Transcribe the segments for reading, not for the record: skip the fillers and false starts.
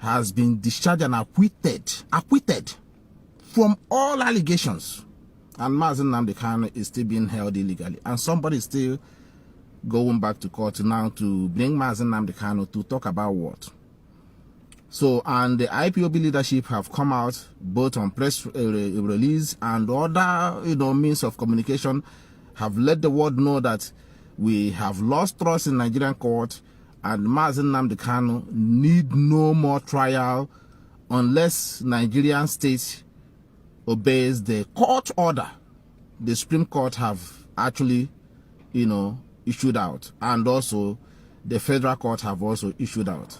has been discharged and acquitted from all allegations. And Mazi Nnamdi Kanu is still being held illegally. And somebody is still going back to court now to bring Mazi Nnamdi Kanu to talk about what? So, and the IPOB leadership have come out both on press release and other, means of communication, have let the world know that we have lost trust in Nigerian court, and Mazi Nnamdi Kanu need no more trial unless Nigerian state obeys the court order the Supreme Court have actually, issued out, and also the federal court have also issued out.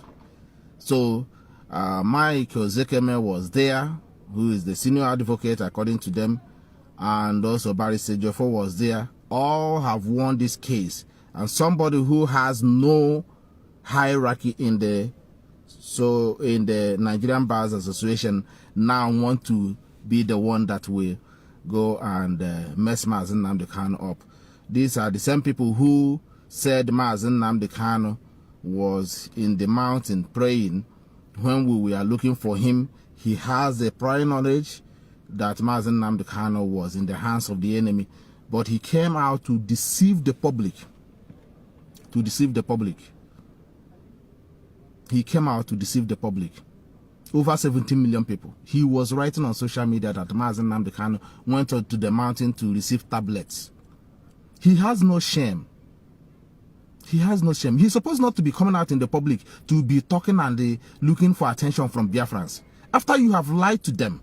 So Mike Ozekeme was there, who is the senior advocate according to them, and also Barry Sejofo was there. All have won this case, and somebody who has no hierarchy in the Nigerian Bars Association now want to be the one that will go and mess Mazi Nnamdi Kanu up. These are the same people who said Mazi Nnamdi Kanu was in the mountain praying when we were looking for him. He has a prior knowledge that Mazi Nnamdi Kanu was in the hands of the enemy, but he came out to deceive the public. He came out to deceive the public. Over 17 million people. He was writing on social media that Mazi Nnamdi Kanu went to the mountain to receive tablets. He has no shame. He has no shame. He's supposed not to be coming out in the public to be talking and looking for attention from Biafrans. After you have lied to them,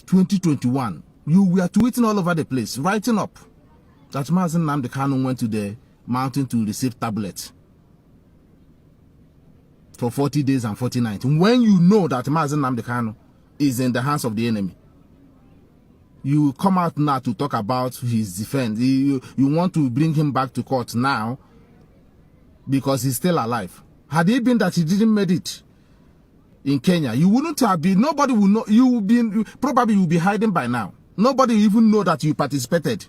2021, you were tweeting all over the place, writing up that Mazi Nnamdi Kanu went to the mountain to receive tablets for 40 days and 40 nights. When you know that Mazi Nnamdi Kanu is in the hands of the enemy, you come out now to talk about his defense. You want to bring him back to court now because he's still alive. Had it been that he didn't make it in Kenya, you wouldn't have been, nobody will know, probably you will be hiding by now. Nobody even know that you participated.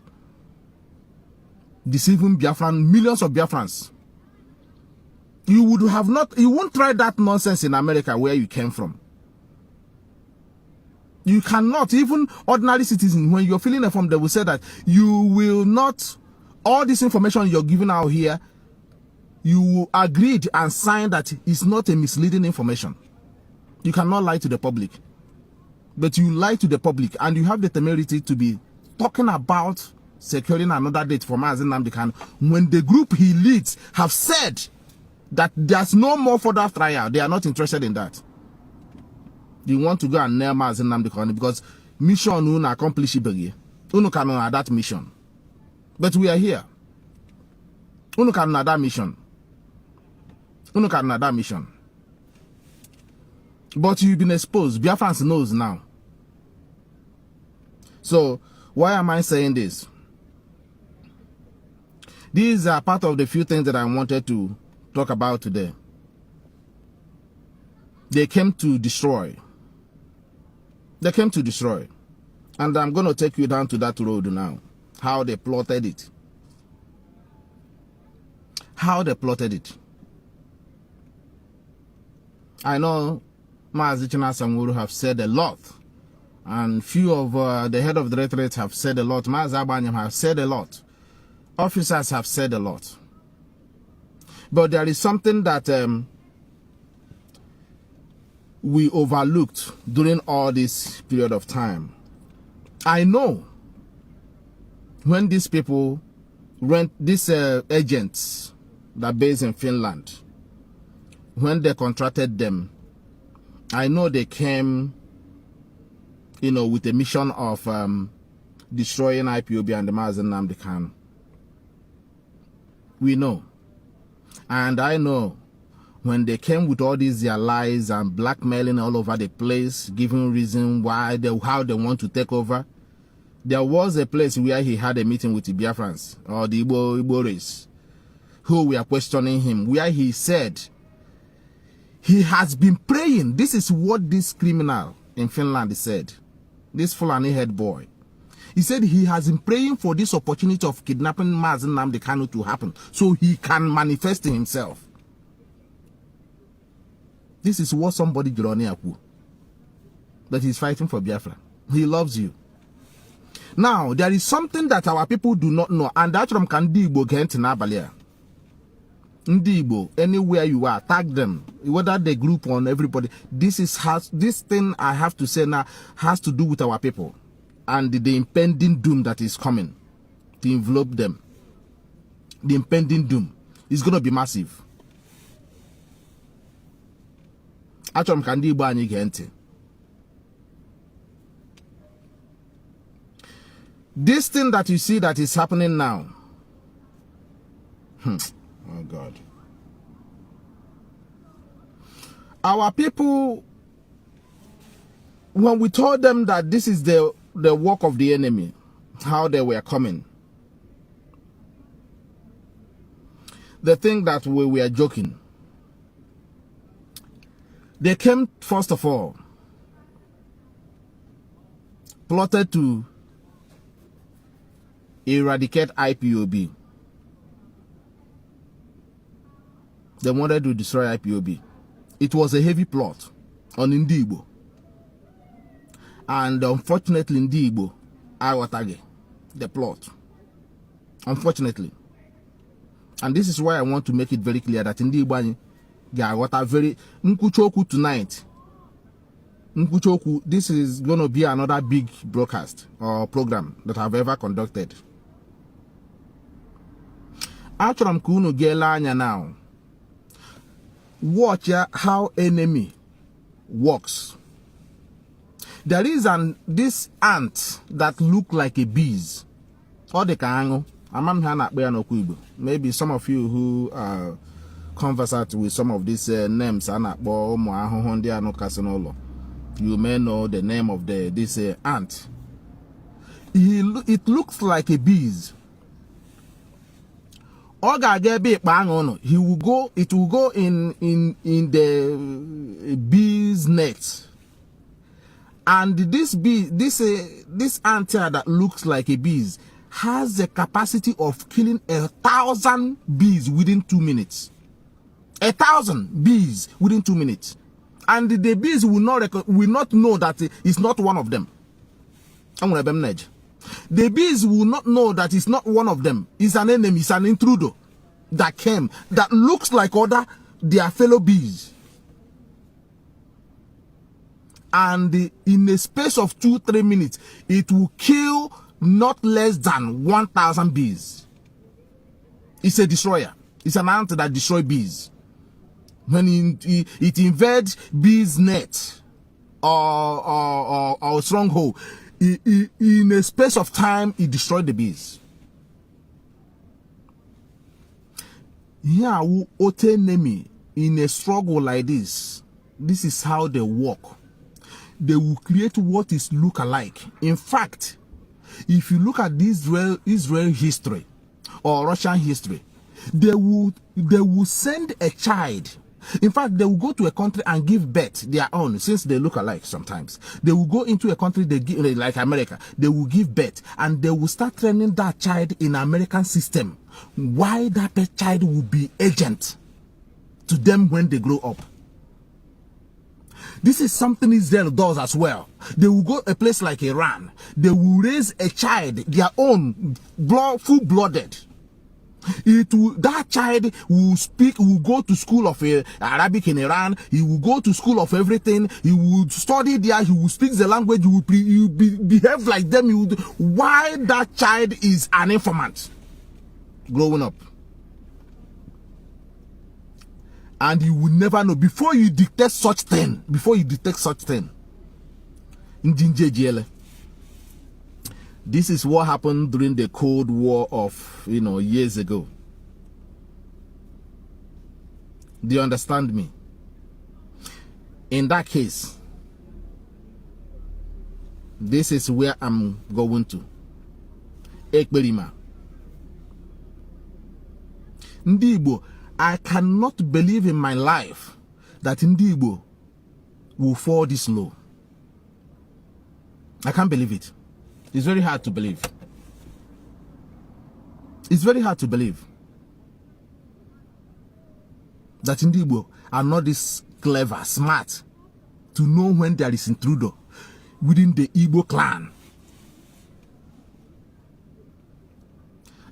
Deceiving Biafran, millions of Biafrans. You would have not, you won't try that nonsense in America where you came from. You cannot, even ordinary citizens, when you're filling a form, they will say that you will not, all this information you're giving out here, you agreed and signed that it's not a misleading information. You cannot lie to the public. But you lie to the public, and you have the temerity to be talking about securing another date for Mazi Nnamdi Kanu when the group he leads have said that there's no more further trial. They are not interested in that. You want to go and nail Mazi Nnamdi Kanu because mission unu accomplish it. Unu cannot have that mission. But we are here. Unu cannot have that mission. Unu cannot have that mission. But you've been exposed. Biafrans knows now. So why am I saying this? These are part of the few things that I wanted to talk about today. They came to destroy. They came to destroy. And I'm going to take you down to that road now. How they plotted it. How they plotted it. I know Mazi Samuru have said a lot. And few of the head of the directorate have said a lot. Mazi Abanyam have said a lot. Officers have said a lot. But there is something that we overlooked during all this period of time. I know when these people these agents that are based in Finland, when they contracted them, I know they came, with a mission of destroying IPOB and the Mazi Nnamdi Kanu. We know. And I know when they came with all these their lies and blackmailing all over the place, giving reason why how they want to take over, there was a place where he had a meeting with the Biafrans or the Igbo race who were questioning him, where he said he has been praying. This is what this criminal in Finland said, this Fulani head boy. He said he has been praying for this opportunity of kidnapping Mazi Nnamdi Kanu to happen so he can manifest himself. This is what somebody Jironi that he's fighting for Biafra. He loves you. Now, there is something that our people do not know, and that's from Ndi Igbo get in Abalia. Ndi Igbo, anywhere you are, tag them, whether they group on everybody. This thing I have to say now has to do with our people and the impending doom that is coming to envelop them. The impending doom is going to be massive. Actually, Ndi Igbo anyị get. This thing that you see that is happening now. Oh God. Our people, when we told them that this is the work of the enemy, how they were coming, they think that we were joking. They came, first of all, plotted to eradicate IPOB. They wanted to destroy IPOB. It was a heavy plot on Ndi Igbo. And unfortunately, Ndi Igbo, I the plot. Unfortunately. And this is why I want to make it very clear that Ndi Igbo got very Nkuchoku tonight. Nkuchoku, this is going to be another big broadcast or program that I've ever conducted. Actually, Kunu Gelanya now. Watch how enemy works. There is this ant that look like a bees. Or the kango. Maybe some of you who conversate with some of these names, you may know the name of this ant. It looks like a bees. He will go. It will go in the bee's net, and this ant that looks like a bees has the capacity of killing 1,000 bees within 2 minutes. 1,000 bees within 2 minutes, and the bees will not know that it's not one of them. The bees will not know that it's not one of them. It's an enemy, it's an intruder that came, that looks like their fellow bees. And in a space of 2-3 minutes, it will kill not less than 1,000 bees. It's a destroyer. It's an ant that destroys bees. When it invades bees' net or stronghold, in a space of time, it destroyed the bees. Yeah, enemy in a struggle like this is how they work. They will create what is look-alike. In fact, if you look at Israel history or Russian history, they will send a child. In fact, they will go to a country and give birth their own, since they look alike sometimes. They will go into a country, like America, they will give birth and they will start training that child in American system. Why that child will be agent to them when they grow up. This is something Israel does as well. They will go a place like Iran. They will raise a child, their own, full-blooded. That child will go to school of Arabic in Iran. He will go to school of everything. He will study there. He will speak the language. He will behave like them. Why that child is an informant growing up. And you will never know before you detect such thing. This is what happened during the Cold War of, years ago. Do you understand me? In that case, this is where I'm going to. Ekberima. Ndi Igbo, I cannot believe in my life that Ndi Igbo will fall this low. I can't believe it. It's very hard to believe. It's very hard to believe that Ndi Igbo are not this clever, smart to know when there is intruder within the Igbo clan.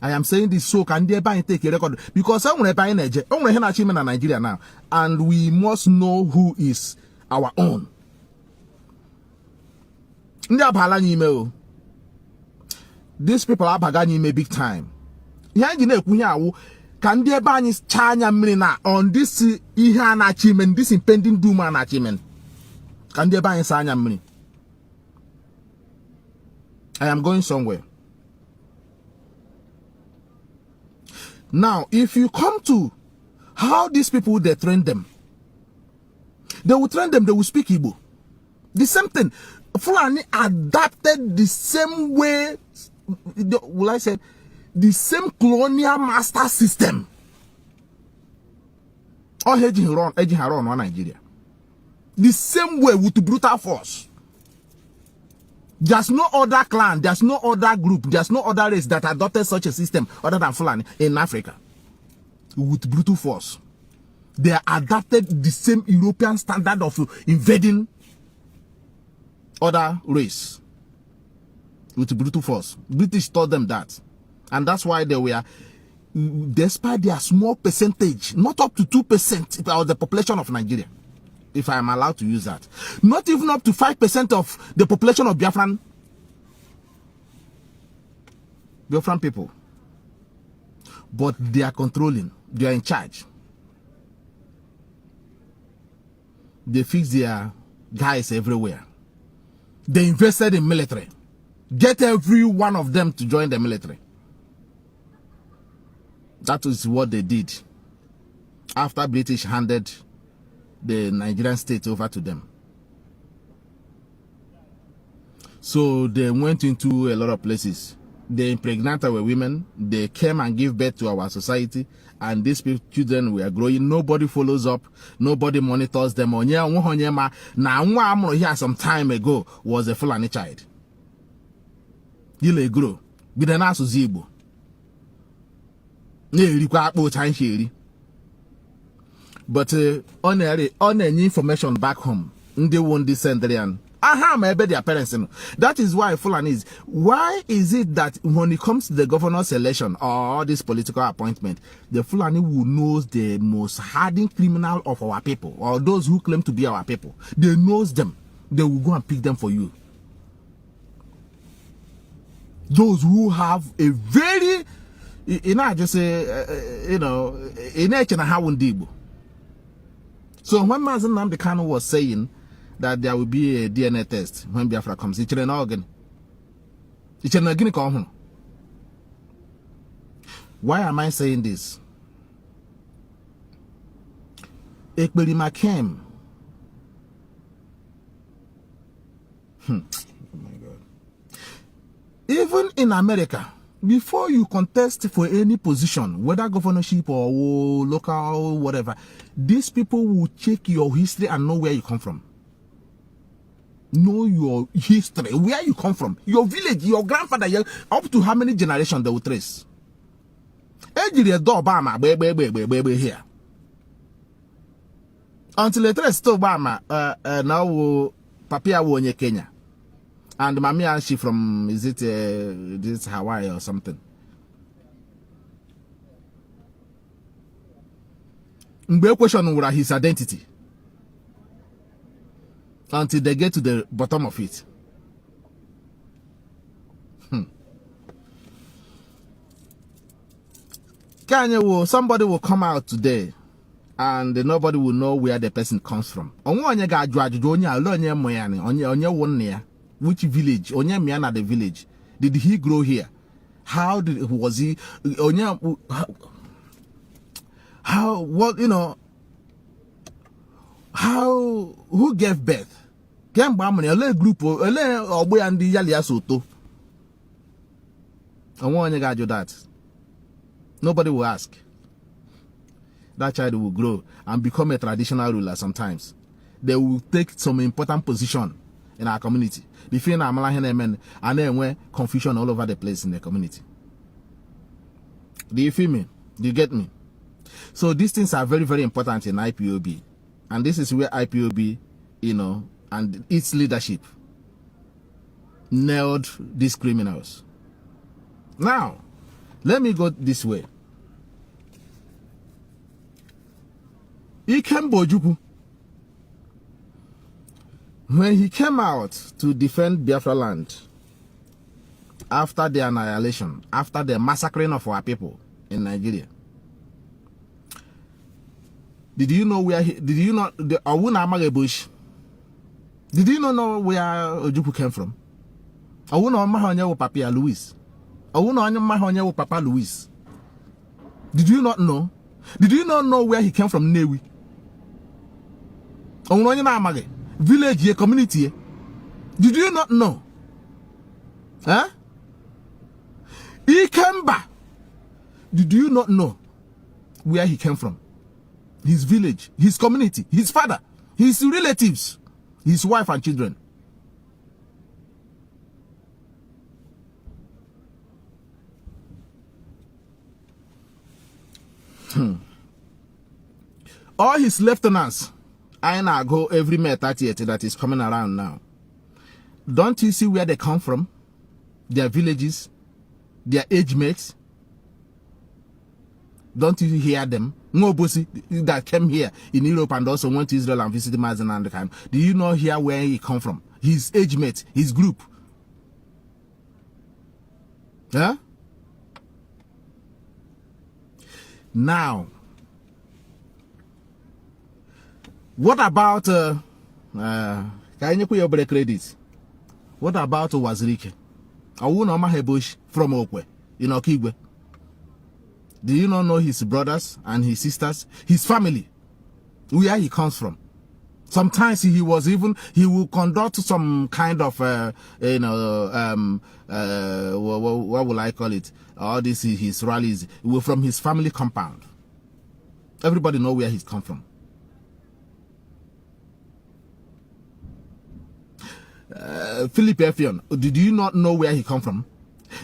I am saying this so can they buy take a record because someone buying achievement in Nigeria now, and we must know who is our own. These people are bagani big time. Can they buy China Mina on this Ihan achievement, this impending doom and achievement? Can they buy Sanya Mini? I am going somewhere. Now, if you come to how these people they train them, they will train them, they will speak Igbo. The same thing. Fulani adapted the same way, will I say, the same colonial master system. Or edging around Nigeria. The same way with brutal force. There's no other clan, there's no other group, there's no other race that adopted such a system other than Fulani in Africa. With brutal force. They adapted the same European standard of invading other race. With brutal force. British taught them that. And that's why they were, despite their small percentage, not up to 2% of the population of Nigeria, if I am allowed to use that, not even up to 5% of the population of Biafran people, but they are controlling, they are in charge. They fix their guys everywhere. They invested in military. Get every one of them to join the military. That is what they did after British handed the Nigerian state over to them. So they went into a lot of places. They impregnated our women. They came and gave birth to our society. And these children were growing. Nobody follows up. Nobody monitors them. Now, here some time ago was a Fulani child. He grow. But on any information back home, they won't descend there. Maybe their parents. That is why Fulanis. Why is it that when it comes to the governor's election or this political appointment, the Fulani who knows the most hardened criminal of our people, or those who claim to be our people, they knows them. They will go and pick them for you. Those who have a very, just say, so when Mazi Nnamdi Kanu was saying that there will be a DNA test when Biafra comes, it's an organ. It's an organic. Why am I saying this? Ekberima came. Oh my God. Even in America, before you contest for any position, whether governorship or local, whatever, these people will check your history and know where you come from. Know your history, where you come from, your village, your grandfather, up to how many generations they will trace. Here. Until they trace to Obama, now Papia wonye Kenya. And Mamia, she from, is it this Hawaii or something? Mbe question wura his identity until they get to the bottom of it. Somebody will come out today and nobody will know where the person comes from. Which village? Miana the village. Did he grow here? How was he? How, what, who gave birth? Group, that. Nobody will ask. That child will grow and become a traditional ruler sometimes. They will take some important position in our community. Between and then when confusion all over the place in the community. Do you feel me? Do you get me? So these things are very, very important in IPOB. And this is where IPOB, you know, and its leadership nailed these criminals. Now, let me go this way. Ikem Bojuku, when he came out to defend Biafra land after the annihilation, after the massacring of our people in Nigeria, did you know where he, did you know the Awuna Amagebush? Did you not know where Ojukwu came from? Awuna Mahonye wo Papa Louis. Awuna Mahonye wo Papa Louis. Did you not know? Did you not know where he came from? Newi. Awuna Amage. Village here, community here. Did you not know? Huh? He came back. Did you not know where he came from? His village, his community, his father, his relatives, his wife and children. All his lieutenants, I now go every May 30th that is coming around now. Don't you see where they come from? Their villages, their age mates. Don't you hear them? No bossy that came here in Europe and also went to Israel and visited Mazi and Kanu. Do you not hear where he come from? His age mate, his group. Huh? Now, what about can you put your credits? What about Wazirike? I won't know Bush from Okwe in Okigwe. Do you not know his brothers and his sisters, his family, where he comes from? Sometimes he will conduct some kind of what will I call it? All this his rallies from his family compound. Everybody know where he's come from. Philip Effion, did you not know where he come from?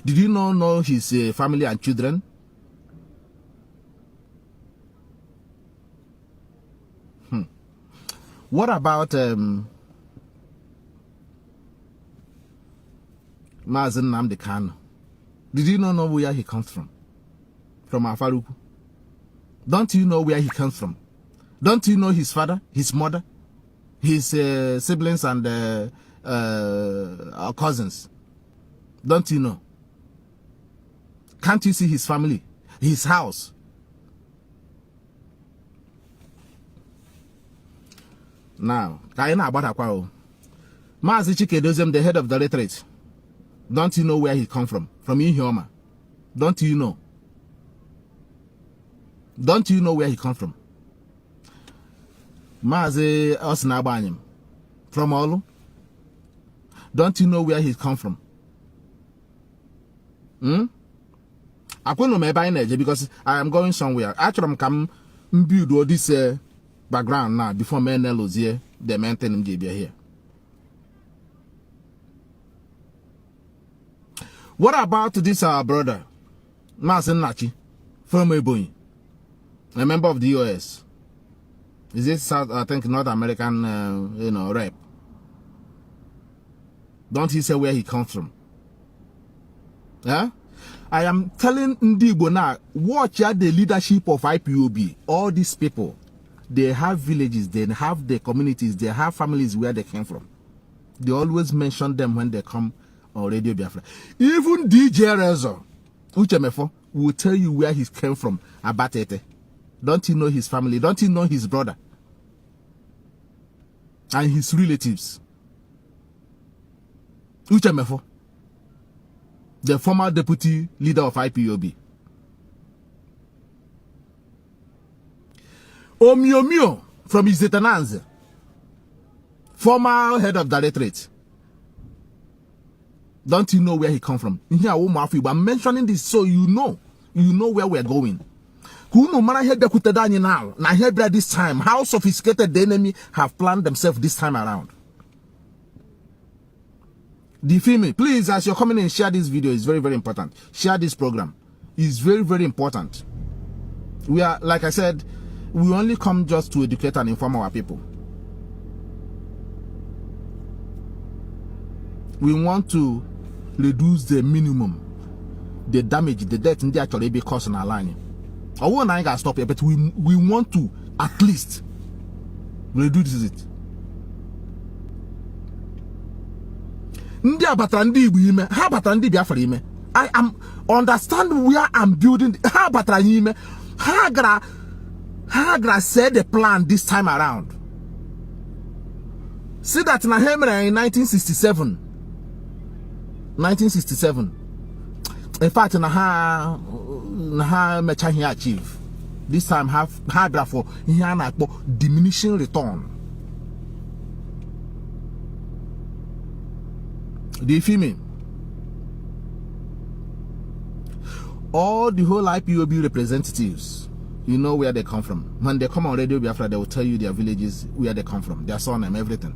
Did you not know his family and children? What about Mazi Nnamdi Kanu? Did you not know where he comes from? From Afaruku? Don't you know where he comes from? Don't you know his father, his mother, his siblings and cousins? Don't you know? Can't you see his family, his house? Now, Mazi Chike, the head of the retreat. Don't you know where he come from? From Ihioma. Don't you know? Don't you know where he come from? Mazi Osnabanyim. From Olu. Don't you know where he come from? I couldn't know because I am going somewhere. Actually, I'm build all this background now before me was here. The maintain him here. What about this brother, Mazi Nachi, from Ebonyi, a member of the US? Is this South? I think North American, rep. Don't he say where he comes from? Yeah? I am telling Ndibo now, watch out the leadership of IPOB. All these people, they have villages, they have their communities, they have families where they came from. They always mention them when they come on Radio Biafra. Even DJ Rezo, Uchemefo, will tell you where he came from, Abatete. Don't you know his family? Don't you know his brother? And his relatives? Uchemefo, the former deputy leader of IPOB. Omiomio from his Zetananze, former head of directorate. Don't you know where he come from? I'm mentioning this so you know where we're going. Now, this time, how sophisticated the enemy have planned themselves this time around. Do you feel me? Please, as you're coming in, share this video. It's very, very important. Share this program. It's very, very important. We are, like I said, we only come just to educate and inform our people. We want to reduce the minimum, the damage, the death, and the actually be causing our line. I won't gotta stop here, but we want to at least reduce it. I am understand where I'm building. Hagra said the plan this time around. See that in 1967. 1967. In fact, Naha Mecha achieve. This time Hagra for diminishing return. Do you feel me? All the whole IPOB representatives, you know where they come from. When they come on Radio Biafra, they will tell you their villages, where they come from, their surname, everything.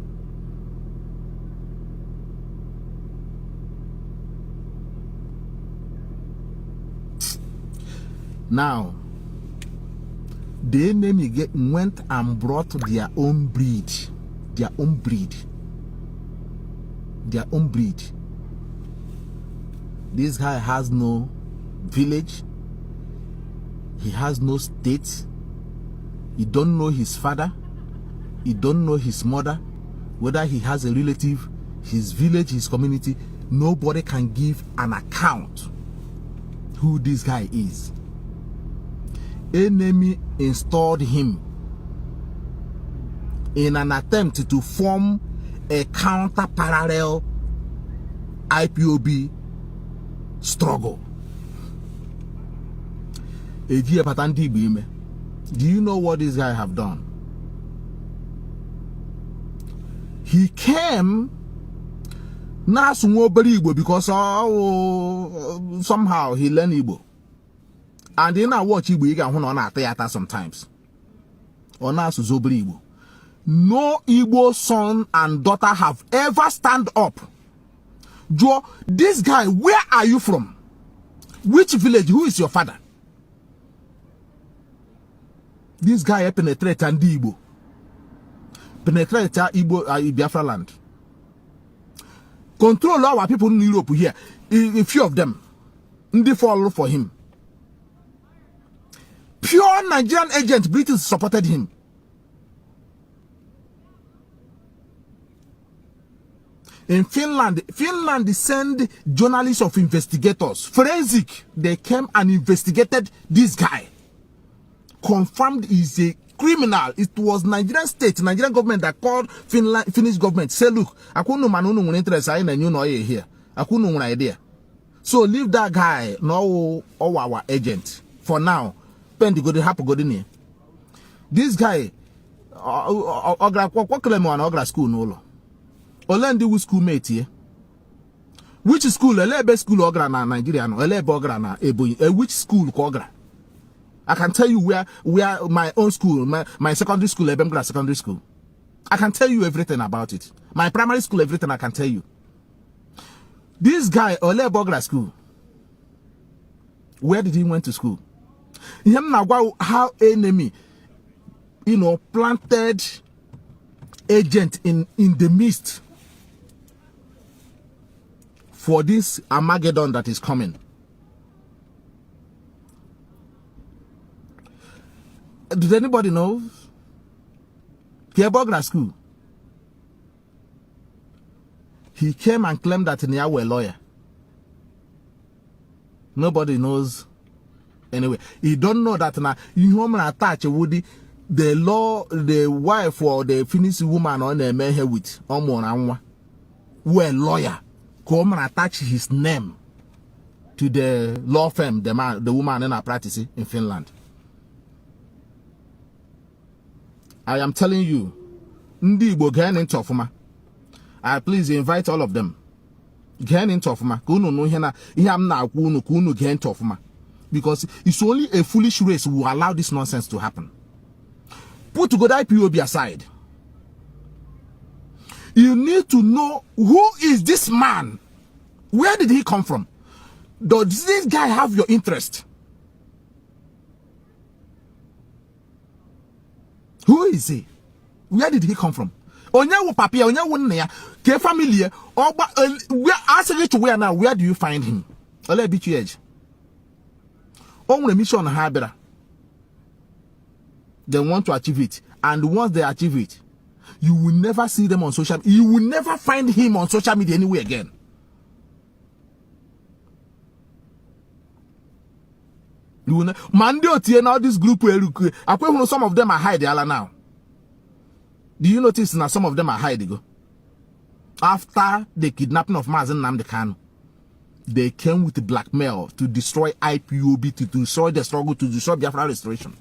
Now, the enemy went and brought their own breed. Their own breed. Their own breed. This guy has no village, he has no state, he don't know his father, he don't know his mother, whether he has a relative, his village, his community. Nobody can give an account who this guy is. Enemy installed him in an attempt to form a counter parallel IPOB struggle. Do you know what this guy have done? He came because somehow he learned Igbo. And then I watch Igbo on theater sometimes. Or now Igbo. No Igbo son and daughter have ever stand up. Joe, this guy, where are you from? Which village? Who is your father? This guy penetrate and Igbo. Penetrate Igbo Biafra land. Control our people in Europe here. A few of them. They fall for him. Pure Nigerian agent, British supported him. In Finland sent journalists of investigators, forensic. They came and investigated this guy. Confirmed he's a criminal. It was Nigerian state, Nigerian government that called Finnish government. Say, look, I couldn't know interest in and you know here. I couldn't know idea. So leave that guy no our agent for now. Pendi go happen go in here. This guy, Ogra school no. Olendi with schoolmate here. Which school? Elebe school Ogra na Nigeria no. Elebe Ogra na Ebonyi. Which school Ogra? I can tell you where my own school, my secondary school, Ebemgra secondary school. I can tell you everything about it. My primary school, everything I can tell you. This guy, Ole Bogra school. Where did he went to school? How enemy, planted agent in the midst for this Armageddon that is coming. Does anybody know? Bogra school. He came and claimed that he was a lawyer. Nobody knows. Anyway, he don't know that now. You attach Woody, the law, the wife or the Finnish woman on the man here with were lawyer. Come and attach his name to the law firm, the woman in a practice in Finland. I am telling you, Ndi Igbo get into Ofuma. I please invite all of them. Get into Ofuma. Kunu no hena. Iham na kunu get into Ofuma. Because it's only a foolish race who will allow this nonsense to happen. Put together IPOB aside. You need to know who is this man. Where did he come from? Does this guy have your interest? Who is he? Where did he come from? Onya wo papia, onya wo nne ya, ke family oba where asking to where now, where do you find him? Ole bi tu edge. On mission habera. They want to achieve it, and once they achieve it, you will never see them on social media. You will never find him on social media anywhere again. You will now this group some of them are hiding now. Do you notice now some of them are hiding? After the kidnapping of Mazi Nnamdi Kanu, they came with blackmail to destroy IPOB, to destroy the struggle, to destroy Biafra restoration.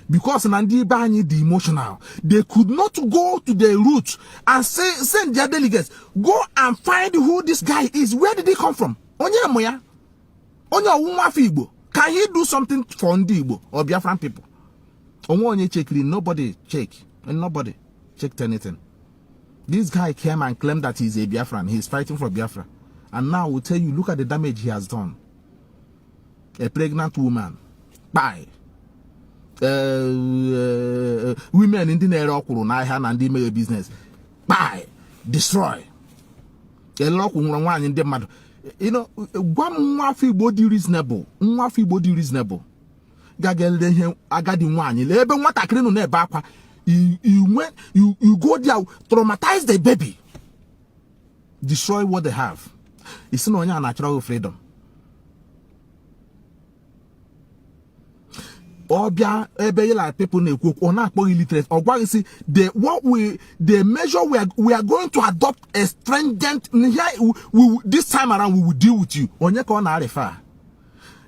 Because Nnamdi Bani the emotional, they could not go to the roots and send their delegates, go and find who this guy is. Where did he come from? Onya moya, onya umwafi Igbo. Can he do something for Ndi Igbo or Biafran people? Onye check, nobody check, and nobody checked anything. This guy came and claimed that he's a Biafran. He's fighting for Biafra, and now we'll tell you, look at the damage he has done. A pregnant woman, bye. Women in the area and they make a business, buy, destroy. A lot of one in the mad. You know, one waffy body reasonable, Gagel, I got in one. You never want a clean on their back. You go there, traumatize the baby, destroy what they have. It's not your natural freedom. Or like people or not illiterate or what you see the measure we are going to adopt a stringent this time around we will deal with you on your corner refer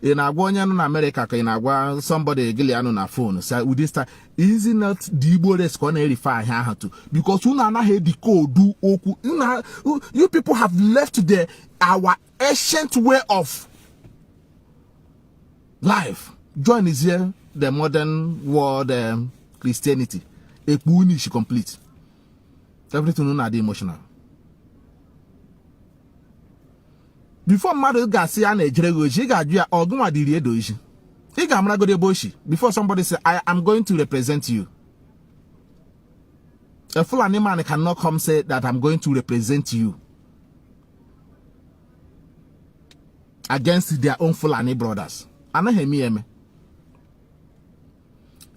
in America in somebody Gillian on a phone so with this time is it not the Igbo corner refer here to because you now hear the code do you people have left our ancient way of life. Join is here the modern world Christianity. A punish complete. Everything on the emotional. Before Mother Garcia and Ejrego, she got you or go at the redoji. He got Mrago de Boshi. Before somebody say, I am going to represent you. A Fulani man cannot come say that I'm going to represent you against their own Fulani brothers. Anahemi.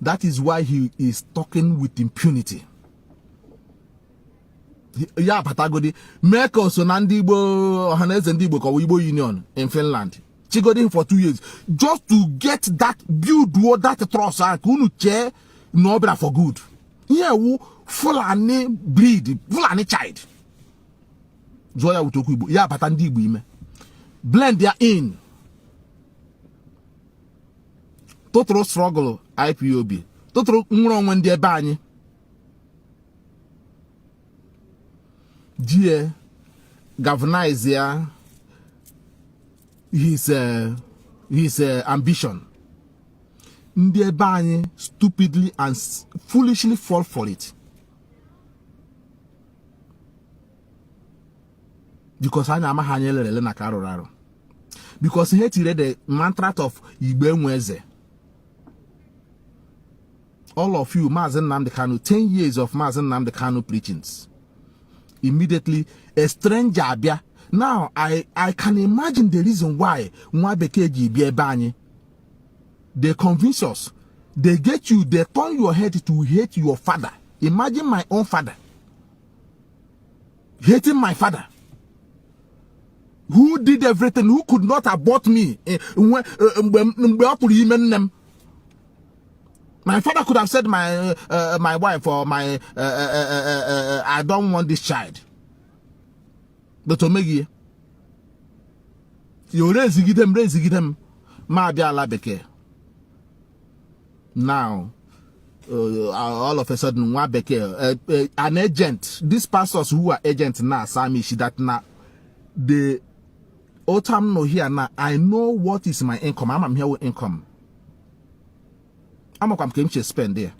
That is why he is talking with impunity. Yeah, Patagodi, make us an Andibo, Hanes and Dibo, Igbo Union in Finland. She got in for 2 years just to get that build what that trust and couldn't chair no for good. Yeah, who Fulani breed, Fulani child. Zoya Utokubo, yeah, Patandibo, blend their in. Total struggle IPOB. Total when they're banning. Dear Governor is there. His ambition. They're banning stupidly and foolishly fall for it. Because I am a hanyele na karoraro. Because he read the mantra of Igbe Mweze. All of you, Mazi Nnamdi Kanu, 10 years of Mazi Nnamdi Kanu preachings. Immediately, a stranger abia. Now, I can imagine the reason why they convince us. They get you, they turn your head to hate your father. Imagine my own father. Hating my father. Who did everything, who could not abort me. My father could have said my wife or my I don't want this child. But Omegi, you raise them, ma bia la beke. Now, all of a sudden, one beke, an agent. These pastors who are agents now, Sami that now the autumn no here now. I know what is my income. I'm here with income. I'm going to spend there.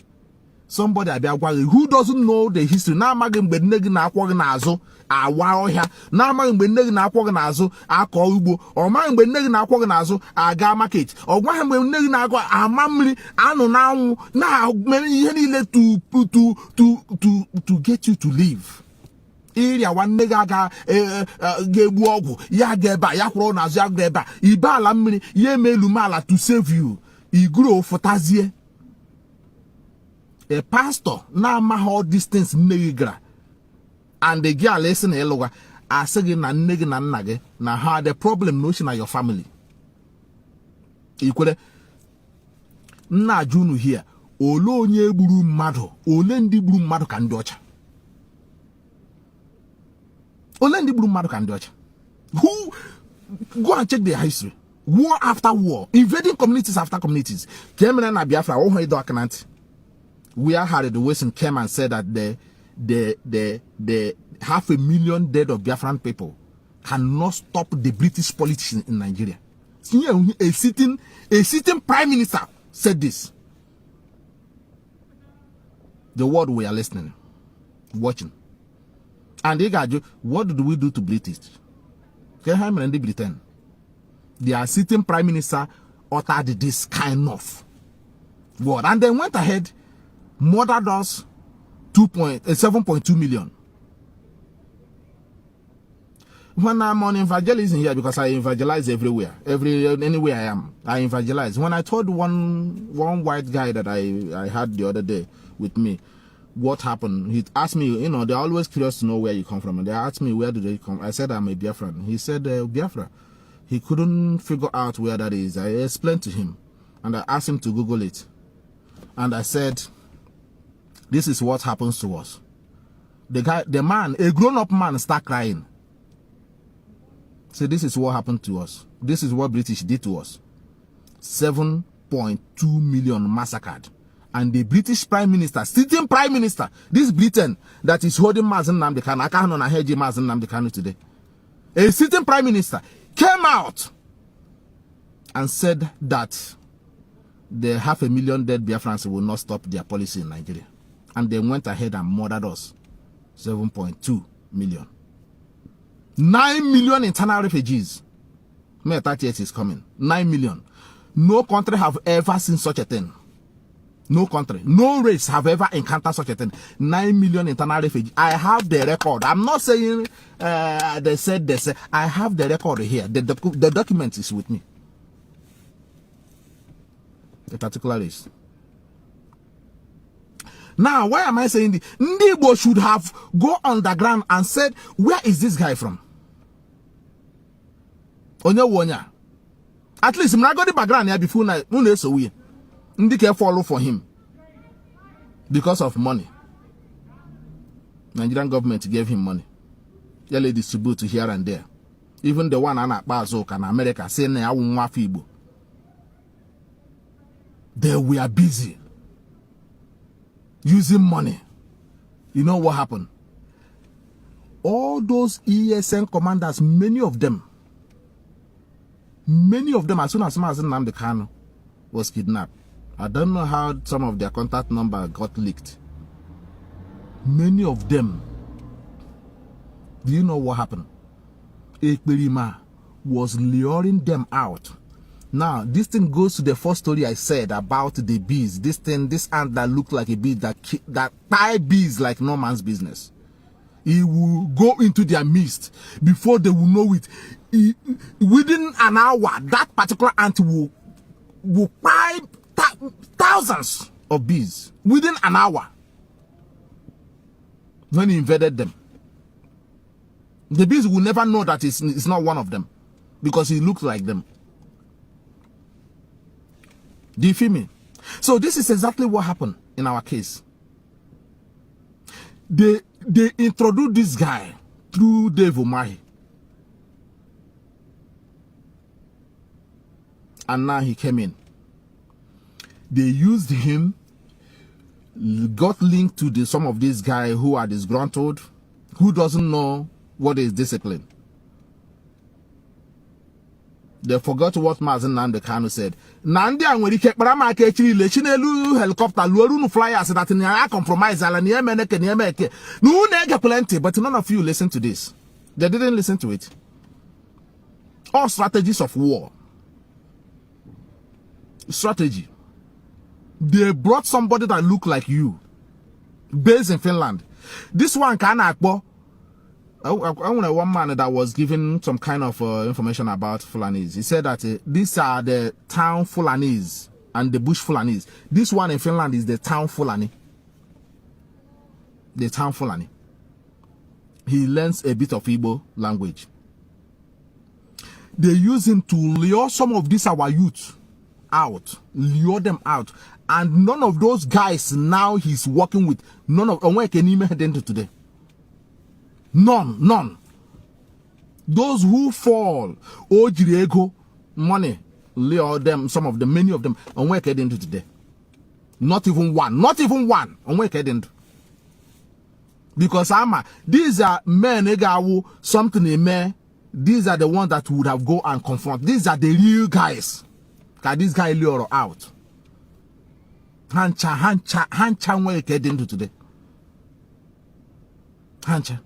somebody who doesn't know the history. Now magin be negi na akwog na azo awa ohia. Now magin be negi na akwog na azo akọ ugbo. Or magin be negi na akwog na azo aga market. Or magin be negi na akwa amamri anu na ihe niile to get you to live. Area one nega ga gebu ogwu ya geba ya kworo na azo ya geba ibala mmiri ye melu mala to save you. I grow for tazie. A pastor now all distance negra and the girl listen eloga I say na negi na nage na how the problem notion of your family. Equally na junu here olo nye buru mado ole ndi buru mado kan docha. Ole ndi buru mado kan docha. Who go and check their history. War after war, invading communities after communities. Kemena na Biafra oh do akananti. Where Harry the Wilson came and said that the 500,000 dead of Biafran people cannot stop the British politics in Nigeria. A sitting prime minister said this. The world we are listening, watching. And they got you, what did we do to British? Britain. Their sitting prime minister uttered this kind of word. And then went ahead, murdered us 7.2 million. When I'm on evangelism here, because I evangelize everywhere, anywhere I am, I evangelize. When I told one white guy that I had the other day with me, what happened, he asked me, you know, they're always curious to know where you come from. And they asked me, where do they come? I said, I'm a Biafran. He said, Biafra. He couldn't figure out where that is. I explained to him and I asked him to Google it. And I said, this is what happens to us. The man, a grown-up man, start crying. So this is what happened to us. This is what British did to us. 7.2 million massacred. And the British Prime Minister, sitting Prime Minister, this Britain that is holding Mazi Nnamdi Kanu, I can't know Mazi Nnamdi Kanu today. A sitting Prime Minister came out and said that the 500,000 dead Biafrans will not stop their policy in Nigeria. And they went ahead and murdered us. 7.2 million. 9 million internal refugees. May 38 is coming. 9 million. No country have ever seen such a thing. No country, no race have ever encountered such a thing. 9 million internal refugees. I have the record. I'm not saying they said. I have the record here. The document is with me. The particular race. Now, why am I saying this? Ndibo should have go underground and said, where is this guy from? Onya wonya. At least, I'm not going to background here before I so we. Ndike follow for him because of money. Nigerian government gave him money. They distribute here and there. Even the one Anna Bazok and America saying I won't Igbo. They were busy using money. You know what happened? All those ESN commanders, many of them, as soon as Nnamdi Kanu was kidnapped, I don't know how some of their contact number got leaked. Many of them, do you know what happened? Ekperima was luring them out. Now, this thing goes to the first story I said about the bees. This ant that looked like a bee that tie bees like no man's business. He will go into their midst before they will know it. Within an hour, that particular ant will pipe thousands of bees within an hour when he invaded them. The bees will never know that it's not one of them because he looked like them. Do you feel me? So this is exactly what happened in our case. They introduced this guy through Dave Umahi. And now he came in. They used him, got linked to some of these guys who are disgruntled, who doesn't know what is discipline. They forgot what Mazi Nnamdi Kanu said. Nnamdi anwere ike kpara maka echiri le chinelu helicopter luoru nu flyers that na compromise ala ni emeneke ni emeke. Nu na plenty, but none of you listen to this. They didn't listen to it. All strategies of war. Strategy. They brought somebody that looked like you, based in Finland. This one I want one man that was giving some kind of information about Fulanis. He said that these are the town Fulanis and the bush Fulanis. This one in Finland is the town Fulani. The town Fulani. He learns a bit of Igbo language. They use him to lure some of these our youth out, lure them out, and none of those guys now he's working with, none of them can even head into today. None. Those who fall, Ojirego, money, lure them, some of them, many of them, and where head into today. Not even one, and where head into. Because these are men who something in me. These are the ones that would have go and confront. These are the real guys. Cause this guy lure out. Hancha where he get into today. Hancha.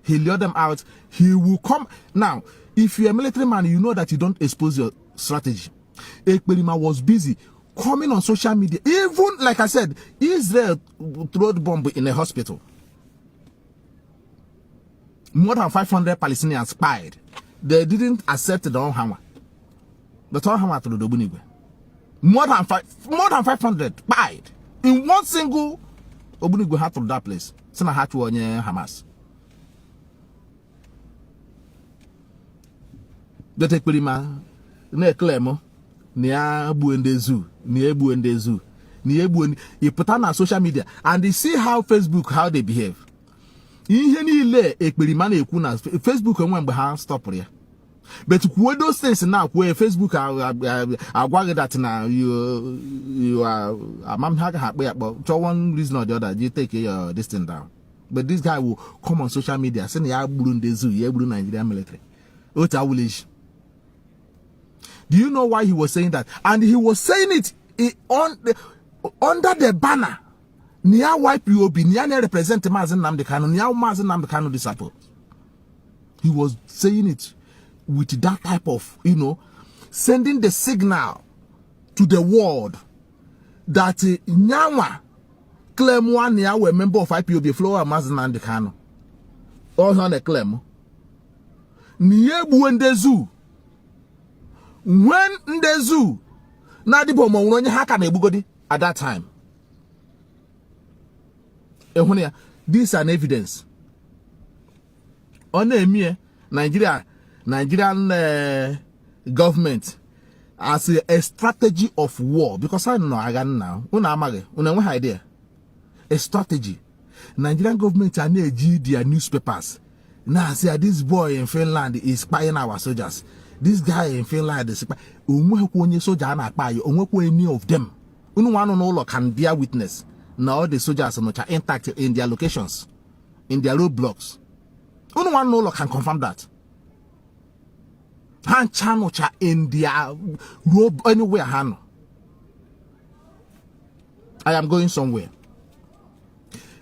He lure them out. He will come. Now, if you're a military man, you know that you don't expose your strategy. Ekperima was busy coming on social media. Even, like I said, Israel threw the bomb in a hospital. More than 500 Palestinians died. They didn't accept the Onhama. The Onhama to the Bunigwe. More than 500 died in one single Obunigwe had to that place. Sena had to Hamas. The take Prima ne Clemo, near Buendezu, near Buendezu, near Buen. You put on social media and they see how Facebook, how they behave. Facebook and when stop here. But with those things now where Facebook are worried that now you are a mom happy about for one reason or the other, you take your this thing down. But this guy will come on social media saying ya Burundi Zoo, ya Burundi Nigerian military. Do you know why he was saying that? And he was saying it under the banner. Nia YPOB, Nia represent Mazi Nnamdi Kanu, Nia Mazi Nnamdi Kanu the support. He was saying it with that type of, sending the signal to the world that Nyawa claim one Nia were member of IPOB floor Mazi Nnamdi Kanu. All on the claim. Nia Buendezu. When Ndezu, Nadibo Monye Haka Nebugodi at that time. This is an evidence. On Nigerian government as a strategy of war. Because I know I got now. Una idea. A strategy. Nigerian government are their newspapers. Now say this boy in Finland is spying our soldiers. This guy in Finland is spying. Any of them. No can bear witness. Now the soldiers are intact in their locations, in their roadblocks. Only one no can confirm that. Han channel in their road anywhere. Han. I am going somewhere.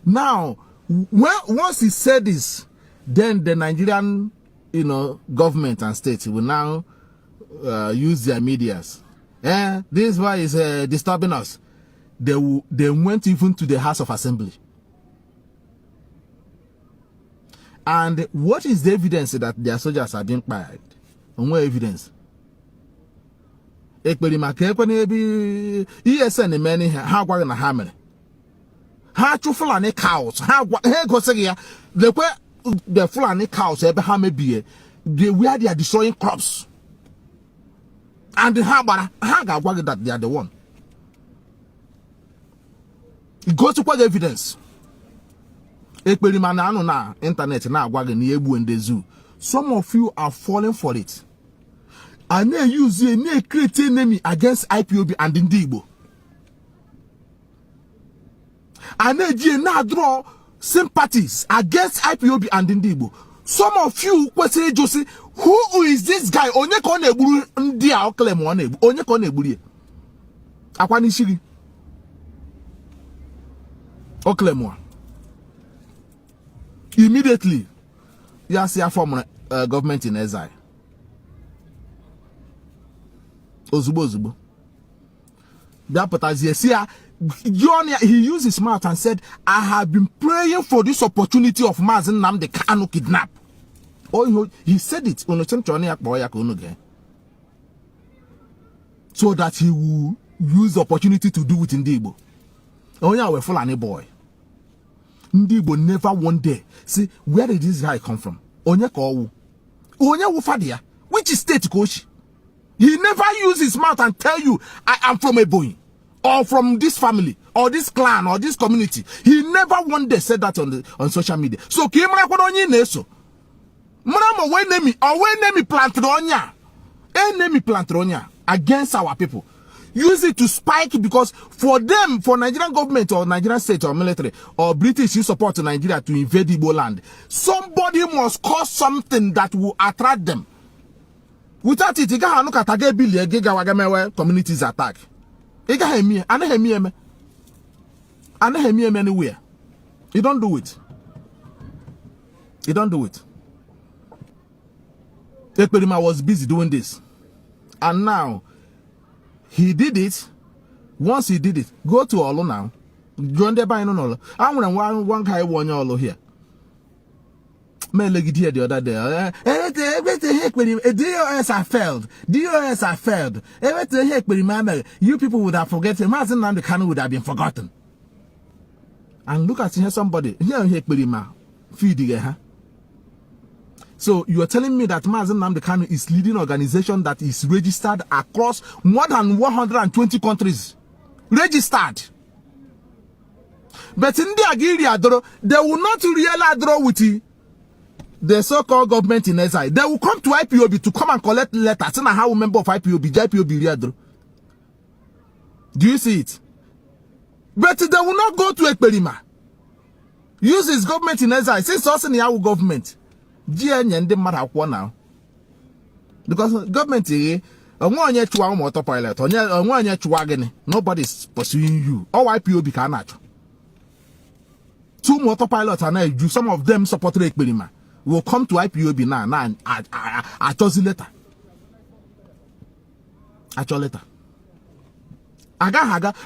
Now, once he said this, then the Nigerian, government and state will now use their medias. This one is disturbing us. They went even to the House of Assembly. And what is the evidence that their soldiers are being fired? And what evidence? ESN many how na hammer. How to Fulani cows? How go say the Fulani cows ever hammer be where they are destroying crops. And how that they are the one. It goes to what evidence. Internet now. Some of you are falling for it. And then use a create enemy against IPOB and Ndibo. And then now draw sympathies against IPOB and Ndibo Some of you kwesịrị ịjụ, who is this guy? Onye ka ọ na-egburu ndị a o claim ọ na-egbu? Onye ka ọ na-egburu ya? Akwa n'isi gị. O claim ọ. Immediately, ya si form government in exile. Ozugbo. He used his mouth and said, I have been praying for this opportunity of Mazi Nnamdi Kanu kidnap. Oh, he said it so that he will use the opportunity to do it in the Igbo. Oh, yeah, we're Fulani boy. Igbo never one day. See, where did this guy come from? Which state coach? He never used his mouth and tell you, I am from a boy, or from this family, or this clan, or this community. He never one day said that on social media. So, enemy against our people. Use it to spike, because for them, for Nigerian government or Nigerian state or military or British, you support Nigeria to invade Igbo land. Somebody must cause something that will attract them. Without it, communities attack. Anywhere. You don't do it. You don't do it. Ekperima was busy doing this. And now, he did it. Once he did it, go to Olo now. Join the buying on Olo. I want one guy one Olo here. Man, look here the other day. DOS I failed. DOS I failed. Everything heck, but remember, you people would have forgotten. Mazi Nnamdi Kanu would have been forgotten. And look at here, somebody here, feeding her. So you are telling me that Mazi Nnamdi Kanu is leading organization that is registered across more than 120 countries. Registered. But in the Agiria, they will not really draw with the so-called government in exile. They will come to IPOB to come and collect letters. And how member of IPOB, do you see it? But they will not go to Ekperima. Use his government in exile. Since also in our government. Now. Because government nobody is pursuing you. All IPOB cannot. 2 motor pilots are now, some of them support Ekperima. Will come to IPOB now I chose later. Aga.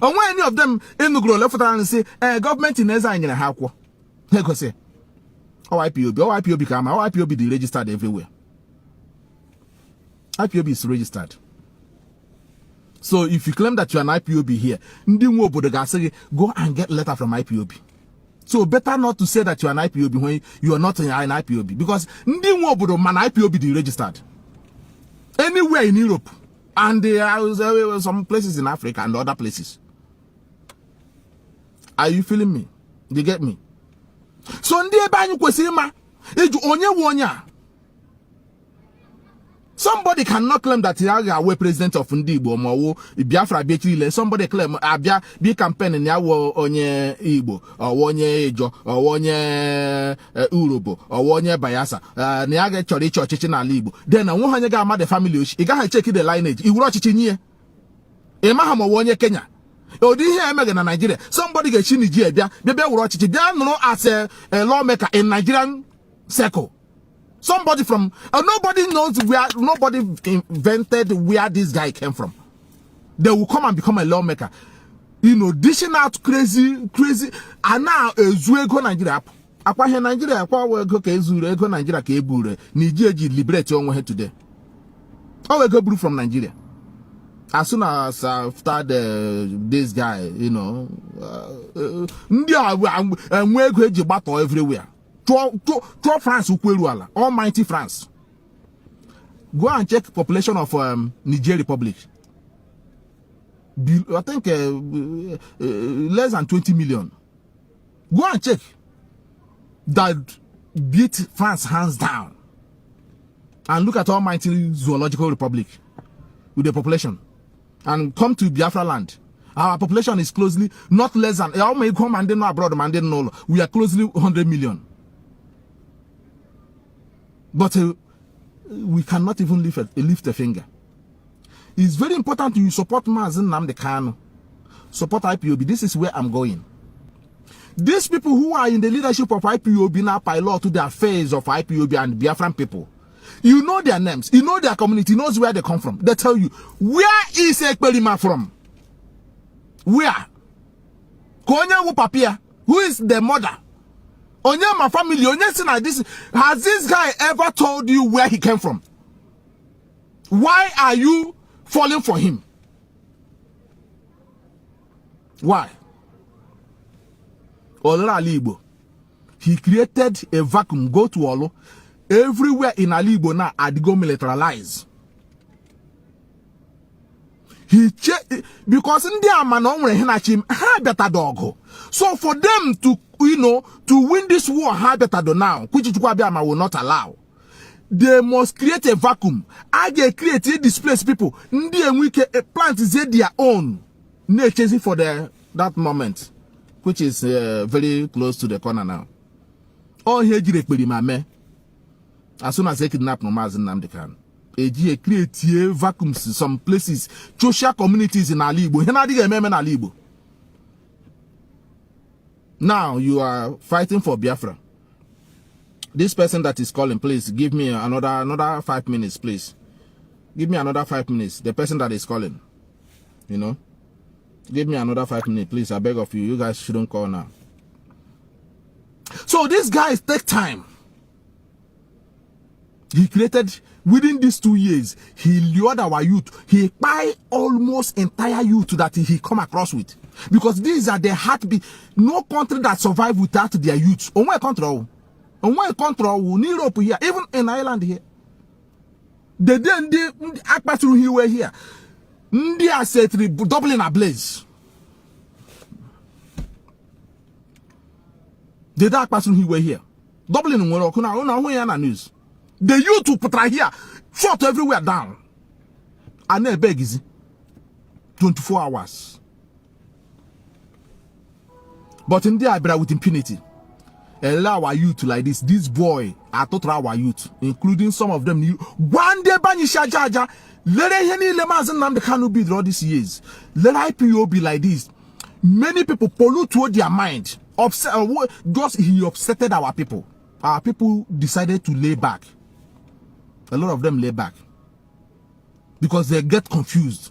And when any of them in the grow left and say, government in exile in a house. They go say, IPOB come, IPOB is registered everywhere. IPOB is registered. So if you claim that you're an IPOB here, go and get letter from IPOB. So better not to say that you're an IPOB when you are not an IPOB, because man IPOB is registered anywhere in Europe, and there are some places in Africa and other places. Are you feeling me? You get me? So somebody cannot claim that he is a president of Ndibo or Biafra be somebody claim Abia be campaign in yawo onye Igbo or onye Ejo or onye Urobo or onye Bayasa niage church na Igbo. Then one ga ma the family he ga check the lineage. He will chichinye. Emahamo onye Kenya. Odi here mega na Nigeria. Somebody get chiniji bia bia wuro chichi bia no as a lawmaker in Nigerian circle. Somebody from nobody knows where, nobody invented where this guy came from. They will come and become a lawmaker, dishing out crazy, and now Zuego Nigeria. Akwa here Nigeria, akwa go ke Zuego Nigeria ke ebure. Nigeria liberate your head today. Oh, we go blue from Nigeria. As soon as after this guy, India and battle everywhere. To France, almighty France. Go and check population of Niger Republic. I think less than 20 million. Go and check. That beat France hands down. And look at almighty Zoological Republic with the population. And come to Biafra land. Our population is closely not less than. We are closely 100 million. But we cannot even lift a finger. It's very important you support Mazi Nnamdi Kanu. Support IPOB. This is where I'm going. These people who are in the leadership of IPOB now pilot to the affairs of IPOB and Biafran people. You know their names. You know their community. You know where they come from. They tell you, where is Ekperima from? Where? Konya wu papia. Who is the mother? Onya my family. Onya sina this. Has this guy ever told you where he came from? Why are you falling for him? Why? Ola Alibo. He created a vacuum. Go to Olo. Everywhere in Alibo now, Adigo militarize. Because in their man ha better dog. So for them to to win this war, ha better do now, which will not allow. They must create a vacuum. I create displaced people. We can plant their own nature for that moment, which is very close to the corner now. All here as soon as they kidnap Mazi Nnamdi Kanu, they create vacuums, some places, social communities in Alibo. Now you are fighting for Biafra. This person that is calling, please give me another 5 minutes, please. Give me another 5 minutes. The person that is calling, give me another 5 minutes, please. I beg of you. You guys shouldn't call now. So these guys take time. He created, within these 2 years, he lured our youth. He buy almost entire youth that he come across with. Because these are the heartbeat. No country that survive without their youth. On one control. On one control, in Europe here, even in Ireland here. They pass through here, here. They are set doubling ablaze. They pass through here. Doubling news. The youth to put right here, shot everywhere down. And then beg is 24 hours. But in there, I with impunity. Allow our youth like this. This boy, I taught our youth, including some of them. One day, Banisha Jaja, let any Mazi Nnamdi Kanu be all these years. Let IPO be like this. Many people pollute toward their mind. Upset, just he upsetted our people. Our people decided to lay back. A lot of them lay back because they get confused.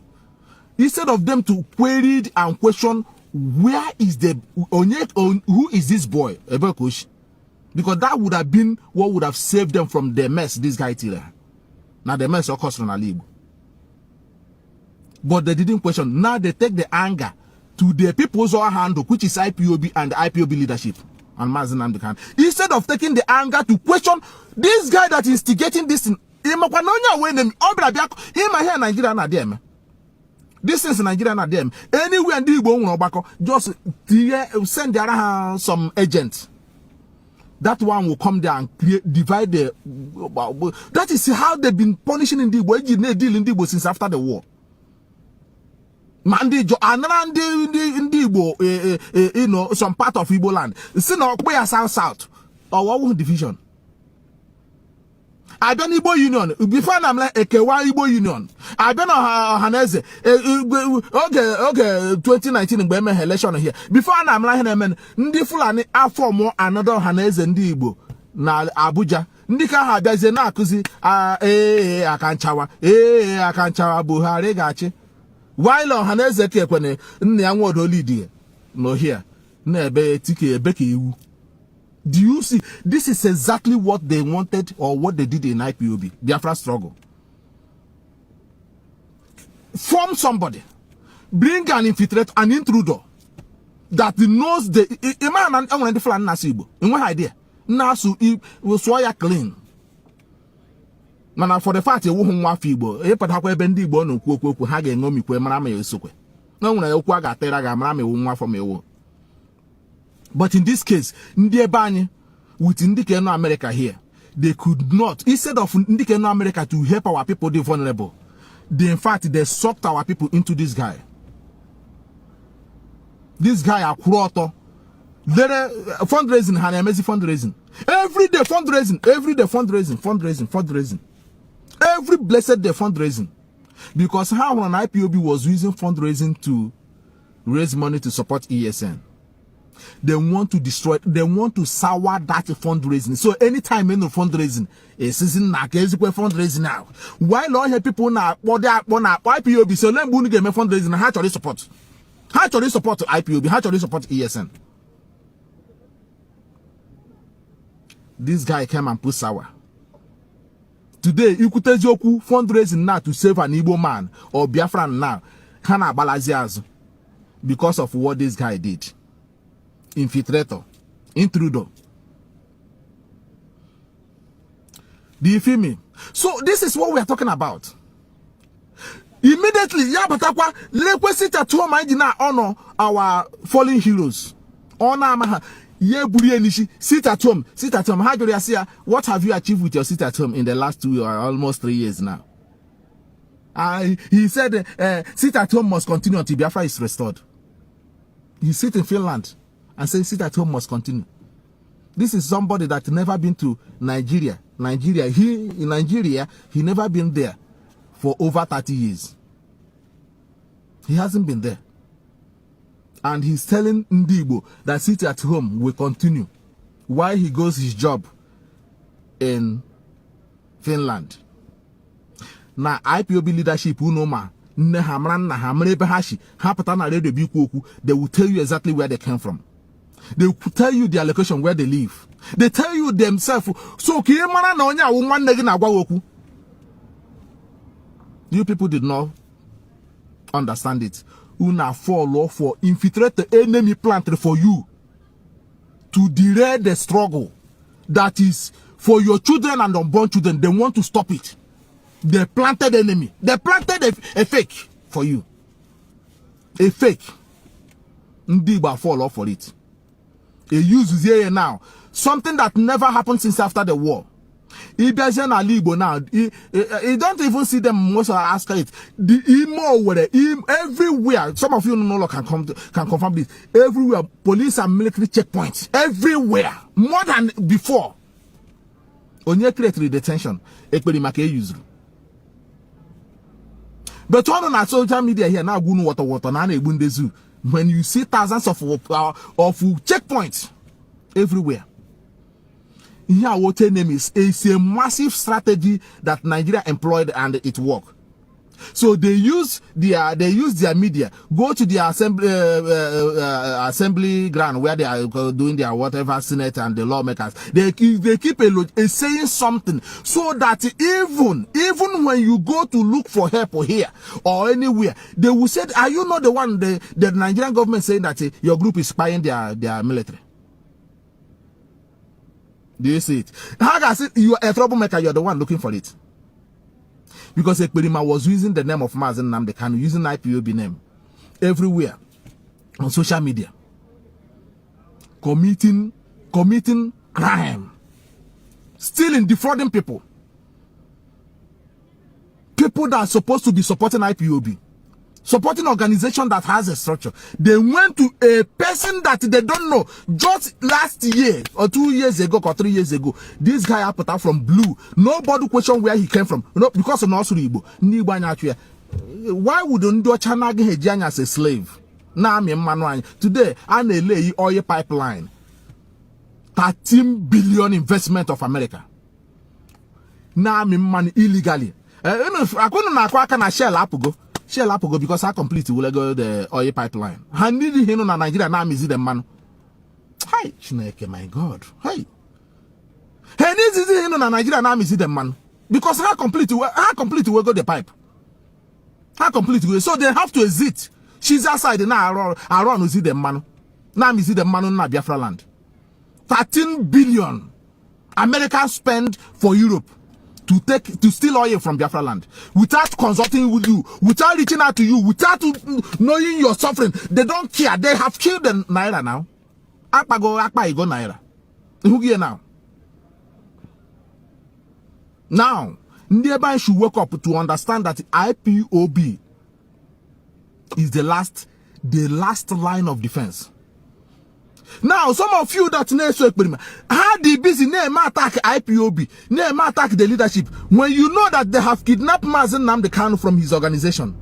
Instead of them to query and question, where is who is this boy? Because that would have been what would have saved them from the mess this guy did. Now the mess occurs from Alibo. But they didn't question. Now they take the anger to the people's handle, which is IPOB and the IPOB leadership. And Mazi Nnamdi Kanu. Instead of taking the anger to question this guy that is instigating this thing, this is Nigeria na them. Anywhere in the just send there some agents. That one will come there and divide the. That is how they've been punishing in the deal in the since after the war. Some part of Igbo land. See now, where south or what division. I don't Igbo Union. Before I'm like Ekewa Igbo Union. I don't know Haneze. Okay, 2019 election here. Before I'm like Ndi Fulani I form another Haneze Ndi Igbo na Abuja. Ndika ha biaze na akuzi akanchawa Buhari gachi. While Haneze Kekwene nne ya nwodo lead no here. Na ebe tike ebeke iwu. Do you see? This is exactly what they wanted or what they did in IPOB, Biafra struggle. Form somebody, bring an infiltrate, an intruder that knows the man and the flan nasibo. In what idea? Nasu will swaya clean. Mana for the fact you won't want feeble, but how bendi bono kuku hage no mi kwe marame yosukwe. No one I ga teraga marame won't from your. But in this case, Ndiebani with Ndikeno America here, they could not, instead of Ndikeno America to help our people the vulnerable, they in fact they sucked our people into this guy. This guy Akroto. Fundraising, Hanemezi fundraising. Every day fundraising, every day fundraising. Every blessed day fundraising. Because how when IPOB was using fundraising to raise money to support ESN. They want to destroy, they want to sour that fundraising. So anytime in the fundraising, a season na fundraising now. While all here people now what they want IPOB, so let me get fundraising, how to support? How to support IPOB, how to support ESN? This guy came and put sour. Today, you could tell Joku fundraising now to save an Igbo man or Biafran now. Kana balaziazo because of what this guy did. Infiltrator, intruder. Do you feel me? So this is what we are talking about. Immediately, Yabatakwa, request at home, I did not honor our fallen heroes. Honor Maha. Sit at home. Sit at home. How do you see? What have you achieved with your sit at home in the last 2 or almost 3 years now? He said, sit at home must continue until Biafra is restored. He sit in Finland and say sit at home must continue. This is somebody that never been to Nigeria. In Nigeria, he never been there for over 30 years. He hasn't been there. And he's telling Ndibo that sit at home will continue while he goes his job in Finland. Now, IPOB leadership, they will tell you exactly where they came from. They will tell you their location, where they live. They tell you themselves. So, you people did not understand it. Una fall for infiltrate the enemy planted for you to derail the struggle that is for your children and unborn children. They want to stop it. They planted enemy. They planted a fake for you. A fake. Ndiba fall off for it. A use here now. Something that never happened since after the war. Now, you don't even see them most ask it. The emo everywhere. Some of you no can confirm this. Everywhere, police and military checkpoints. Everywhere, more than before. Onye create detention. But on social media here now, water now when you see thousands of checkpoints everywhere. Here, what name is a massive strategy that Nigeria employed and it worked. So they use their media, go to the assembly ground where they are doing their whatever senate and the lawmakers. They keep saying something so that even when you go to look for help or here or anywhere, they will say, "Are you not the one the Nigerian government saying that your group is spying their military?" Do you see it? How can I say you are a troublemaker? You're the one looking for it. Because Ekperima was using the name of Mazi Nnamdi Kanu, using IPOB name everywhere on social media, committing crime, stealing, defrauding people that are supposed to be supporting IPOB, supporting organization that has a structure. They went to a person that they don't know. Just last year or 2 years ago or 3 years ago, this guy happened out from blue. Nobody questioned where he came from. No, because of Nasuri Igbo. Why would Ndo Chanagi Hejanya as a slave? Today, I lay oil pipeline. 13 billion investment of America. Now I'm money illegally. I couldn't shell up go. Shell up go because I complete will go the oil pipeline. I need him on Nigeria now is the man. Hi, Chineke, my God. Hi. He needs him on Nigeria now is the man. Because how complete will go the pipe. How complete will so they have to exit. She's outside now around is the man. Now is the man on Biafra land. 13 billion America spend for Europe to steal oil from Biafra land without consulting with you, without reaching out to you, without knowing your suffering. They don't care. They have killed the Naira now. Akpa go Naira. Who here now? Now, nearby should wake up to understand that IPOB is the last line of defense. Now, some of you that know so how the busy name attack IPOB, name attack the leadership when you know that they have kidnapped Mazi Nnamdi Kanu from his organization.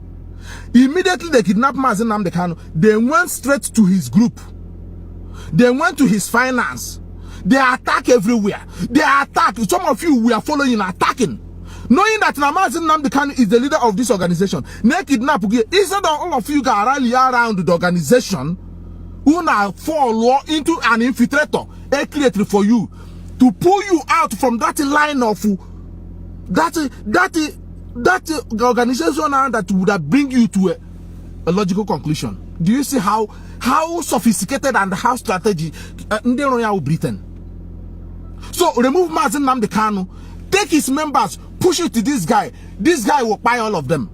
Immediately they kidnapped Mazi Nnamdi Kanu, they went straight to his group. They went to his finance. They attack everywhere. They attack. Some of you we are following attacking. Knowing that Mazi Nnamdi Kanu is the leader of this organization. They kidnap. Instead of all of you guys rally around the organization, who now fall into an infiltrator, a creator for you, to pull you out from that line of that organization that would have bring you to a logical conclusion. Do you see how sophisticated and how strategic Britain? So remove Mazi Nnamdi Kanu, take his members, push it to this guy. This guy will buy all of them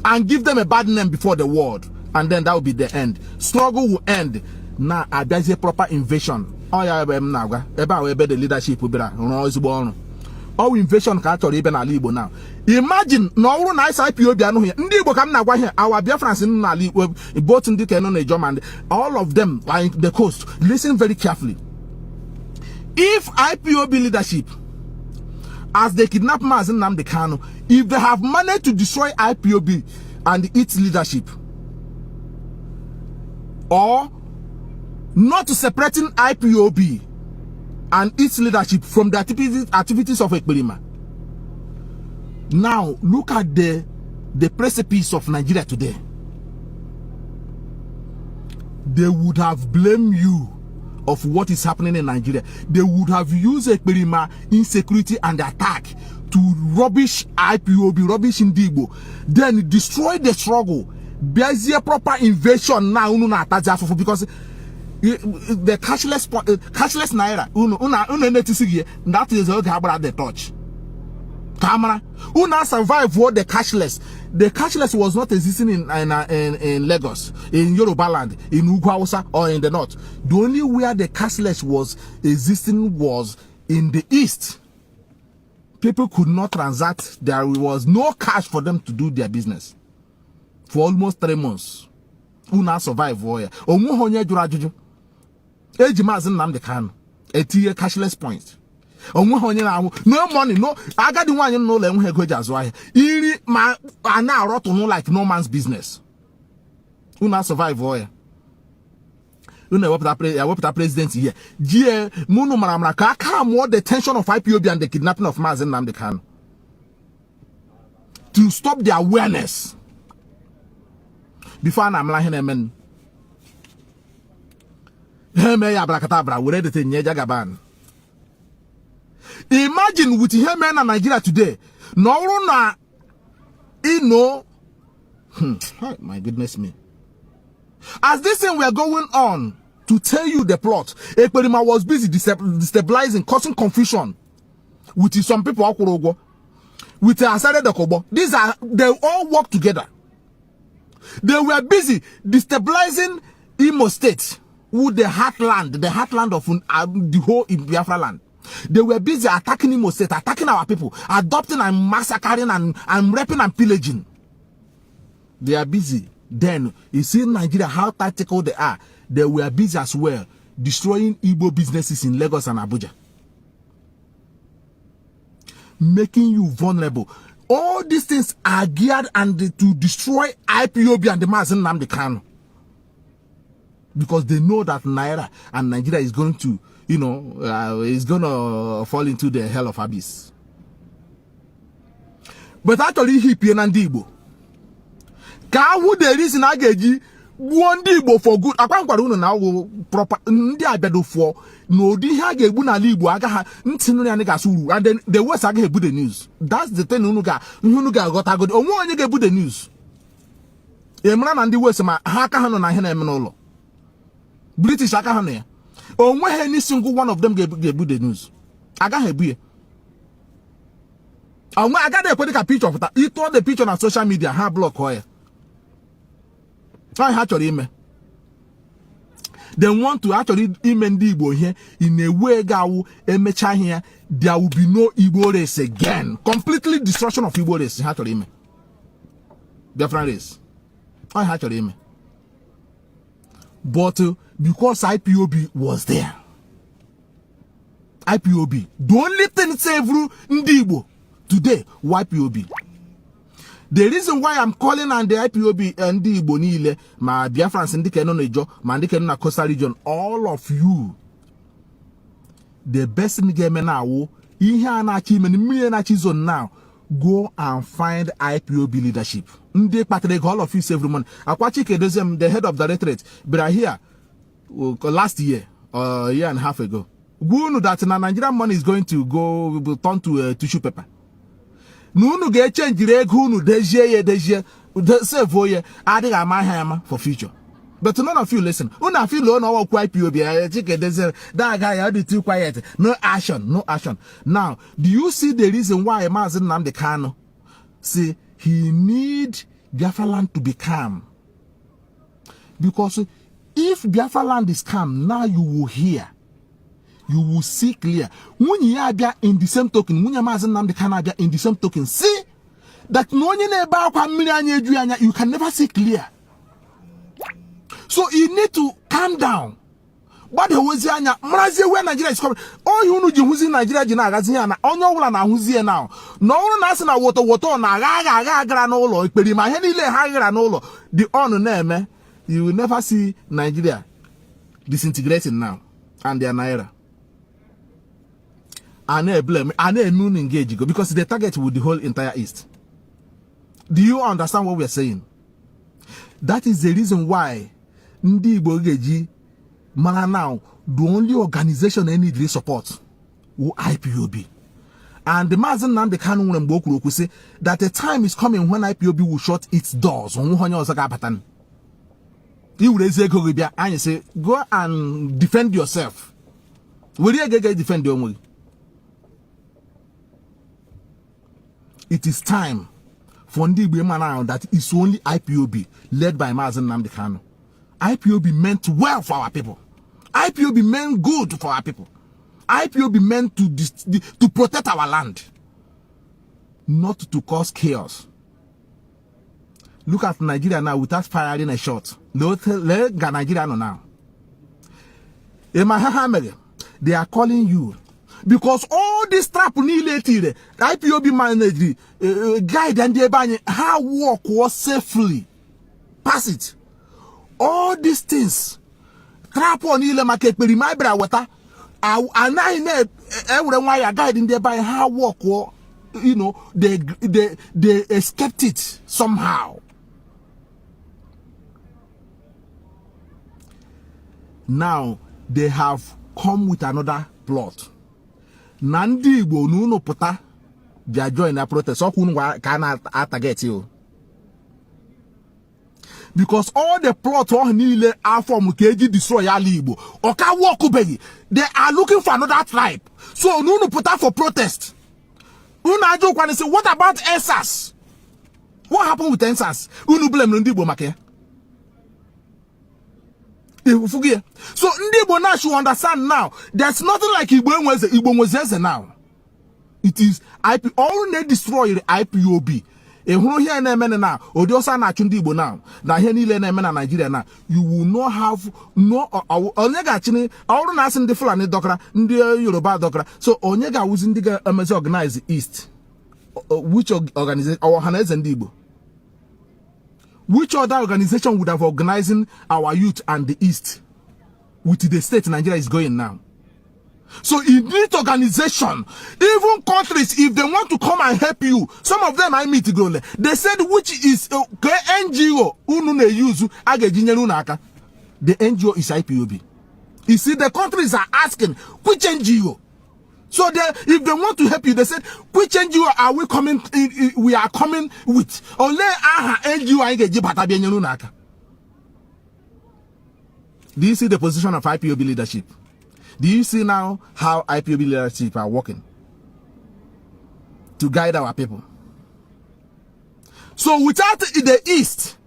and give them a bad name before the world, and then that will be the end. Struggle will end. Now there's a proper invasion. Oh yeah, about the leadership will be all invasion culture even Alibo now. Imagine no nice IPOB here. Ndibo come na here. Our Biafrans in Ali both in the Kanu and all of them are in the coast. Listen very carefully. If IPOB leadership, as they kidnap Mazi Nnamdi Kanu, if they have managed to destroy IPOB and its leadership, or not separating IPOB and its leadership from the activities of Ekperima. Now look at the precipice of Nigeria today. They would have blamed you of what is happening in Nigeria. They would have used Ekperima insecurity and attack to rubbish IPOB, rubbish Ndibo, then destroy the struggle. There's a proper invasion now because the cashless naira that is about the touch camera survive what the cashless was not existing in Lagos, in Yoruba land, in Ugwausa, or in the north. The only where the cashless was existing was in the east. People could not transact. There was no cash for them to do their business for almost 3 months. Una survive warrior Mazi Nnamdi Kanu, a cashless point. No money, no. I got the one you know, let go as why. I now rot to know like no man's business. Una survive warrior. Una what that president here. Gia Munu Maramaka come more the tension of IPOB and the kidnapping of Mazi Nnamdi Kanu to stop the awareness. Before I'm lying, amen. Imagine with him in Nigeria today. No, my goodness me. As this thing were going on to tell you the plot, Ekperima was busy destabilizing, causing confusion with some people with Asare the Kobo. They all work together. They were busy destabilizing Imo State. With the heartland of the whole Biafra land. They were busy attacking Imo State, attacking our people, adopting and massacring and raping and pillaging. They are busy. Then, you see in Nigeria how tactical they are. They were busy as well, destroying Igbo businesses in Lagos and Abuja. Making you vulnerable. All these things are geared and to destroy IPOB and the Mazi Nnamdi Kanu. Because they know that Naira and Nigeria is going to, is going to fall into the hell of abyss. But actually, he Ndibo. Ka who the reason I get you one Ndibo for good. I can't now proper Ndiabedo for no Dihage Bunalibo. I got Ntinuanegasuru, and then the West I get the news. That's the thing Unuga got a good. Or more you get the news. Emran and the West, my Hakahano Nahenemenolo. British Akahane. Or when any single one of them gave the news. I got a beer. And when I got a picture of that, he told the picture on social media, her block wire. I actually email. They want to actually email Igbo here in a way Emecha here. There will be no Igbo race again. Completely destruction of Igbo race. Actually email. Biafran race. I actually email. But because IPOB was there, IPOB, the only thing saving Ndibo today, IPOB. The reason why I'm calling on the IPOB and the Bonile, my Biafrans in the Kanonejo, Mandikana Costa region, all of you, the best in the game now, now, go and find IPOB leadership. All of you every month. Akwachike, the head of the directorate, but here last year or a year and a half ago. Who knew that Nigerian money is going to go turn to tissue paper? No get change the who knew deje save for you adding a my hammer for future. But none of you listen. Una feel low no IPOB. That guy had it too quiet. No action, no action. Now, do you see the reason why Mazi Nnamdi Kanu say he need Biafra land to be calm? Because if Biafra land is calm, now you will hear. You will see clear. When you are in the same token, when you Mazi Nnamdi Kanu in the same token, see that no you can never see clear. So you need to calm down. But the was Mazi where Nigeria is coming. All you know who's in Nigeria Gazina, on your one who's here now. No one has na water na granolo, but in my head granolo, the honor name, you will never see Nigeria disintegrating now. And they are naira. And they blame and they moon engage because the target with the whole entire East. Do you understand what we are saying? That is the reason why Ndi Bogeji Mana now the only organization they need support will IPOB. And the Mazi Nnamdi Kanu will say that the time is coming when IPOB will shut its doors. You will say and you say go and defend yourself. Will you defend your money? It is time for Ndi now that it's only IPOB led by Mazi Nnamdi Kanu. IPOB meant well for our people. IPOB meant good for our people. IPOB meant to protect our land, not to cause chaos. Look at Nigeria now without firing a shot. Let Nigeria know now. They are calling you because all this trap the IPOB managed guide and they how work was safely. Pass it. All these things trap on ile market but my brother water and I everyone why guiding there by how work or you know they escaped it somehow. Now they have come with another plot. Nnamdi Igbo no pota they join the protest so can target you. Because all the plot are from KG destroy Igbo. They are looking for another tribe. So no put out for protest. Say, what about ESAS? What happened with ESAS? Blame Ndibo make. So Ndibo now should understand now. There's nothing like Igbo was now. It is IP. All they destroy the IPOB. Here now, Odiosa na Chundibo now. Na here nile na Nigeria now. You will not have no Onyega actually all na in the Fulani Dokra, the Yoruba Dokra. So Onyega was in the Amazon organized East. Which organization our Hanes and Dibo? Which other organization would have organizing our youth and the East with the state Nigeria is going now? So in this organization, even countries, if they want to come and help you, some of them I meet go. They said which is NGO unune use the NGO is IPOB. You see, the countries are asking which NGO. So if they want to help you, they said which NGO are we coming? We are coming with. Only NGO I get naka. Do you see the position of IPOB leadership? Do you see now how IPOB leadership are working to guide our people? So without the East,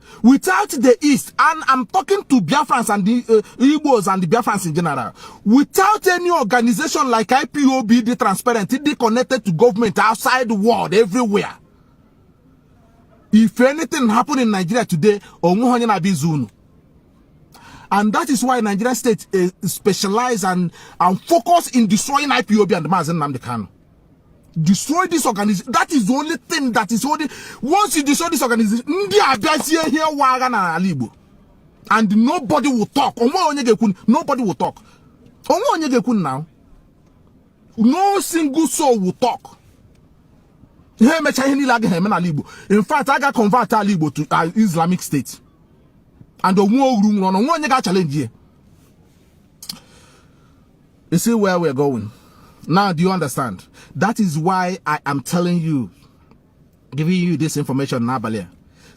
and I'm talking to Biafrans and the Igbos and the Biafrans in general, without any organization like IPOB, the transparent, they connected to government outside the world, everywhere. If anything happen in Nigeria today, And that is why Nigeria state is specialized and focus in destroying IPOB and Mazi Nnamdi Kanu. Destroy this organization. That is the only thing that is holding. Once you destroy this organization, and nobody will talk. Nobody will talk. Now. No single soul will talk. In fact, I got converted Alibo to Islamic State. And the room on one challenge here. You see where we're going. Now, do you understand? That is why I am telling you, giving you this information now,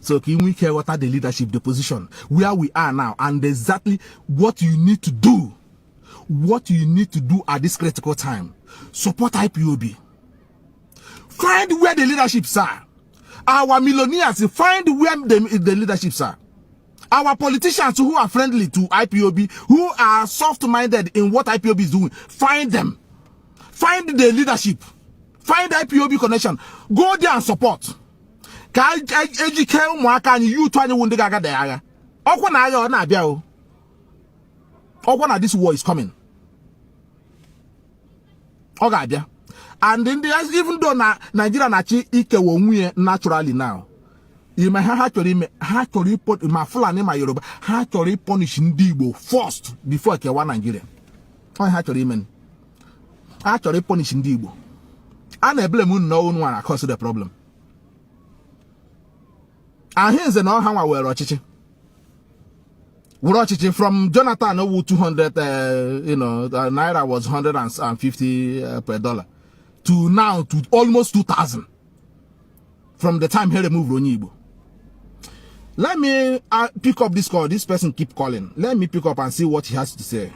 so can we care what are the leadership, the position, where we are now, and exactly what you need to do. What you need to do at this critical time. Support IPOB. Find where the leaderships are. Our millionaires, find where the leaderships are. Our politicians who are friendly to IPOB, who are soft-minded in what IPOB is doing, find them. Find the leadership. Find the IPOB connection. Go there and support. This war is coming. Okay, and in the even though Nigeria naturally now, you may have to report my Fulani, my Yoruba, have to punish Ndibo first before Kewa Nigeria. I had to remain. Actually punish Ndibo. And I blame no one caused the problem. And here's the no how we're watching. From Jonathan over 200, naira was 150 per dollar, to now to almost 2,000. From the time he removed Ronyibo. Let me pick up this call. This person keep calling. Let me pick up and see what he has to say.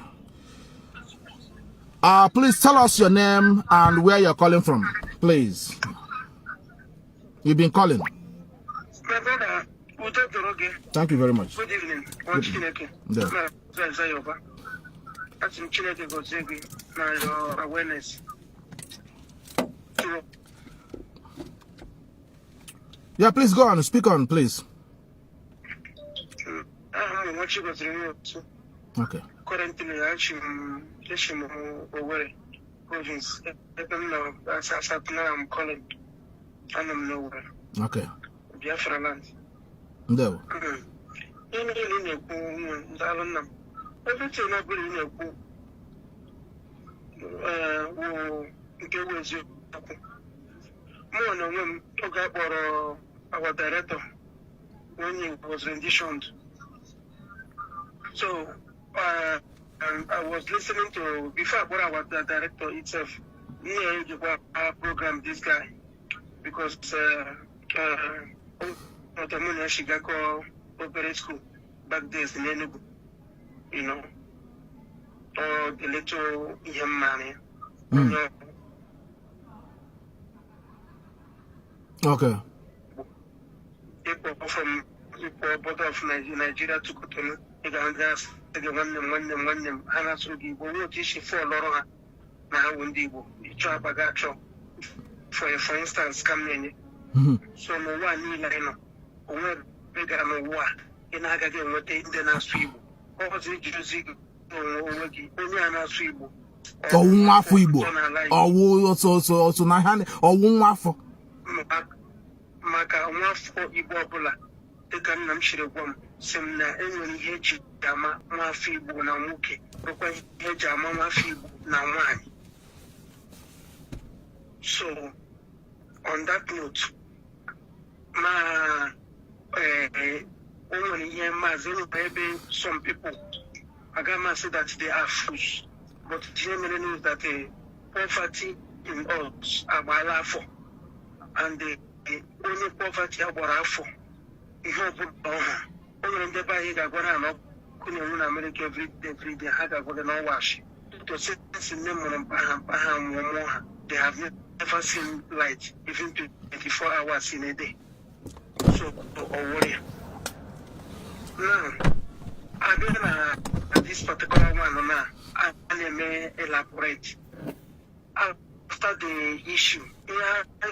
Please tell us your name and where you're calling from, please. You've been calling. My brother. Thank you very much. Good evening. Your awareness. Yeah, please go on. Speak on, please. Okay. Currently, province. I'm calling. I'm nowhere. Okay. Biafra land. No. Everything I our director when he was renditioned. So I was listening to before I got our director itself. I program this guy because Shigako Opera School back days in Enugu, or the little young man. Okay. People from the border of Nigeria to Kanu, one them, Hanasugi, but she for Lora, Mahawundibo, Chabagacho, for instance, come in. So no one need or bigger than war in Again, what they did not sweep. What was it using? Only an sweep. Oh, Wafibo. Oh, also, Nahan, or Wafo. Maka, Wafo, Ibobola. The Ganam Shirabum, Semna, and Hedge, Dama, Wafibo, Namuki, Rokan Hedjama, Wafibo, Namani. So, on that note, maybe some people Agama say that they are fools, but generally knows that poverty in us are for, and the only poverty are for. If you only the buy it, I couldn't America every day had a good no wash. To say in them they have never seen light, even 24 hours in a day. So, worry. Now, I don't know this particular one, I may elaborate. After the issue,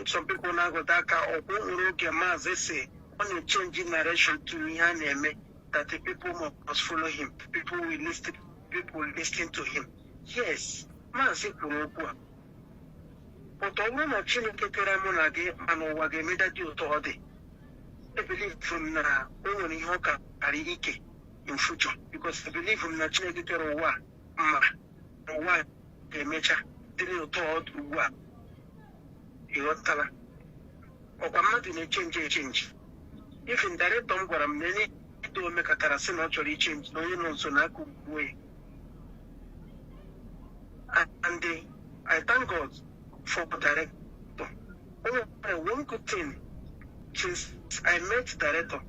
some people now go back or Mazi say, on a changing narration to Yaneme, that the people must follow him. People will listen to him. Yes, Mazi Kurokwa. But I want to change the Teramonage and Wagameda Diotode. I believe from only Hoka Ariike in future because I believe from Nachinegitero Ma, the Mecha, the Todd, Wa, Iotala. Or I'm not in a change. If in direct on what I'm many to make a Tarasin actually change, no, you know, so Naku way. And I thank God for the director. One good thing, since I met the director,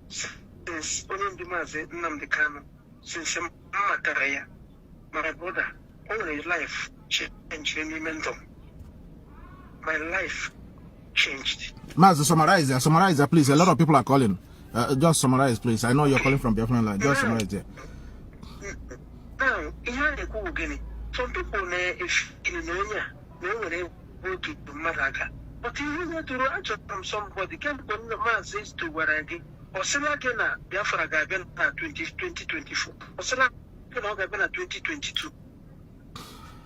since Nnamdi Kanu, since my career, my brother, only life changed me mental. My life changed. Mazi, summarize there, please. A lot of people are calling. Just summarize, please. I know you're calling from Biafra line. Just summarize there. Now, some people if in no go to Malaga. But you need to answer from somebody. Can't go to Mazi to where I did. Or Selagena, Biafra Gaben 2024. Or Selagena Gaben 2022.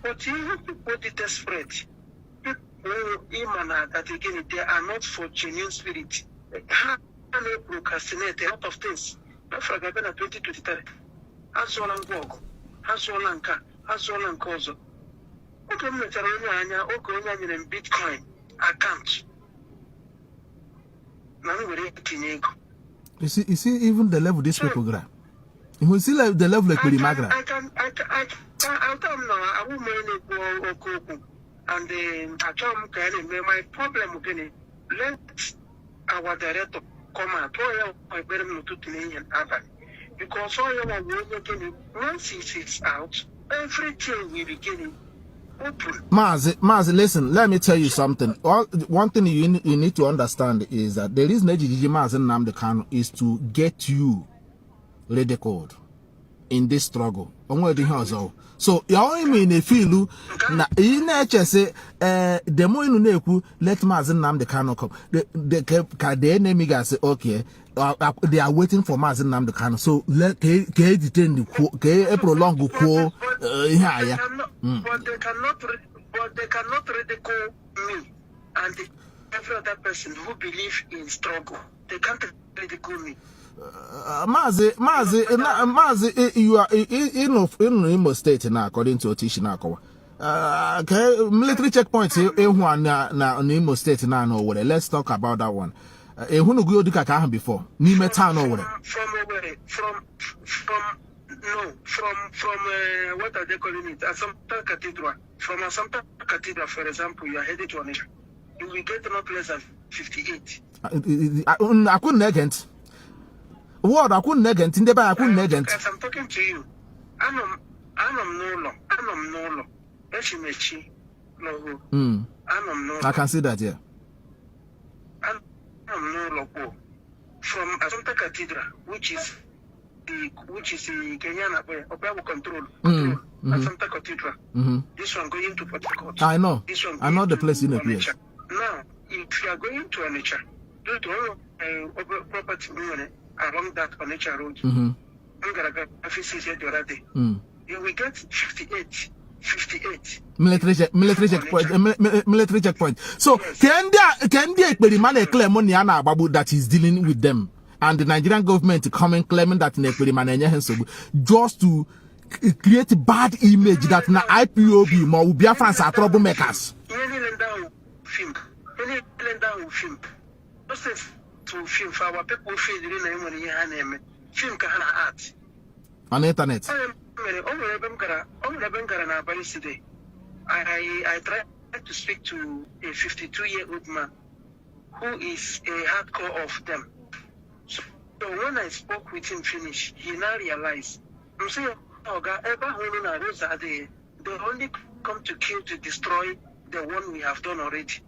But you people desperate. That again, they are not for genuine spirit. How they procrastinate a lot of things. Biafra Gaben 2023. As well as walk. As well as Kozo. Okay, in Bitcoin account. You see, even the level this program. You see the level of Magra. I'll tell them now, I will make it and I tell them, my problem again, let our director come out. I better not to Canadian Avan. Because all your work once he is out, everything will be getting open. Mazi, listen, let me tell you something. One thing you need to understand is that the reason Mazi Nnamdi Kanu is to get you ridiculed in this struggle. So you only mean if you na in say the more you know let Mazi Nnamdi Kanu come. The enemy guys say okay. They are waiting for Mazi Nnamdi Kanu. So let detain the prolong the quo. But they cannot ridicule me and every other person who believes in struggle. They can't ridicule me. Mazi, you are in Imo State now, according to Otishi Nakawa. Okay, military checkpoints in Imo State now. No, let's talk about that one. Who no go do before? Nime town over there. From what are they calling it? Assumpta Cathedral. From Assumpta Cathedral, for example, you are headed to Onitsha. You will get no less than 58. I couldn't negate. What I couldn't negate in the back. I couldn't negate. As I'm talking to you, I'm no law. I can see that, yeah. I'm no law. From Assumpta Cathedral, which is the Kenyan Obabu control. Assumpta Cathedral. This one going to Port Harcourt. I know. This one I know the place in the place. Now, if you are going to Onitsha, due to all property along that Onitsha road, you will get 58 military checkpoint. So yes. Can they claim money that is dealing with them, and the Nigerian government coming claiming that just to create bad image that na IPOB more Biafrans are troublemakers. To film for our people feel the film art on the internet. I tried to speak to a 52-year-old man who is a hardcore of them. So when I spoke with him finish, he now realized I'm saying, they only come to kill, to destroy the one we have done already.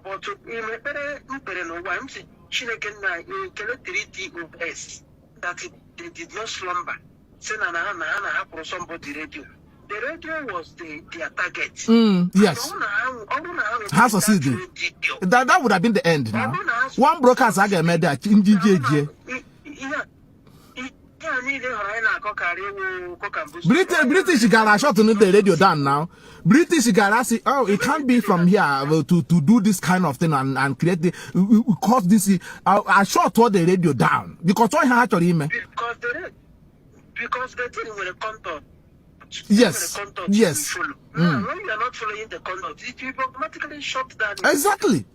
But that they did not slumber. Somebody radio. The radio was their target. Yes. How succeeded? That would have been the end now. One broadcast I get made that British gotta shut the radio down now. British gotta say, oh, it can't be from here to do this kind of thing and create the cause this. I shut the radio down because what actually mean? Because the thing with the content. Yes. Yes. When you are not following the content, it will automatically shut down. Exactly.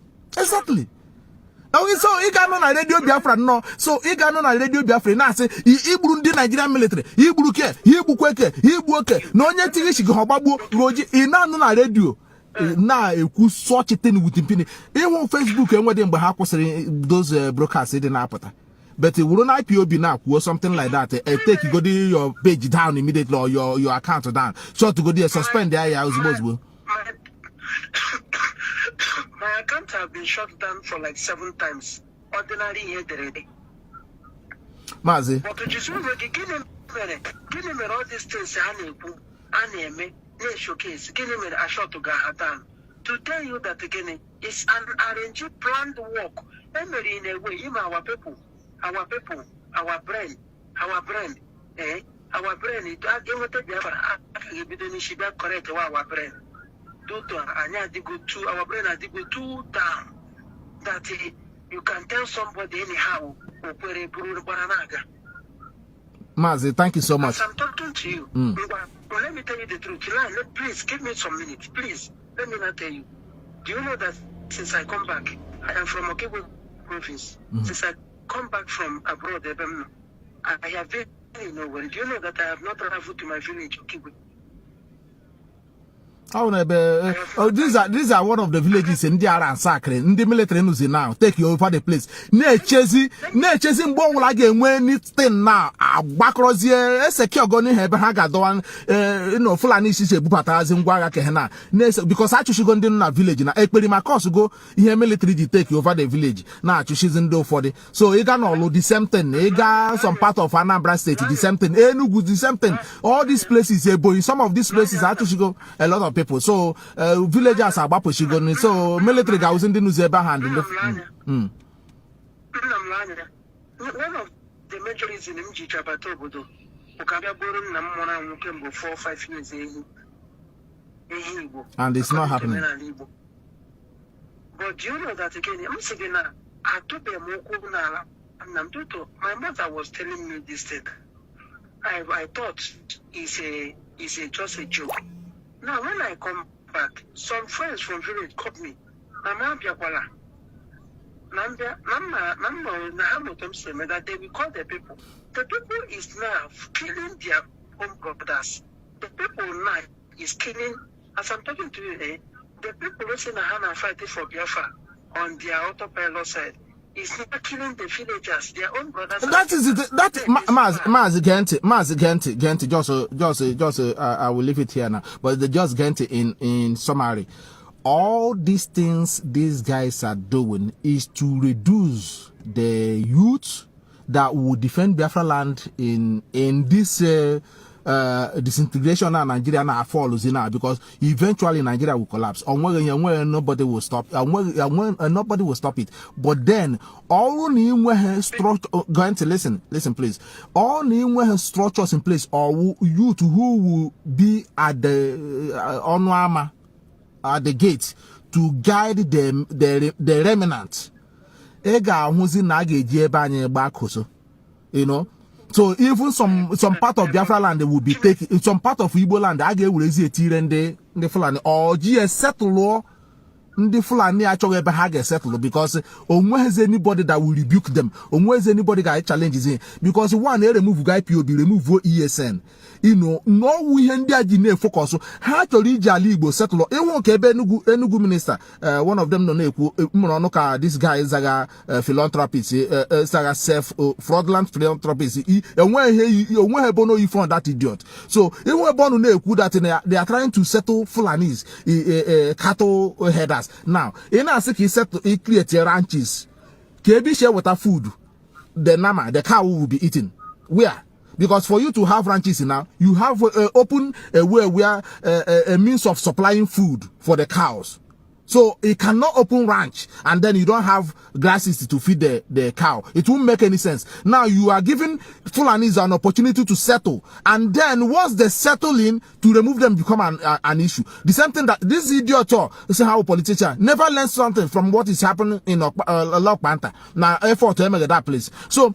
Okay, so he got on a radio Biafra no. So he got on a radio Biafra now say he Burundi Nigerian military. He Buruke, he Bukweke, he Buke. No nyeti shi go babu roji. He na no na radio. Na eku such a thing with him. He on Facebook and when ha those broadcasts in Apata. But it will not IPOB now or something like that. Take you go your page down immediately or your account down. So to go there suspend the area as possible. My account have been shut down for like 7 times. Ordinary here already. Mazi. But to just give him all these things and showcase. Give him a shot to Gahadan. To tell you that again, it's an arranged planned work. Every in a way, even our people, our brain, our brain, it should be correct our brain. Our brain has to go too down that you can tell somebody anyhow. Mazi, thank you so much. As I'm talking to you, well, let me tell you the truth. Please give me some minutes. Please, let me not tell you. Do you know that since I come back, I am from Okebo province. Since I come back from abroad, I have been nowhere. Do you know that I have not traveled to my village, Okebo? Oh, these are one of the villages in the Aran Sacre. In the military news now, take you over the place. Ne chasing bomb like when it's thing now. Back here, secure going here, Hagadoan, Fulani is a Bupatas in Guagakehana. Because I should go in a village now. Ekperima course go here military take over the village. Now she's in do for the so you can all the same thing. You got some part of Anambra State, the same thing. Enugu, the same thing. All these places, in some of these places, actually go a lot of people. So villagers are about pushing on. So military guys in the news hand in the one of the major reasons in Mjichabatobodo, Okababorum Namona Mukembo 4 or 5 years and it's not happening. But do you know that again? I'm saying now, I told them my mother was telling me this thing. I thought it's just a joke. Now, when I come back, some friends from village called me. That they will call the people. The people is now killing their own brothers. The people now is killing, as I'm talking to you, the people listening to Hannah fighting for Biafra on their autopilot side. It's not killing the villagers, their own brothers. That is it. That Mazi Gente. Just I will leave it here now. But the just Gente in summary, all these things these guys are doing is to reduce the youth that will defend Biafra land in this disintegration and Nigeria now follows in now, because eventually Nigeria will collapse. Nobody will stop. Nobody will stop it. But then all going to listen, please. All new structures in place, or youth who will be at the at the gate to guide them, the remnant. You know. So even some part of Biafra land will be taken, some part of Igbo land I get will easy the Fulani or GS settle law the Fulani actually get settled, because always anybody that will rebuke them, always anybody that challenges him, because one remove guy POB, remove ESN. You know, no we end focus. How to reach Igbo settle. It won't Enugu minister. One of them no this guy is a philanthropist, self fraudulent philanthropist. And when he bono you found that idiot. So it won't bono that they are trying to settle Fulanis, cattle headers. Now, in a sick he settle he create ranches. KB share water food. The cow will be eaten. Where? Because for you to have ranches now, you have open a way where a means of supplying food for the cows. So it cannot open ranch and then you don't have grasses to feed the cow. It won't make any sense. Now you are giving Fulanis an opportunity to settle, and then once they settle in, to remove them become an issue. The same thing that this idiot say how a politician never learns something from what is happening in Lok Panther. Now effort to make that place. So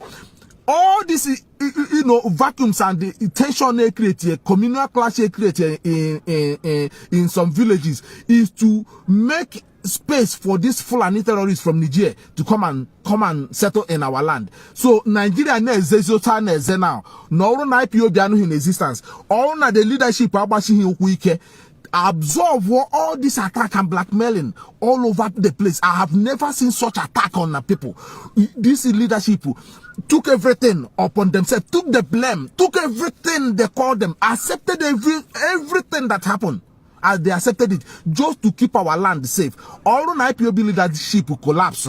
all this, vacuums and the tension they create, communal clash they create in some villages is to make space for these Fulani terrorists from Niger to come and settle in our land. So Nigeria now no IPOB in existence. All na the leadership absorb all this attack and blackmailing all over the place. I have never seen such attack on the people. This leadership took everything upon themselves, took the blame, took everything they called them, accepted everything that happened. As they accepted it just to keep our land safe. All on IPOB leadership collapse.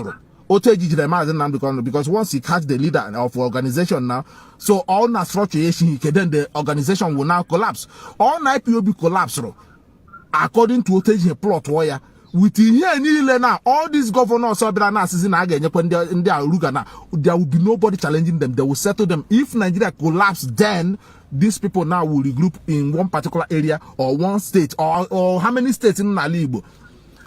Because once he catch the leader of organization now, so all na structure then the organization will now collapse. All IPOB collapse. According to Oteji plot wire, with here now, all these governors there will be nobody challenging them. They will settle them. If Nigeria collapse, then these people now will regroup in one particular area or one state or how many states in Nalibo.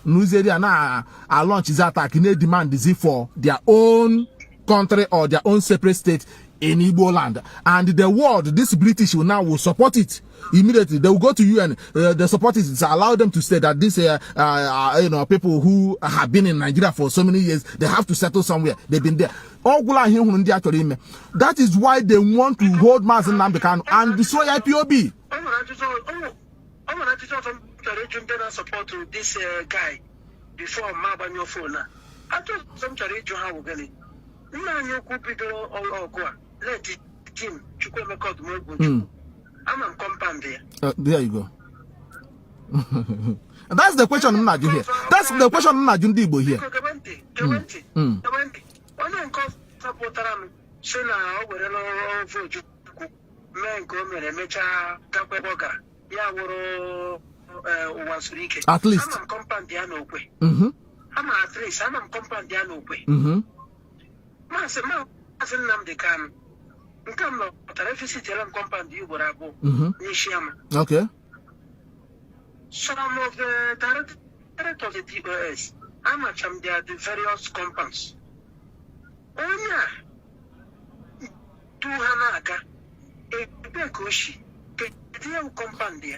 News area now launch is attack in a demand is for their own country or their own separate state in Igbo land, and the world, this British will support it immediately. They will go to UN. The support it to allow them to say that these people who have been in Nigeria for so many years, they have to settle somewhere. They've been there. That is why they want to hold Mazi Nnamdi Kanu and destroy IPOB. Support to this guy before Mabanyo phone. I told some to how we're going. Let him I'm compound there. There you go. That's the question I'm not here. That's the question I'm not doing here. At least. I'm compound there no way. I'm at least I'm compound there no way. Mazi Nnamdi Kanu. Okay. Some of the directors of the DOS, I'm at the various compounds.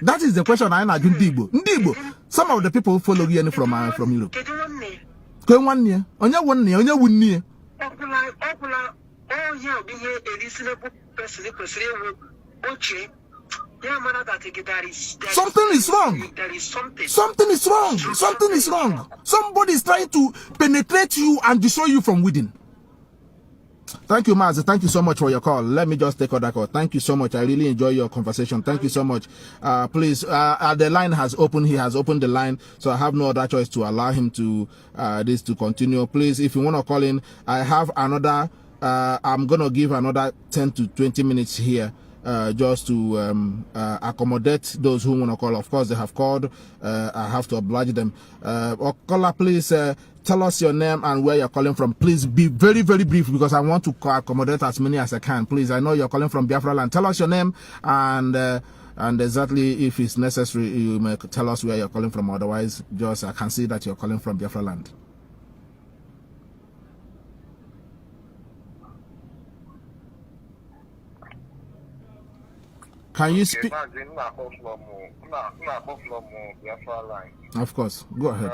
That is the question I am Ndibo. Some of the people who follow you from Europe. One year. Oh, yeah, be a reasonable person. Something is wrong. There is something. Something is wrong. Something is wrong. Somebody is trying to penetrate you and destroy you from within. Thank you, Mazi. Thank you so much for your call. Let me just take that call. Thank you so much. I really enjoy your conversation. Thank you so much. Please, the line has opened. He has opened the line, so I have no other choice to allow him to this to continue. Please, if you want to call in, I have another. I'm gonna give another 10 to 20 minutes here, just to accommodate those who want to call. Of course, they have called. I have to oblige them. Caller, please tell us your name and where you're calling from. Please be very, very brief because I want to accommodate as many as I can. Please, I know you're calling from Biafra land. Tell us your name and exactly if it's necessary, you may tell us where you're calling from. Otherwise, just I can see that you're calling from Biafra land. Can you speak? Of course. Go ahead.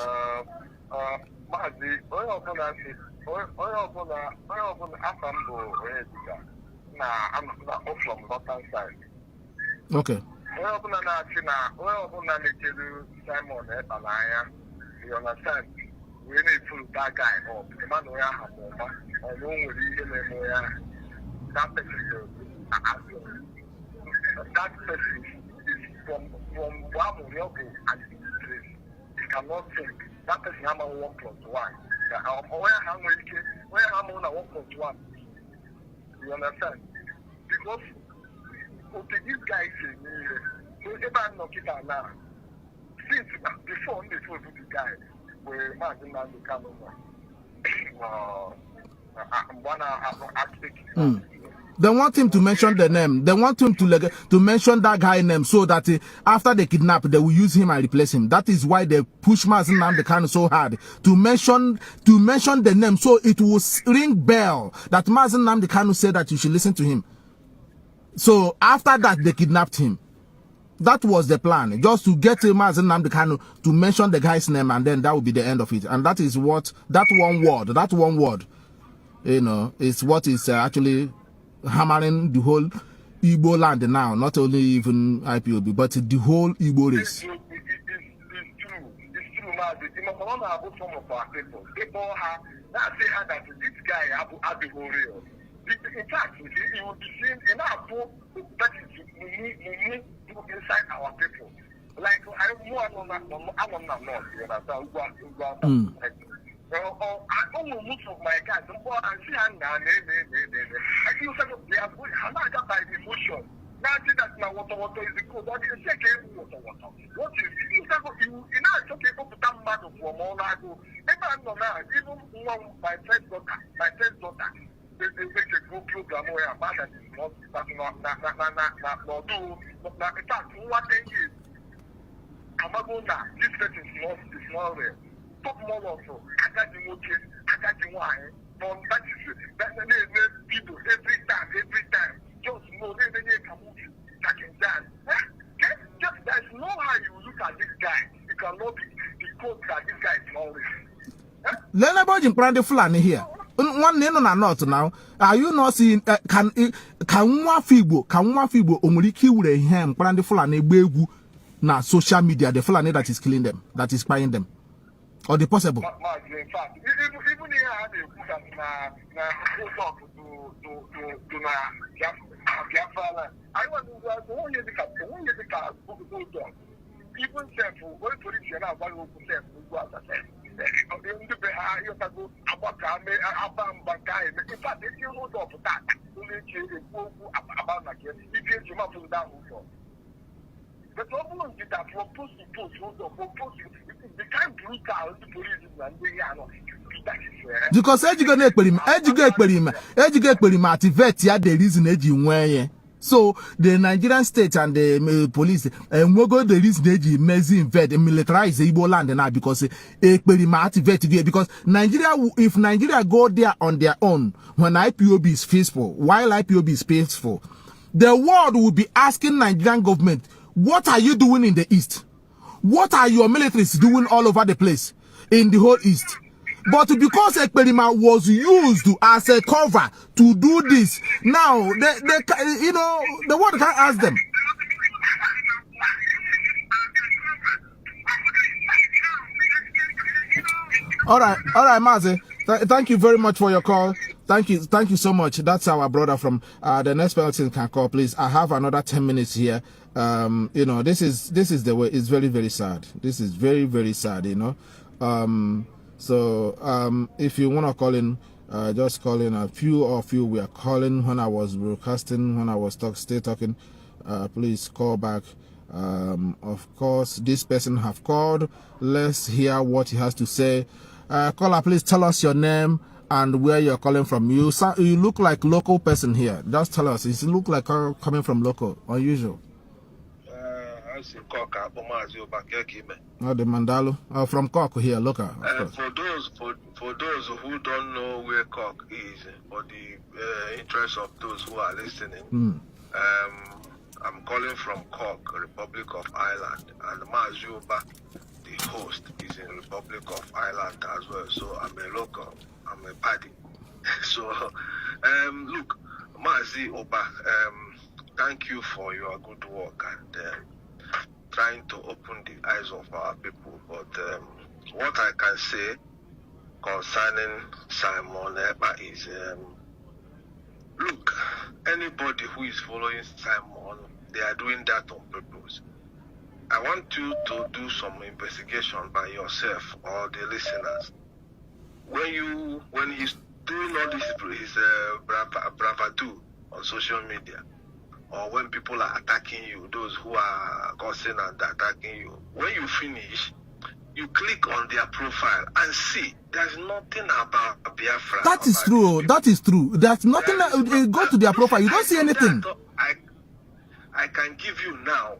Okay. That person is from one level and he cannot think. That person has 1+1. Where I'm on a 1+1. You understand? Because okay, this guy is so if I'm not it now. Since before they told the guy, where Mazi Nnamdi Kanu They want him to mention the name. They want him to mention that guy's name so that after they kidnap, they will use him and replace him. That is why they push Mazi Nnamdi Kanu so hard to mention the name, so it will ring bell that Mazi Nnamdi Kanu said that you should listen to him. So after that, they kidnapped him. That was the plan, just to get Mazi Nnamdi Kanu to mention the guy's name, and then that would be the end of it. And that is what that one word, you know, is what is actually hammering the whole Igbo land now, not only even IPOB, but the whole Igbo race. It's true, Mazi. You know, some of our people have that say that this guy Abu real. In fact, you will be seen in our book that is inside our people. Like I don't know, I don't know much of my guys. I see I'm not by emotion. Now I think that now water is the code. What is water? What is you know it's okay to put that mad for more like even one my first daughter. They make a good program where a man that is not do. In fact, what they is, Amagona, this person is not real. Top more also, I got the wine, but that is people every time. Just know they come with you, that can dance. Just there's no how you look at this guy. You cannot be code that this guy is not real. Let me bring the Fulani here. One name on not now. Are you not seeing can one fibo only kill the ham brand the Fulani bewu na social media, the Fulani that is killing them, that is spying them? Or the possible? In fact, even here I Biafra. I want to even when police are not one in fact, if you hold up that, only about but problem is that from post to post, they can't brutal the police and they are not. Because educate activate the reason edgy. So the Nigerian state and the police and we go the reason Mazi invade militarize the Igbo land now because activate because if Nigeria go there on their own when IPOB is peaceful, while IPOB is peaceful, the world will be asking Nigerian government, what are you doing in the east? What are your militaries doing all over the place in the whole east? But because Ekperima was used as a cover to do this, now they you know the world can't ask them. All right, Mazi. Thank you very much for your call. Thank you so much. That's our brother from the next person can call, please. I have another 10 minutes here. You know, this is the way. It's very, very sad. This is very, very sad, you know. So if you want to call in, just call in. A few of you were calling when I was broadcasting, when I was still talking. Please call back. Of course, this person have called. Let's hear what he has to say. Caller, please tell us your name and where you're calling from. You look like local person here. Just tell us. You look like coming from local. Unusual. I see Cork, Mazi, Oh, the Mandalo. From Cork here, local. For those who don't know where Cork is, for the interest of those who are listening, I'm calling from Cork, Republic of Ireland, and Mazi, the host, is in Republic of Ireland as well. So I'm a local. I'm a party. So, look, Mazi Oba, thank you for your good work and trying to open the eyes of our people. But what I can say concerning Simon Eba is, look, anybody who is following Simon, they are doing that on purpose. I want you to do some investigation by yourself or the listeners. When he's doing all this, his bravado on social media, or when people are attacking you, those who are causing and attacking you, when you finish, you click on their profile and see there's nothing about Biafra. That is true. That is true. There's nothing. Go to their profile. You don't see anything. I can give you now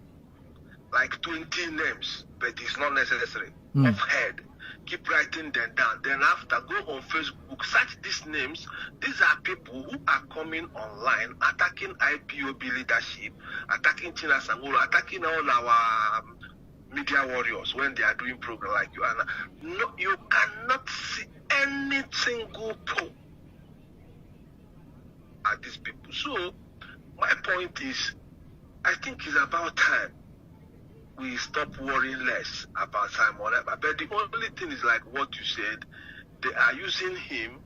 like 20 names, but it's not necessary. Of head. Keep writing them down. Then after, go on Facebook, search these names. These are people who are coming online, attacking IPOB leadership, attacking China Sangolo, attacking all our media warriors when they are doing program like you. And no, you cannot see any single poll at these people. So my point is, I think it's about time we stop worrying less about Simon. But the only thing is like what you said, they are using him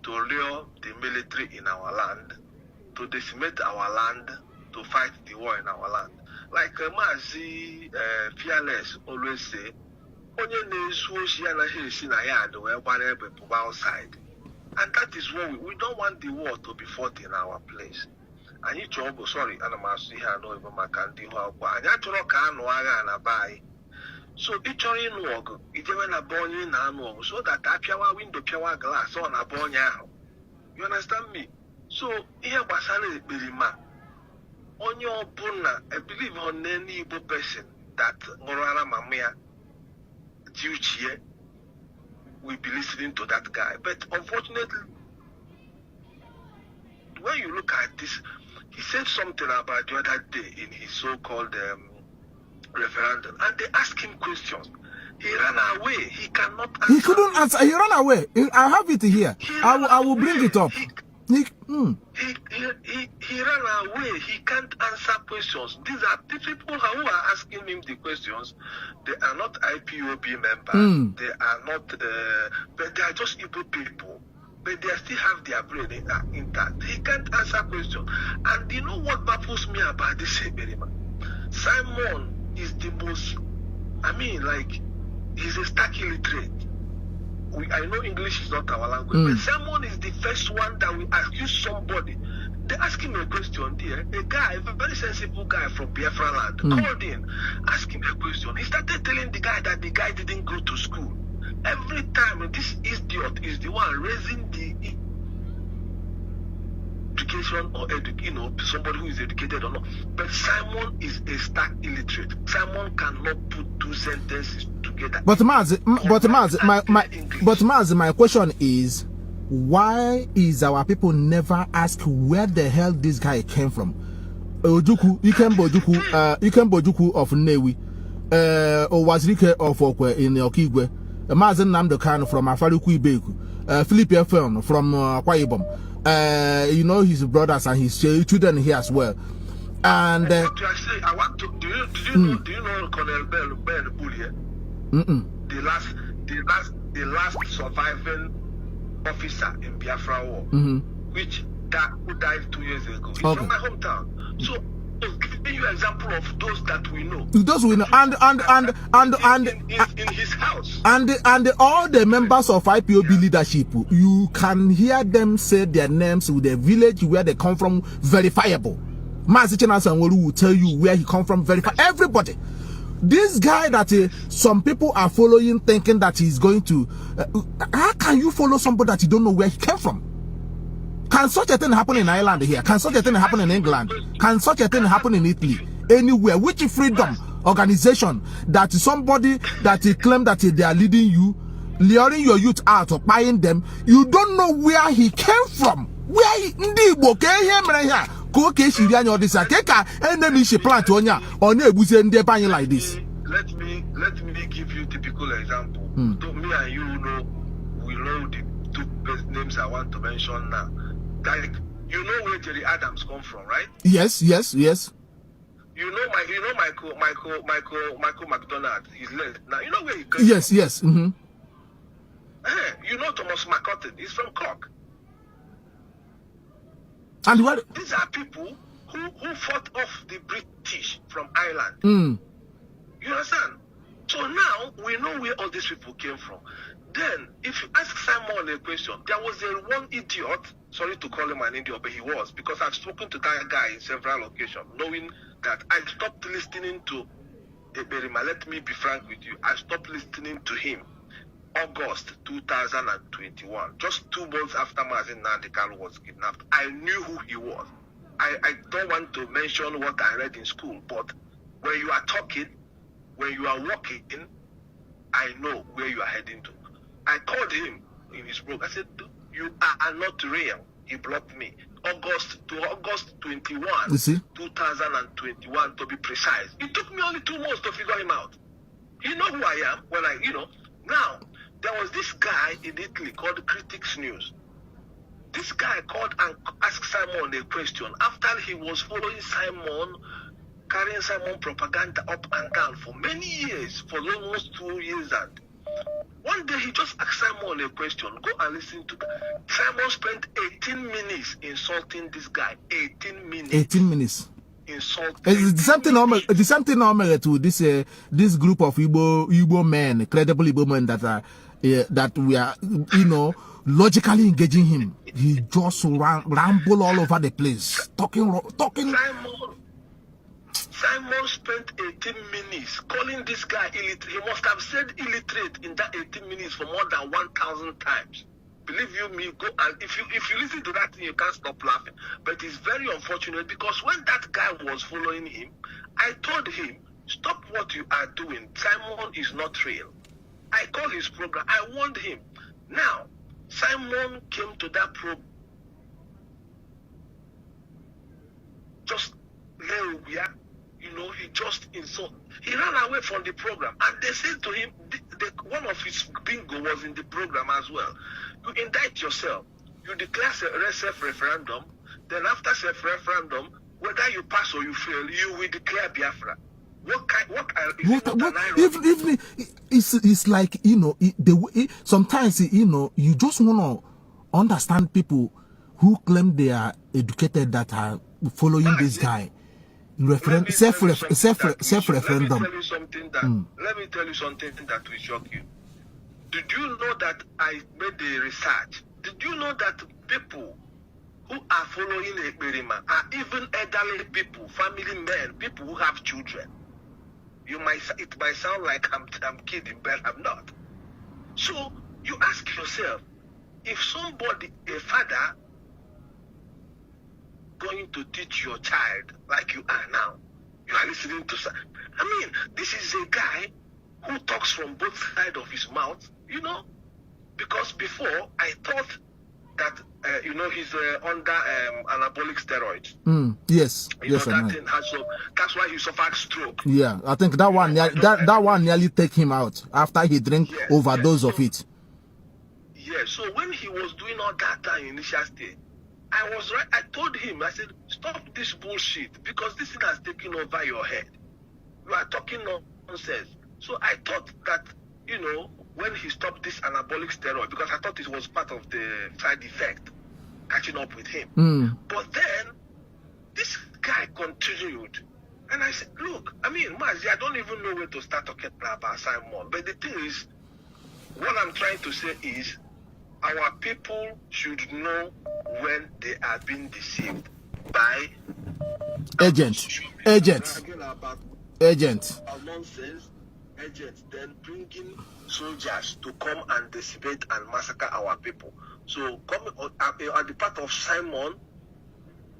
to lure the military in our land, to decimate our land, to fight the war in our land. Like Mazi Fearless always say, outside. And that is what we don't want the war to be fought in our place. And you trouble, sorry, and I'm asking her, no, even my candy, and you can buy. So it's only no, it's even a bonny now, so that I pure window, pure glass on a bonny. You understand me? So here was a Bilima. On your Buna, I believe on any Igbo person that Morana Mamia Duchi will be listening to that guy. But unfortunately, when you look at this, he said something about the other day in his so-called referendum, and they asked him questions. He ran away. He cannot answer. He couldn't answer. He ran away. I have it here. I will bring it up. He ran away. He can't answer questions. These are the people who are asking him the questions. They are not IPOB members. They are not, but they are just Igbo people. But they still have their brain intact. He can't answer questions. And you know what baffles me about this Eberima? Simon is the most, I mean, like, he's a stark illiterate. I know English is not our language, but Simon is the first one that will accuse somebody. They ask him a question there. A guy, a very sensible guy from Biafra land, called in, asked him a question. He started telling the guy that the guy didn't go to school. Every time this idiot is the one raising the education or somebody who is educated or not. But Simon is a stark illiterate. Simon cannot put two sentences together. But Mazi, my question is, why is our people never ask where the hell this guy came from? Ojukwu, Ikembo of Nnewi, Owazirike of Okwe in Okigwe. Mazi Nnamdi Kanu from Afaruku Ibeku, Philip Efron from Akwa Ibom, you know his brothers and his children here as well. And I want to. Do you know Colonel Ben Bullier? The last surviving officer in Biafra war, who died 2 years ago. He's from my hometown. So giving you an example of those that we know. Those we know, and in his house, and all the members of IPOB leadership, you can hear them say their names with the village where they come from, verifiable. Mazi Chenasangolu will tell you where he come from, verifiable. Everybody. This guy that some people are following, thinking that he's going to. How can you follow somebody that you don't know where he came from? Can such a thing happen in Ireland here? Can such a thing happen in England? Can such a thing happen in Italy? Anywhere? Which freedom organization that somebody that claim that they are leading you, luring your youth out or buying them, you don't know where he came from? Where he like this? Let me give you a typical example. So me and you know, we know the two names I want to mention now. Like, you know where Jerry Adams come from, right? Yes. You know Michael McDonald is left. Now you know where he comes from. Yes. You know Thomas McCutcheon, he's from Cork. And what? These are people who fought off the British from Ireland. You understand? So now we know where all these people came from. Then, if you ask Simon a question, there was one idiot, sorry to call him an idiot, but he was, because I've spoken to that guy in several occasions, knowing that I stopped listening to Eberima, let me be frank with you. I stopped listening to him August 2021, just 2 months after Mazi Nnamdi was kidnapped. I knew who he was. I don't want to mention what I read in school, but when you are talking, when you are walking, I know where you are heading to. I called him in his program. I said, you are not real. He blocked me. August 21, 2021 to be precise. It took me only 2 months to figure him out. You know who I am when Now, there was this guy in Italy called Critics News. This guy called and asked Simon a question after he was following Simon, carrying Simon propaganda up and down for many years, for almost 2 years. And one day he just asked Simon a question. Go and listen to that. Simon spent 18 minutes insulting this guy. 18 minutes. 18 minutes. Insulting. It's the same thing normal to this group of Igbo men, credible Igbo men that we are, logically engaging him. He just ramble all over the place, talking. Simon spent 18 minutes calling this guy illiterate. He must have said illiterate in that 18 minutes for more than 1,000 times. Believe you me, go and if you listen to that thing, you can't stop laughing. But it's very unfortunate because when that guy was following him, I told him, stop what you are doing. Simon is not real. I called his program. I warned him. Now, Simon came to that program. Just there we are. He just insulted. He ran away from the program. And they said to him, one of his bingo was in the program as well. You indict yourself. You declare self-referendum. Then after self-referendum, whether you pass or you fail, you will declare Biafra. It's like, sometimes, you just want to understand people who claim they are educated that are following this guy. Self-referendum. Let me tell you something that will shock you. Did you know that I made the research? Did you know that people who are following Ekperima are even elderly people, family men, people who have children? It might sound like I'm kidding, but I'm not. So you ask yourself, if somebody, a father, going to teach your child like you are now, you are listening to, this is a guy who talks from both sides of his mouth, because before I thought that, he's under anabolic steroids. Yes, yes, that's why he suffered stroke. Yeah, I think that one nearly take him out after he drank overdose of it. Yeah, so when he was doing all that time initial stage, I was right. I told him, I said, stop this bullshit because this thing has taken over your head. You are talking nonsense. So I thought that, when he stopped this anabolic steroid, because I thought it was part of the side effect catching up with him. But then this guy continued. And I said, look, Mazi, I don't even know where to start talking about Simon. But the thing is, what I'm trying to say is, our people should know when they are being deceived by agents, then bringing soldiers to come and decimate and massacre our people. So coming at the part of Simon,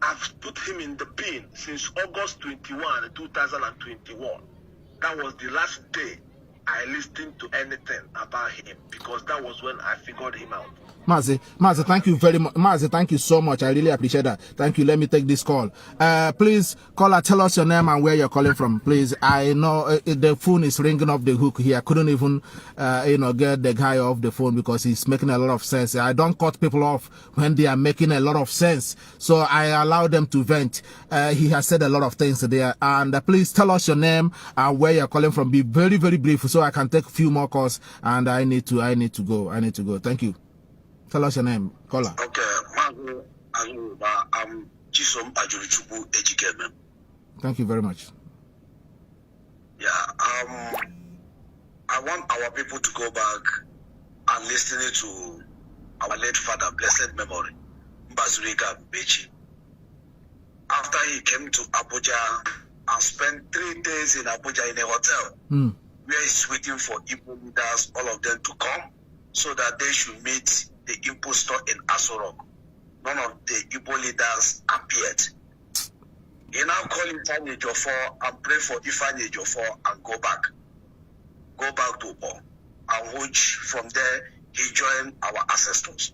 I've put him in the bin since August 21, 2021. That was the last day I listened to anything about him, because that was when I figured him out. Mazi, thank you very much. Mazi, thank you so much. I really appreciate that. Thank you. Let me take this call. Please, caller, tell us your name and where you're calling from, please. I know the phone is ringing off the hook here. I couldn't even, get the guy off the phone because he's making a lot of sense. I don't cut people off when they are making a lot of sense. So I allow them to vent. He has said a lot of things there. And please tell us your name and where you're calling from. Be very, very brief so I can take a few more calls. And I need to go. Thank you. Tell us your name, caller. Okay, I'm Chisom Ajurichubu Ejikeme. Thank you very much. Yeah, I want our people to go back and listen to our late father, blessed memory, Mbazurika Bechi. After he came to Abuja and spent 3 days in Abuja in a hotel where he's waiting for Igbo leaders, all of them to come, so that they should meet the impostor in Aso Rock. None of the Igbo leaders appeared. He now called Ifeanyi Ejiofor and pray for Ifeanyi Ejiofor and go back to Obo. And which from there he joined our ancestors.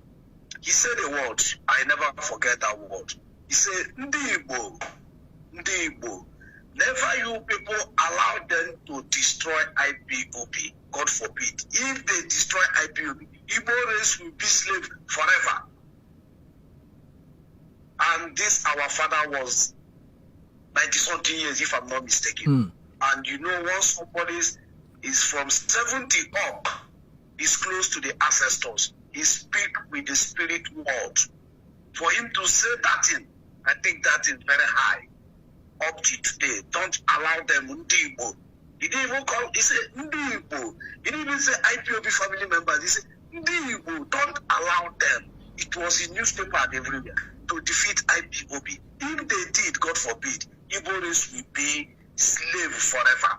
He said a word, I never forget that word. He said, Ndi Igbo, never you people allow them to destroy IPOB. God forbid. If they destroy IPOB, Igbo race will be slave forever. And this our father was 90-something years, if I'm not mistaken. And you know, once somebody is from 70 up, is close to the ancestors. He speak with the spirit world. For him to say that thing, I think that is very high. Up to today, don't allow them Ndi Igbo. He didn't even call, he said Ndi Igbo. He didn't even say IPOB family members. He said Ndi Igbo, don't allow them. It was in newspaper and everywhere to defeat IPOB. If they did, God forbid, Igbo race will be slave forever.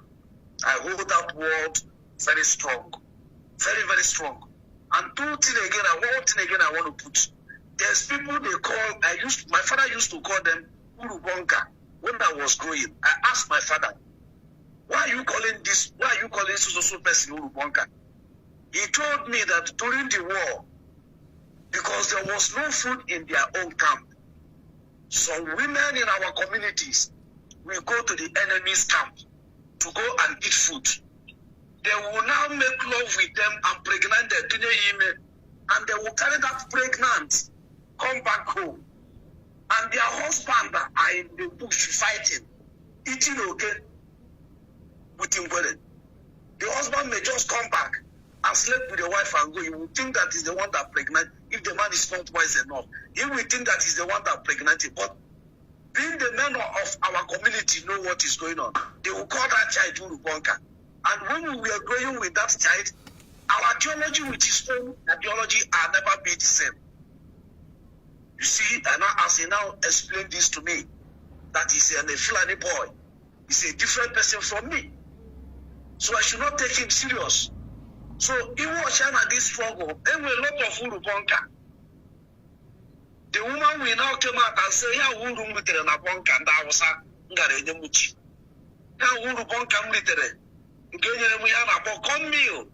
I hold that word very strong. Very, very strong. And one thing again I want to put. There's people they call, my father used to call them Urubonka. When I was growing, I asked my father, why are you calling so person Urubonka? He told me that during the war, because there was no food in their own camp, some women in our communities will go to the enemy's camp to go and eat food. They will now make love with them and pregnant them, and they will carry that pregnant, come back home. And their husband are in the bush fighting, eating okay with him. The husband may just come back and sleep with the wife and go. You will think that is the one that pregnant. If the man is not wise enough, he will think that is the one that pregnant. But being the men of our community know what is going on, they will call that child Urubonka. And when we were growing with that child, our theology with his own ideology are never be the same. You see, and as he now explained this to me, that he's a Fulani boy, he's a different person from me. So I should not take him serious. So he was China this struggle, there were a lot of Urubonka. The woman will now come out and say, yeah, Urubonka and I was Urubonka. Corn meal.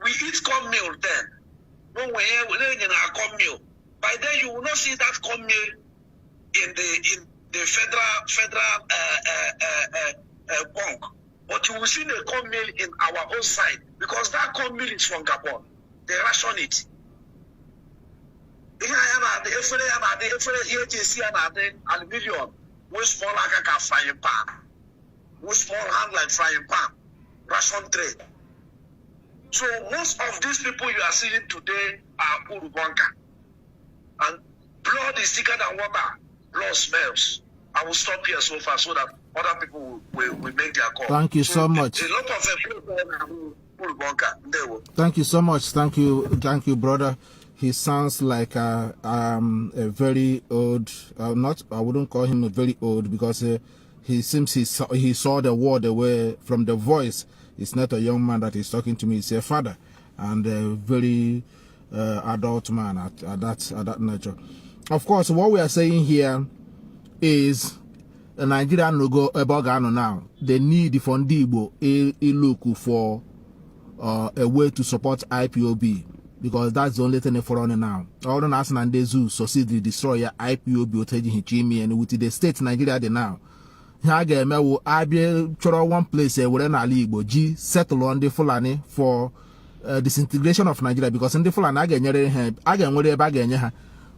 We eat corn meal then. No way, corn meal. By then you will not see that corn meal in the federal bank, but you will see the corn meal in our own side because that corn meal is from Gabon. They ration it. Aluminium, with small like a frying pan, with small hand like frying pan. Ration trade. So most of these people you are seeing today are Urubonka. And blood is thicker than water. Blood smells. I will stop here so far so that other people will make their call. Thank you so much. A lot of Urubonka. Thank you so much. Thank you, brother. He sounds like a very old. I wouldn't call him a very old because he seems he saw the world away from the voice. It's not a young man that is talking to me. It's a father and a very adult man at that nature. Of course, what we are saying here is a Nigerian logo about Ghana now. They need for Ndibo a look for a way to support IPOB because that's the only thing for on now. All the national and Zoo succeed the destroyer IPOB taking Himi and with the state Nigeria they now. Here I be one place where na Igbo G settle on the Fulani for disintegration of Nigeria because in the Fulani again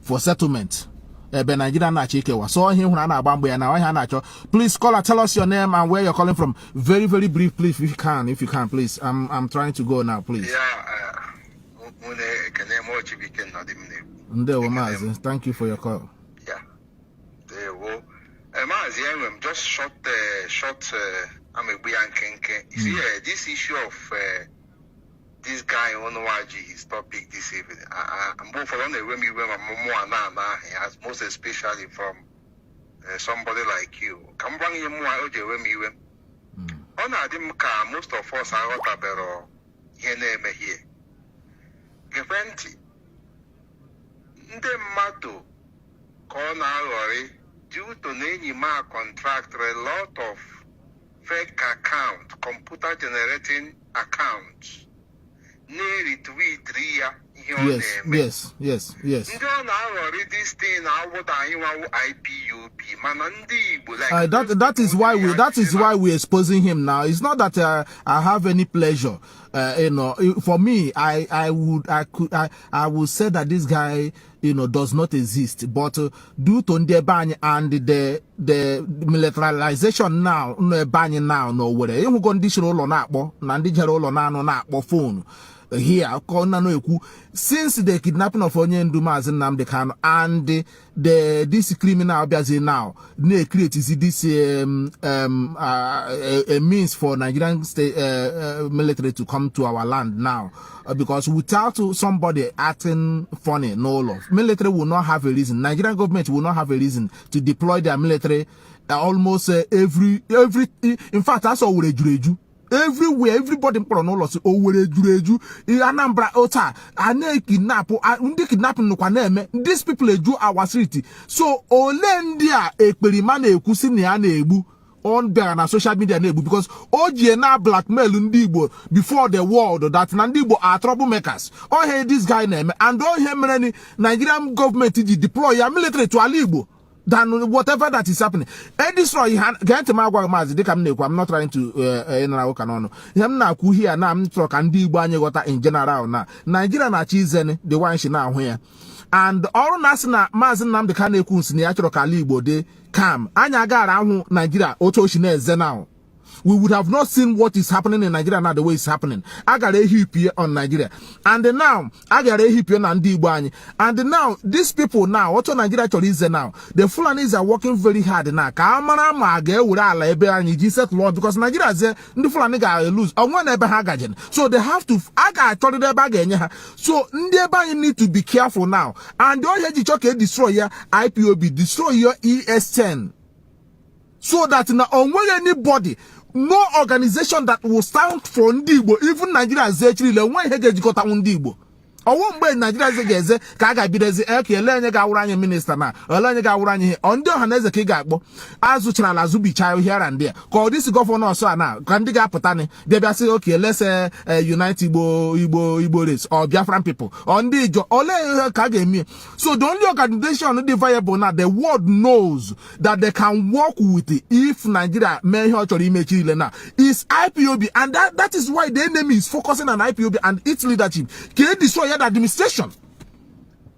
for settlement. Nigeria na chikewa. So him na bambo ya na please call and tell us your name and where you're calling from. Very, very brief, please, if you can, please. I'm trying to go now, please. Mazi, thank you for your call. Mazi, I'm just short. I'm a Biankenke. You see, this issue of this guy on YG, his topic this evening. I'm both for the women, as most especially from somebody like you. Come bang you more oje on adim ka most of us are otabero yeneme here. Eventi ndị mmadụ ka ọ na-aghọrị due to na-enyi ma contract a lot of fake account, computer generating accounts. Na-retweet ya ihe ọ na-eme. Yes. Ndị ọ na-aghọrị this thing na-awụda anyị nwawu IPOB mana ndị Igbo like that is why we're exposing him now. It's not that I have any pleasure. For me, I would say that this guy, does not exist. But due to Ndebany and the militarization now, nowhere. You go this role on Akbo, Nandi role on Akbo phone. Here, since the kidnapping of Onyen Dumas and Nnamdi Kanu and this criminal now, they create this a means for Nigerian state military to come to our land now, because without somebody acting funny, no love, military will not have a reason. Nigerian government will not have a reason to deploy their military almost every. In fact, that's all we do. Everywhere, everybody no loss. Anambra ota, these people do our city. So Olendia ekperimane kusini ebu on there na social media nebu because OG na blackmail Ndigbo before the world that Ndigbo are troublemakers. Oh hey this guy name and oh hey many Nigerian government deploy your military to Alibo. Than whatever that is happening. Edisro get to Mazi, I'm not trying to here now. I'm talking in general now. Nigeria na cheese the one she now here. And all Nasna Mazi Nnamdi Kanu Kunsi Niachro Kalibo de come. Anyagara Nigeria Oto Shine now. We would have not seen what is happening in Nigeria now the way it's happening. I got a hip here on Nigeria. And now, I got a hip here on Ndibani. And now, these people now, what Nigeria actually is now, the Fulanis are working very hard now. Kamana Mage, Ura, Ebe, and Jesus Lord, because Nigeria is there, the Fulani guy lose. I want Ebe Hagajan. So they have to, I got told their bag. So, Ndeba need to be careful now. And don't let you destroy your IPOB, destroy your ES10. So that now, on anybody, no organization that will stand for Ndigbo, even Nigeria is actually the one head got Ndigbo. I won't be Nigeria Zeze, Kaga Bidezi, Lenega Urania minister now, Lenega Urani, on the Haneza Kigabo, Azuchana Lazubi child here and there. Call this governor also now, Kandiga Potani, they say, okay, let's unite Igbo race or Biafran people. On the Ole Kagemi. So the only organization the viable now, the world knows that they can work with it if Nigeria may or image now is IPOB, and that is why the enemy is focusing on IPOB and its leadership. Can destroy the administration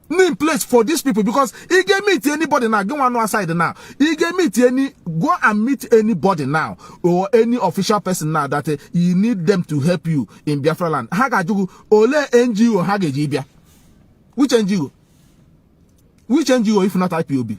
in place for these people, because he can meet anybody now. Go on one side now. He can meet go and meet anybody now or any official person now that you need them to help you in Biafra land. Hagaju ole NGO Hagejibia. Which NGO? Which NGO if not IPOB?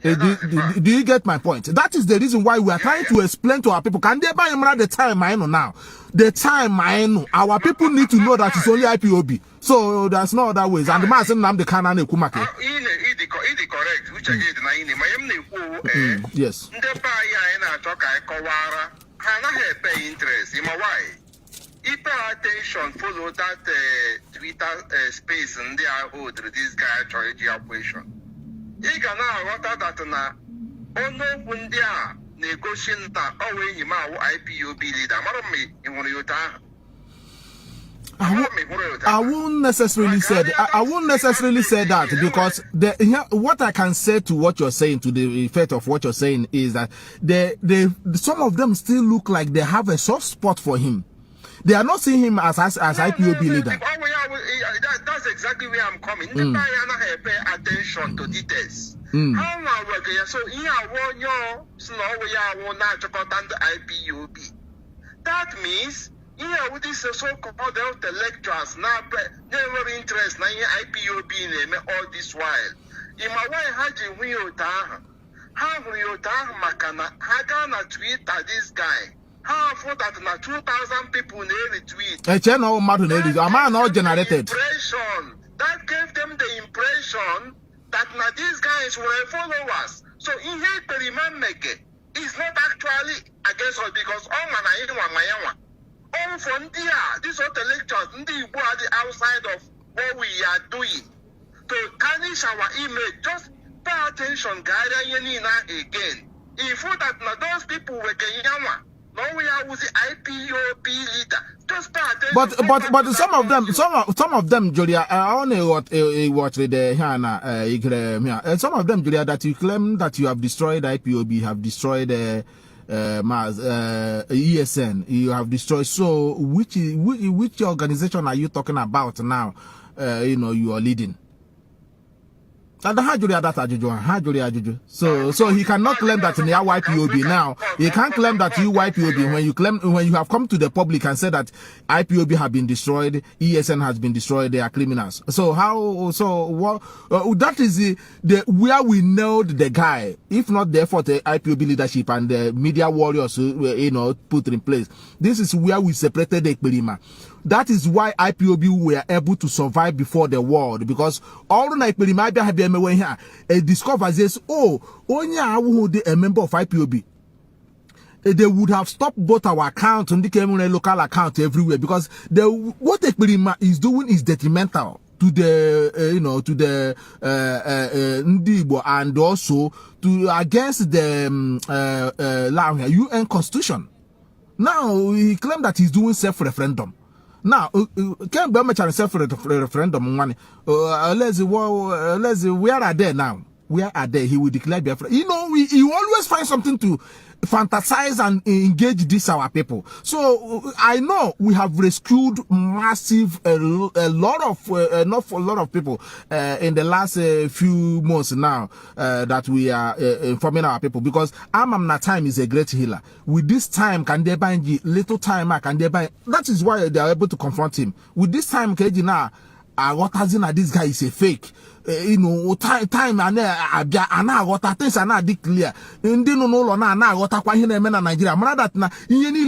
Do you get my point? That is the reason why we are trying to explain to our people. Can they buy the time I know now? The time I know. Our people need to know that it's only IPOB. So there's no other ways. And the man said Nnamdi Kanu Kumake. Correct. Which yes. Pay interest. If pay attention, follow that Twitter space and they are hold this guy charge operation. You can now water that na ono bundia negotiation that always you IPOB leader. I won't necessarily say that. I won't necessarily say that, because what I can say to what you're saying, to the effect of what you're saying, is that some of them still look like they have a soft spot for him. They are not seeing him as IPOB leader. That's exactly where I'm coming. The pay attention to details. How now work? So here I want IPOB. That means here with this so-called the lecturers now never interest na IPOB name all this while. In my way, how we makana how Twitter this guy. How for that na 2,000 people retweet. That gave them the impression that now these guys were followers. So in here the remake is not actually against us because all from these other lectures, the outside of what we are doing to tarnish our image. Just pay attention, again. If that now those people were Kenyawa, now we are with the IPOB leader. Just pay attention. But some of them, Julia, I only watch the Hana, some of them, Julia, that you claim that you have destroyed IPOB, have destroyed ESN, you have destroyed. So which organization are you talking about now? You are leading. So he cannot claim that in your YPOB now. He can't claim that you YPOB when you have come to the public and said that IPOB have been destroyed, ESN has been destroyed, they are criminals. So what that is the where we nailed the guy. If not the effort the IPOB leadership and the media warriors put in place. This is where we separated the Ekperima. That is why IPOB were able to survive before the world, because all the Ekperima here discovers this, only a member of IPOB. They would have stopped both our accounts and became a local account everywhere, because what Ekperima is doing is detrimental to the Ndibo and also to against the UN Constitution. Now he claimed that he's doing self-referendum. Now, can't be much self-referendum money. Where are they now? Where are they? He will declare Biafra. You always find something to fantasize and engage our people. So I know we have rescued massive a lot of people in the last few months now that we are informing our people, because Amamna time is a great healer. With this time, can they buy little time? Can they buy? That is why they are able to confront him. With this time, Kejina, what has in this guy is a fake. Time and what things are not declare. No what I hear men in Nigeria. That na India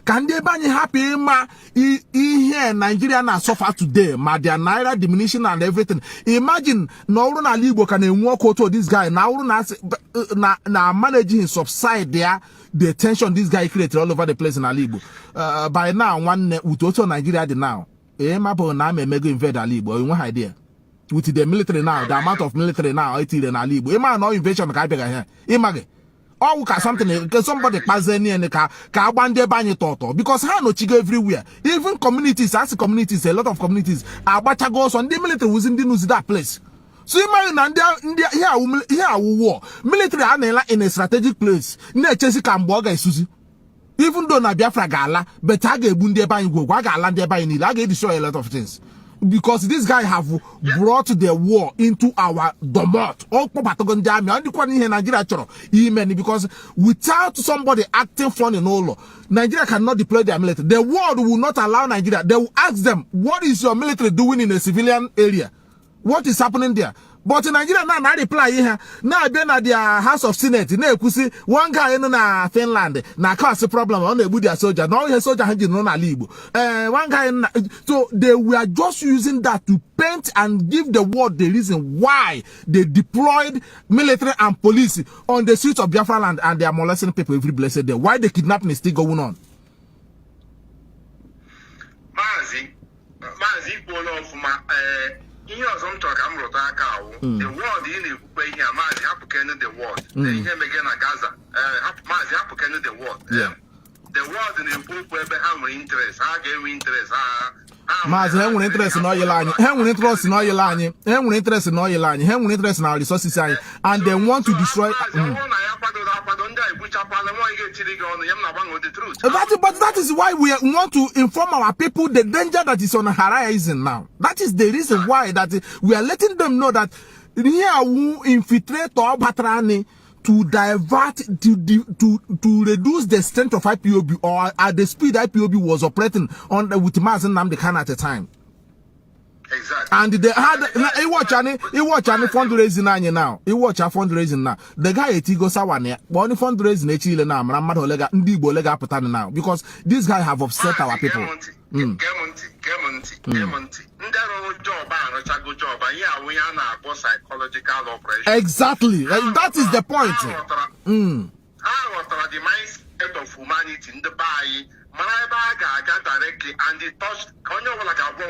can they ban happy ma here Nigeria na suffer today, ma their naira diminishing and everything. Imagine no Libo can walk out to this guy now na managing subside there. The tension this guy created all over the place in Alibo. By now, one with also Nigeria now. Mabo na me mega invade Alibo. You want idea? With the military now, the amount of military now, it in Alibo. No invasion ka bega here. Imagine. Or something somebody pass any and ka bande banye toto. Because no chigo everywhere. Even communities, as communities, a lot of communities are bacha goes on the military was in that place. So imagine here war military are in a strategic place. Ne chesi Kamboga isuzi. Even though na Biafra gala, but I get bunde by go gala there by need. I get destroy a lot of things. Because this guy have brought the war into our domot. All Patagon Jami and the one in Nigeria because without somebody acting funny in all, Nigeria cannot deploy their military. The world will not allow Nigeria. They will ask them, what is your military doing in a civilian area? What is happening there? But in Nigeria now reply here. Now been at the House of Senate. Now you see one guy in Finland. Now cause a problem on the Buddha soldier. Now he soldier hanging on a libo. One guy so they were just using that to paint and give the world the reason why they deployed military and police on the streets of Biafra land and they are molesting people every blessed day. Why the kidnapping is still going on? Mazi, one of my the world in the the world. The world in the book where interest, I gave interest. Mazi, have interest in all your line, have interest in all your line, have interest in all your line, have interest in our resources, and they want to destroy. But that is why we want to inform our people the danger that is on the horizon now. That is the reason why that we are letting them know that here we infiltrate or batrani to divert to reduce the strength of IPOB or at the speed IPOB was operating on with Mazi Nnamdi Kanu at the time. Exactly. And they had he watch any fundraising now. He watch a fundraising now. The guy etigo sawane, but only fundraising echile now. Mramado lega ndibo lega putani now because this guy have upset our people. Gemonti. job and job, and yeah, we are now psychological operation. Exactly. That is the point. How the mindset of humanity in the body, Marabaga directly, and it touched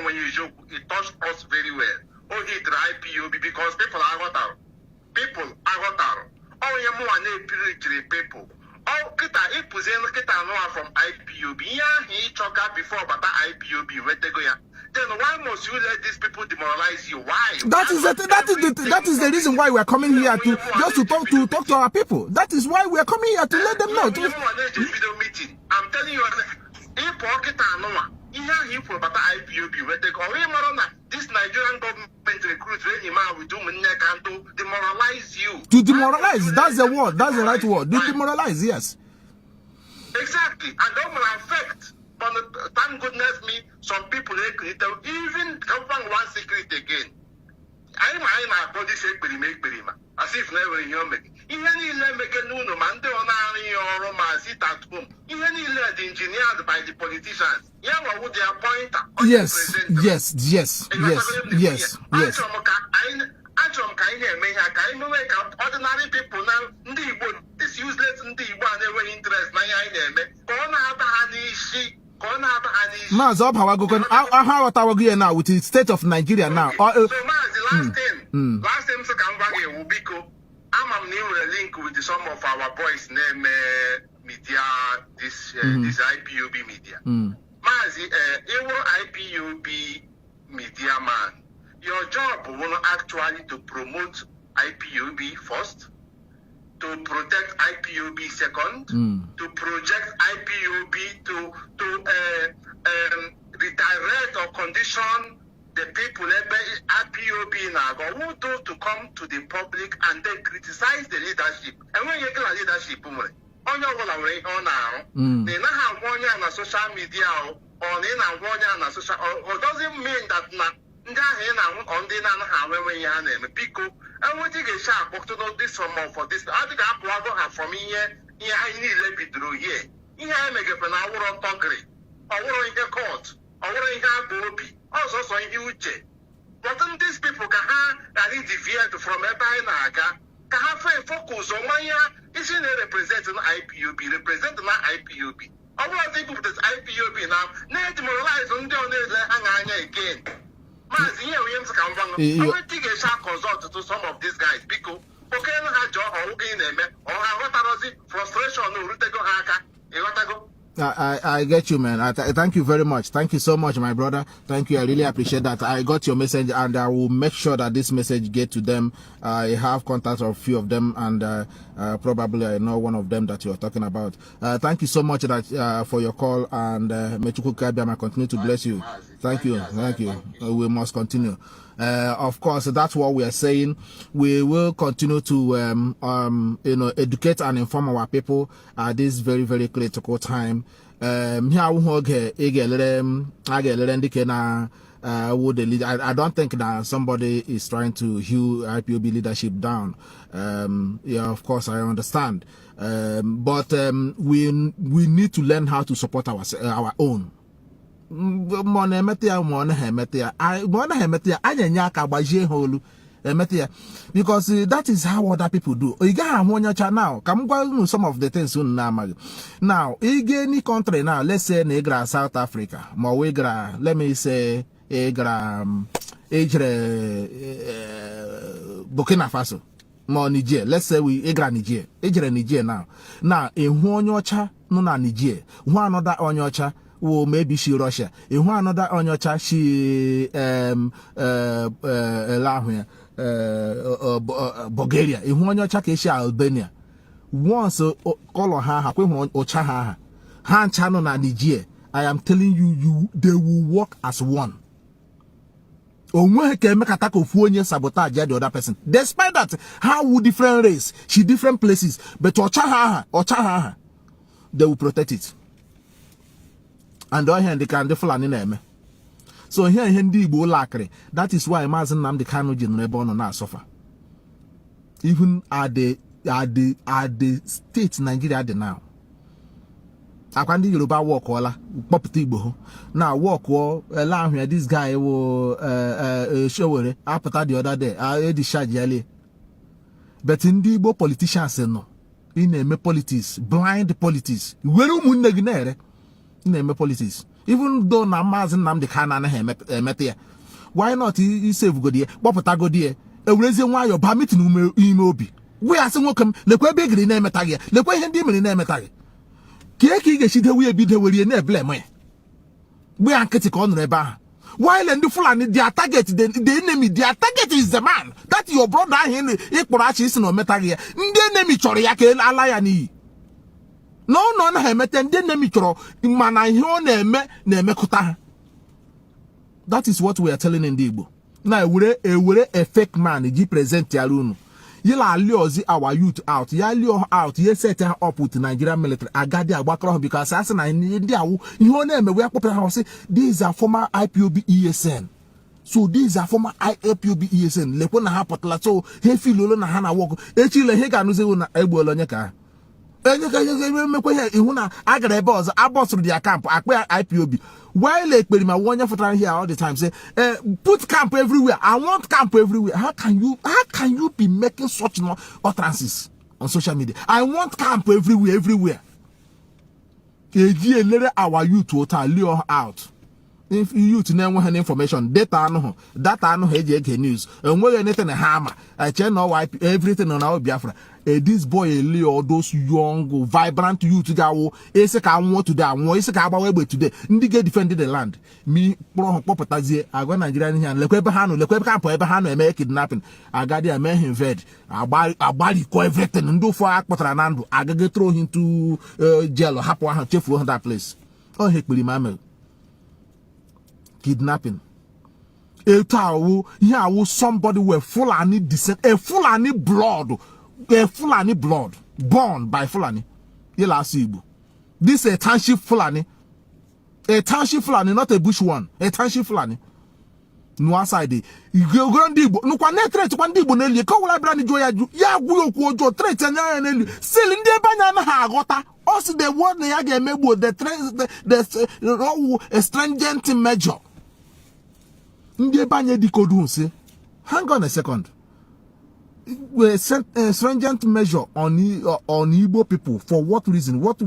when you joke, it touched us very well. Oh, he tried IPOB because people are what are. People are what are. Oh, you more people. Oh, kita ipuzen kita noa from IPOB. Yeah, he talked before about IPOB. Then why must you let these people demoralize you? Why? That is the reason why we are coming here to just to talk to our people. That is why we are coming here to let them know. Video meeting. I'm telling you, if kita noa, yeah, he for about IPOB. This Nigerian government recruits any man with doom and to demoralize you. To demoralize, that's the word. That's the right word. To demoralize, yes. Exactly, and that will affect. But thank goodness me, some people even government one secret again. I'm a body shape as if never in your make. Even if make a no man or sit at home. Even if engineered by the politicians. Yeah, what would they appoint? Yes. Ordinary people now, this useless interest. Mazi, how are we now with the state of Nigeria now? So Mazi, last time so can will be I'm new link with some of our boys name media this IPOB media. Mazi, IPOB media man. Your job will actually to promote IPOB first, to protect IPOB second, to project IPOB to redirect or condition the people IPOB now who do to come to the public and then criticize the leadership. And when you get a leadership, on your way on now, they now have one year on social media or they now 1 year on social or doesn't mean that now. On the name Pico, and what you get sharp to know this from for this. I think I have from here. I need let me through here. Here I make up an hour on Tonkery, or in the court, or in Happy, also so in Uche. But then these people can deviate from a Bainaga, can have a focus on my isn't representing IPOB, representing my IPOB. I want to put this IPOB now, not demoralize on the again. Mazi, I will take a sharp consult to some of these guys because okay, frustration. I get you, man. I thank you very much. Thank you so much, my brother. Thank you. I really appreciate that. I got your message, and I will make sure that this message get to them. I have contacts of a few of them, and probably I know one of them that you are talking about. Thank you so much that for your call, and Mechuku Kabiama continue to bless you. Thank you. We must continue. Of course, that's what we are saying. We will continue to, educate and inform our people at this very, very critical time. I don't think that somebody is trying to hew IPOB leadership down. Yeah, of course, I understand. But we need to learn how to support our own. Because that is how other people do. Now, come some of the things now, any country now, let's say Negra South Africa, let me say Burkina Faso, Niger, let's say we Niger now. Now, in Honyocha, no Niger, one other Onyocha. Well, maybe she Russia. In one another on your chat, she Bulgaria. In one your chat, she Albania. Once call her, Ochaha, Han Channel and Niger. I am telling you, they will work as one. One can make attack of 1 year sabotage the other person. Despite that, how would different race, she different places, but Ochaha, they will protect it. And they can deflate name. So here Hindi Igbo lakre. That is why Mazi Nnamdi Kanu general not suffer. Even at the state Nigeria now. Akwandi Yoruba walk wala popiti Igbo now walk allow here this guy will show after the other day the charge yale. But in the Igbo politicians no in a politics blind politics where munnegnere in a politics even though na Mazi Nnamdi Kanu mete why not he save go there popota go there e wreze nwa yo ba meeting ime obi we ase nwokem lekwa be giri na emeta ge lekwa ihe ndi mere na emeta ge Kieki geshide we bi de were na blame we anketi ko nure ba while and the Fulani their target the enemy their target is the man that your brother hin ikporo achi isi no meta ge ndị enemy choro ya ke ala ya ni no na ha emete ndị enemy choro mana ihe ọ na emekuta ha. That is what we are telling in the Igbo na ewere a fake man ji present ya runu yila aliozi our youth out ya lio out ye set her up with Nigerian military agadi agbakro because as na ndị awu ihe ọ na-eme we akpọpụta ha say these are former IPOB ESN, so these are former IPOB ESN lekwo na ha potla so he filolo na ha na work echile he ga anuze na egbolo onye ka mekwe ihe ihu na agara ebe ọzọ abosuru dia camp akpa IPOB while ekperima wonye fotara here all the time say put camp everywhere. I want camp everywhere. How can you be making such utterances on social media? I want camp everywhere. Our youth total lure out. If youth never want information, data no news. And when anything a hammer, I check now everything on our Biafra. This boy all those young, vibrant youth go. I want to die. About today. Ndige defended the land. Me property. I go Nigerian here. Lekwe camp Ebahano make kidnapping. I got the American vet. I body ko everything. Ndo for akpotra I go throw him to jail or hapo ha chefu that place. Oh heck mama. Kidnapping. Somebody were Fulani descent, a Fulani blood born by Fulani. This is a township Fulani, not a bush one. A township Fulani. No side. You go grandibo. No kwa netre to kwandibo neli. Ko wala brandi joya ju. Ya guyo kuojo trade nya neli. Silinde banya na ha agota. Also the word na ya ga mebo the stringent measure. Hang on a second. We sent a stringent measure on Igbo people for what reason? What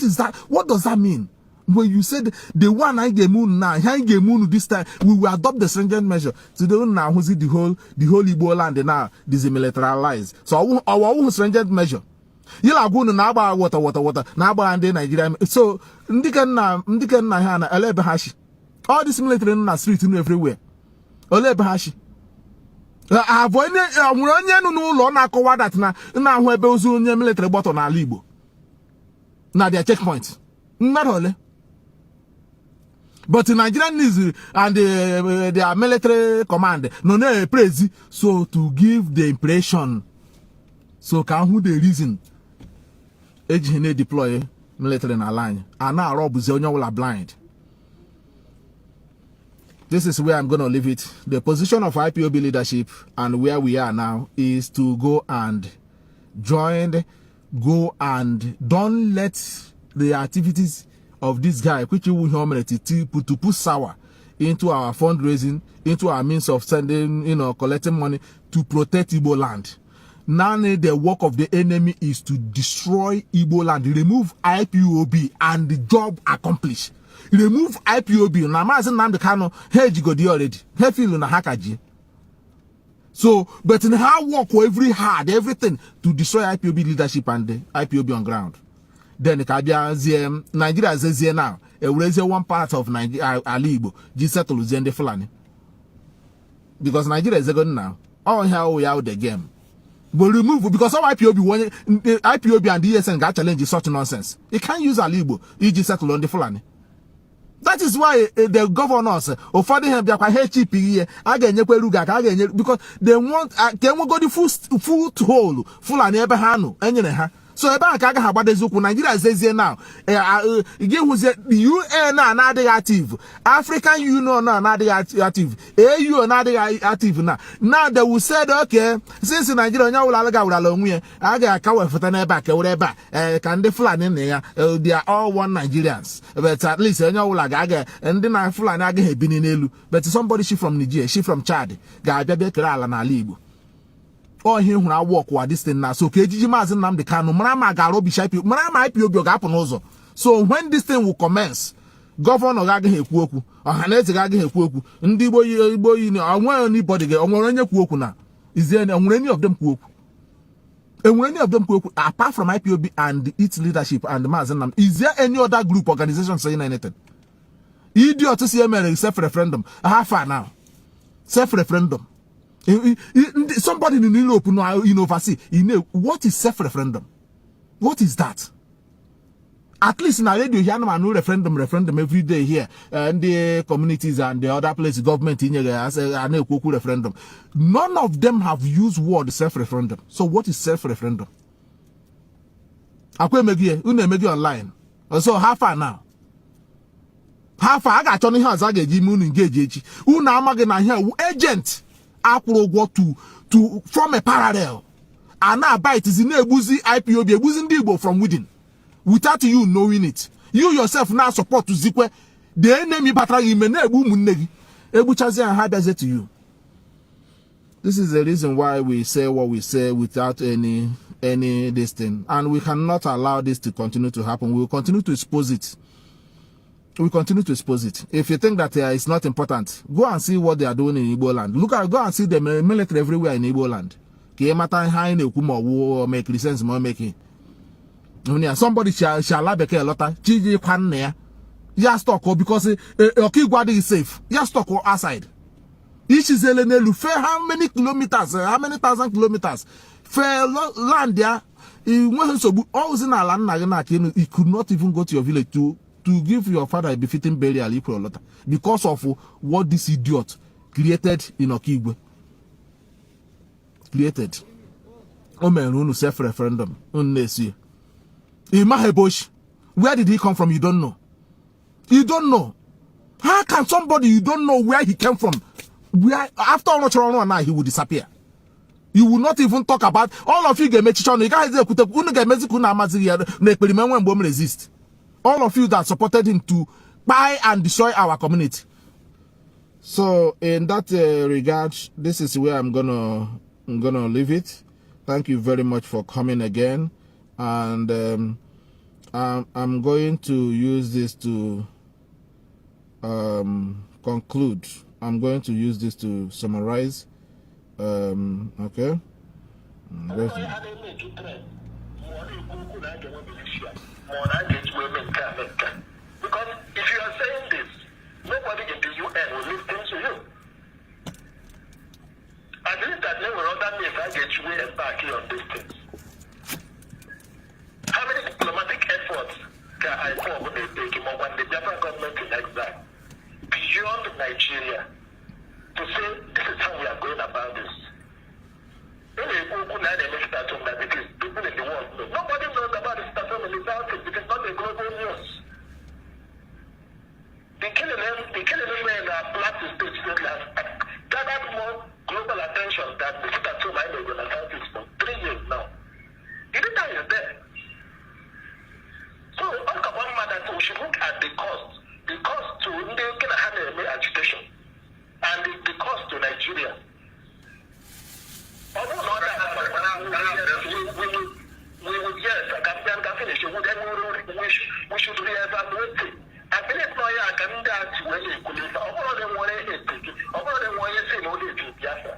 is that? What does that mean? When you said the one I get moon now, I get moon this time, we will adopt the stringent measure. So they don't now who's the whole Igbo land now demilitarized. So our own stringent measure. Yila go na aba water na aba and Nigeria. So ndika na ha na elebe hashi. All this military na street everywhere. Ole bahashi avoid onye no ụlọ na-akọwa that na ahụ ebe ozu onye military gbọtọ n'ala Igbo na their checkpoint ole but Nigerian news and their military command no praise so to give the impression so can who the reason eji deploy military na line and now rob onye wala blind. This is where I'm going to leave it. The position of IPOB leadership and where we are now is to go and don't let the activities of this guy, which you will to put sour into our fundraising, into our means of sending, collecting money to protect Igbo land. Now the work of the enemy is to destroy Igbo land, remove IPOB, and the job accomplished. Remove IPOB. Na Mazi Nnamdi Kanu hedge go di already. He feel na hakaji. So, but in how work everything to destroy IPOB leadership and the IPOB on ground. Then the Nigeria is here now. One part of Nigeria, Igbo, just settle the Fulani. Because Nigeria is going now. All here we are the game. But remove because all IPOB and the ESN got challenge such nonsense. You can't use Igbo. You just settle on the Fulani. That is why the governors offered him because they want can we go the foothold Fulani Ebehanu So eba ka ga agbadezukwu Nigeria zezie now igi huzie the UN na adịghị active, African Union na adịghị active, AU na adịghị active now they will say okay since Nigeria onye wụla alaga wụrala onwe ya aga aka wefụta n'ebe a kewere ebe a ka ndị Fulani na ya they are all one Nigerians, but at least onye wụla ga ndị na Fulani agaghị ebini n'elu, but somebody she from Nigeria, she from Chad ga-abịa bịa kere ala n'ala Igbo. Oh, he who I walk with this thing now. So Kejiji Mazi Nnamdi Kanu, Marama Garobi Shaipi, Marama IPOB Gaponozo. So when this thing will commence, Governor Gaga Hekuoku, or Hanese Gaga Hekuoku, Ndibo, I want anybody get on any Kuoku now. Is there any of them Kuoku? And any of them Kuoku, apart from IPOB and its leadership and Mazi Nnamdi, is there any other group organization saying anything? Idiot to see a self-referendum. How far now? Self-referendum. Somebody in Europe oversee, what is self-referendum? What is that? At least in a radio here, no referendum every day here, and the communities and the other places, government in here as a referendum. None of them have used word self-referendum. So what is self-referendum? Akwe megi online. So how far now? How far? I got Tony Hans again. Moon engage. Una amage na here agent. To form a parallel, and now bite is in a boozy IPOB, boozing Igbo from within, without you knowing it. You yourself now support to Zikwe, the enemy battle in Menegu, Ebuchazi and how does it to you? This is the reason why we say what we say without any this thing, and we cannot allow this to continue to happen. We will continue to expose it. We continue to expose it. If you think that it's not important, go and see what they are doing in Igbo land. Go and see the military everywhere in Igbo land. Make sense more making. Somebody shall beke a lot of just talk because Okigwadi is safe. Just talk outside. Each is how many kilometers, how many thousand kilometers? Fair land there. All in our land, you could not even go to your village to give your father a befitting burial equal because of what this idiot created in Okigwe. Created. Self-referendum. In Mahebosh, where did he come from? You don't know. You don't know. How can somebody you don't know where he came from? Where after now he will disappear. You will not even talk about all of you get mechichon. You guys resist. All of you that supported him to buy and destroy our community. So in that regard, this is where I'm gonna leave it. Thank you very much for coming again, and I'm going to use this to conclude. I'm going to use this to summarize. Okay. Because if you are saying this, nobody in the UN will listen to you. I believe that they will rather me if I get you and back here on these things. How many diplomatic efforts can I form when they take him when the Biafra government in exile beyond Nigeria to say this is how we are going about this? Because people in the world know. Nobody knows about the situation in the South. It is not a global news. The killing in our Plateau State has gathered more global attention than the situation in the South for 3 years now. The data is there. So, one matter, we should look at the cost. The cost to the agitation and the cost to Nigeria. We should reevaluate it. I believe I can dance when you could live. All them want to take it. All them want to say no to Biafra.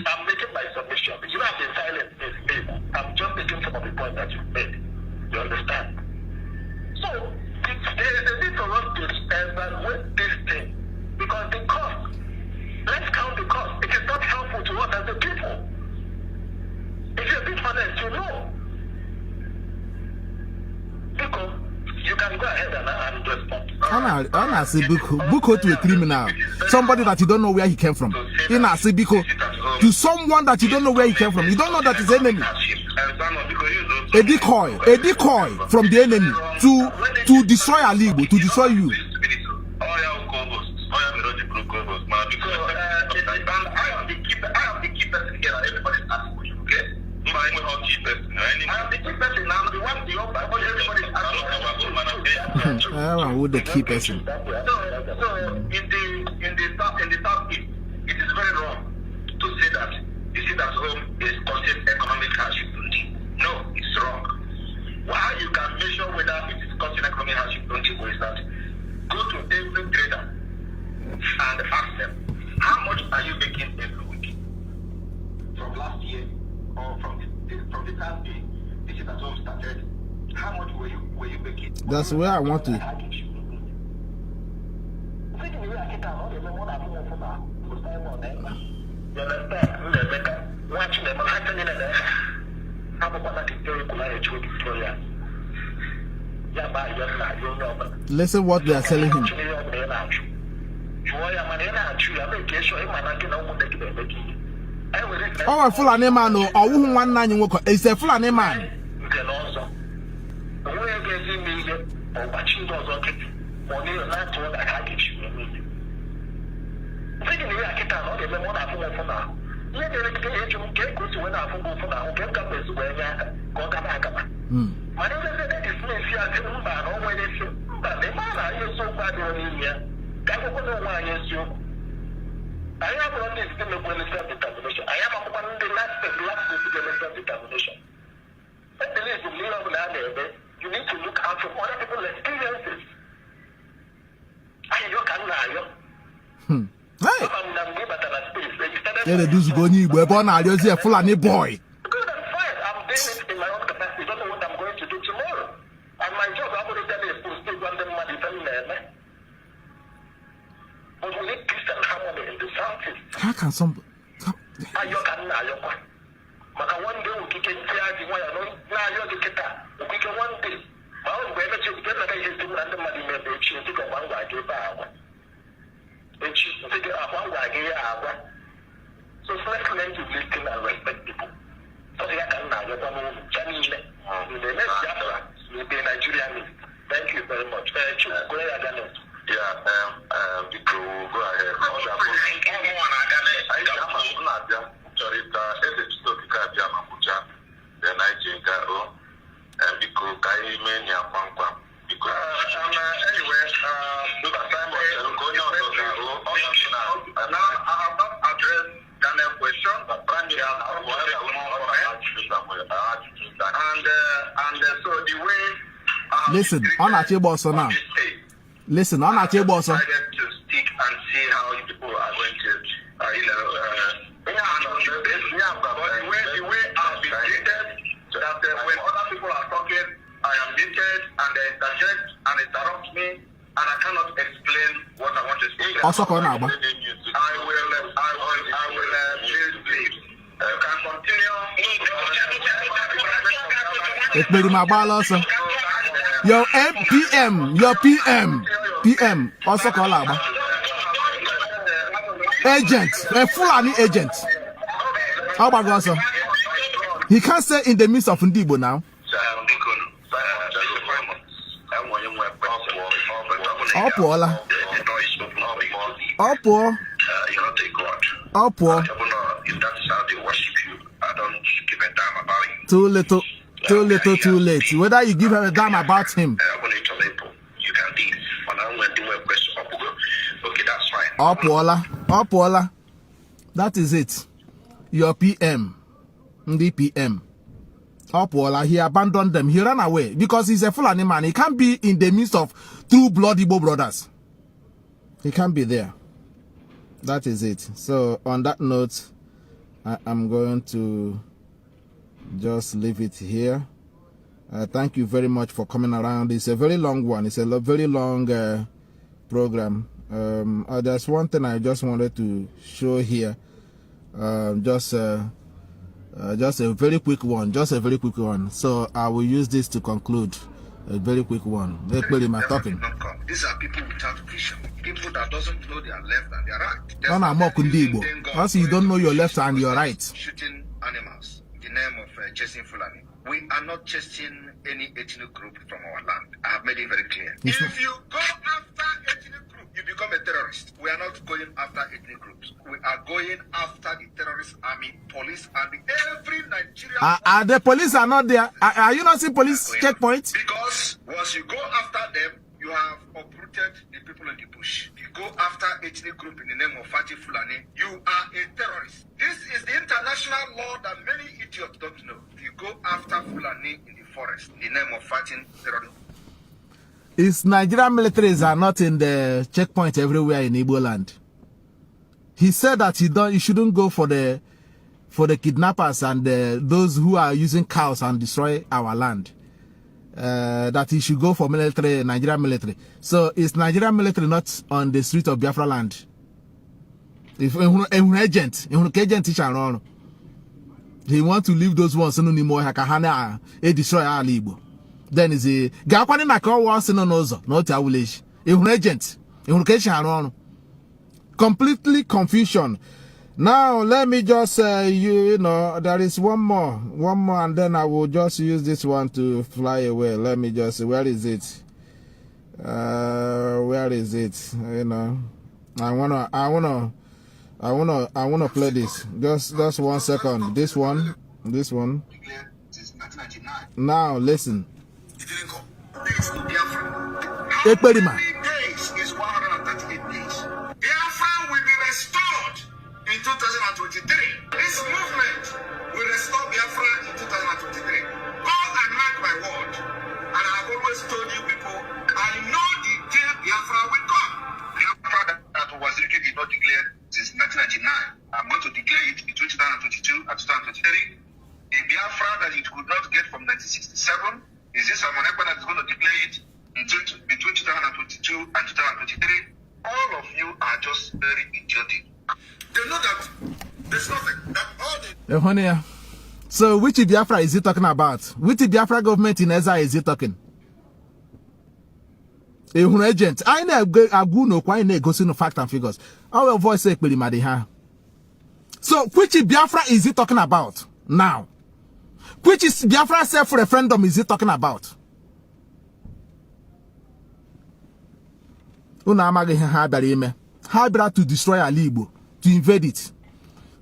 I'm making my submission. You have been silent. I'm just making some of the points that you've made. You understand? So, there is a need for us to evaluate this thing because the cost, let's count the cost. It is not helpful to us as the people. If you're a bit honest, you know. Because you can go ahead and respond. Anna say Buko to a criminal, somebody that you don't know where he came from. Ina say Buko to someone that you don't know where he came from. You don't know that he's enemy. A decoy from the enemy to destroy Alibo, to destroy you. With the key person. So in the Southeast, it is very wrong to say that the sit at home is causing economic hardship. No, it's wrong. Why you can measure whether it is causing economic hardship is that go to every trader and ask them, how much are you making every week? From last year or from the time the sit at home started, how much were you making? That's where I want to. Listen what they are telling him. Oh, a Fulani man, or who 191 is a Fulani man. You need to look out for other people's experiences. Hey! Yeah, they do go need weapon. Now you're a Fulani boy. Good and fine. I'm doing it in my own capacity. Don't know what I'm going to do tomorrow. And my job, I'm going to tell you, is to still run them money. But we need peace and harmony in the Southeast. How can some? Maka one day we can tell you why I don't now you're the kita. We can one day. My own way to get like I used to run the money maybe you take a one guy to buy. It's take a one guy. So let's learn to listen and respect people. So they can now you're going to Chinese in the next Biafra will be Nigerian. Thank you very much. Go ahead. Yeah, go ahead. Listen, on at your boss now. Listen, on at your boss. To stick and see how people are going to, but the way I've been treated, that when other people are talking, I am muted and they interject and interrupt me, and I cannot explain what I want to speak. Also, I will please. You can continue. It made my ball also. Your PM, your PM, also call out. Agent, a Fulani agent. How about also? He can't say in the midst of Ndibo now. Opola. Opo. Opo. If that is how they worship you, I don't give a damn about you. Too little, too late. Whether you give a damn about him. You can leave. When I'm going to do a question, okay, that's fine. Opola. That is it. Your PM. The PM. Opola, he abandoned them. He ran away because he's a Fulani man. He can't be in the midst of two blood Igbo brothers. He can't be there. That is it. So on that note, I'm going to just leave it here. Thank you very much for coming around. It's a very long one. It's a very long program. There's one thing I just wanted to show here. Just a very quick one. So I will use this to conclude. A very quick one. Ekperima talking. These are people without vision. People that doesn't know their left and their right. No, no, more Kundibo. Also, you don't know your left and your right. Shooting animals in the name of chasing Fulani. We are not chasing any ethnic group from our land. I have made it very clear. If you go after ethnic group, you become a terrorist. We are not going after ethnic groups. We are going after the terrorist army, police, and every Nigerian. The police are not there. Are you not seeing police checkpoints? Because once you go after them, you have uprooted the people in the bush. If you go after ethnic group in the name of Fati Fulani, you are a terrorist. This is the international law that many idiots don't know. If you go after Fulani in the forest in the name of fighting terrorism. Is Nigerian militaries are not in the checkpoint everywhere in Igbo land. He said that he shouldn't go for the kidnappers and those who are using cows and destroy our land. That he should go for military, Nigerian military. So is Nigerian military not on the street of Biafra land? If an agent he want to leave those ones no anymore, hakahana e destroy our Igbo. Then is a gakwani na ka was no nozo, not a village. An agent, completely confusion. Now let me just say, you know, there is one more, and then I will just use this one to fly away. Let me just, where is it? Where is it? You know, I wanna play this. Just 1 second. This one. Now listen. Ekperima. Is 138 days. Biafra will be restored in 2023. This movement will restore Biafra in 2023. God and mark my word. And I have always told you people, I know the day Biafra will come. Biafra that was did not declare since 1999. I'm going to declare it between 2022 and 2023. The Biafra that it could not get from 1967 is this Amonekwa that is going to declare it between 2022 and 2023. All of you are just very idiotic. They know that there's nothing. That all the so which Biafra is he talking about? Which Biafra government in Ezra is he talking? A agent. I know Aguno quite go no fact and figures. Our voice say so which Biafra is he talking about now? Which is Biafra self-referendum is he talking about? How to destroy Ali Igbo, to invade it.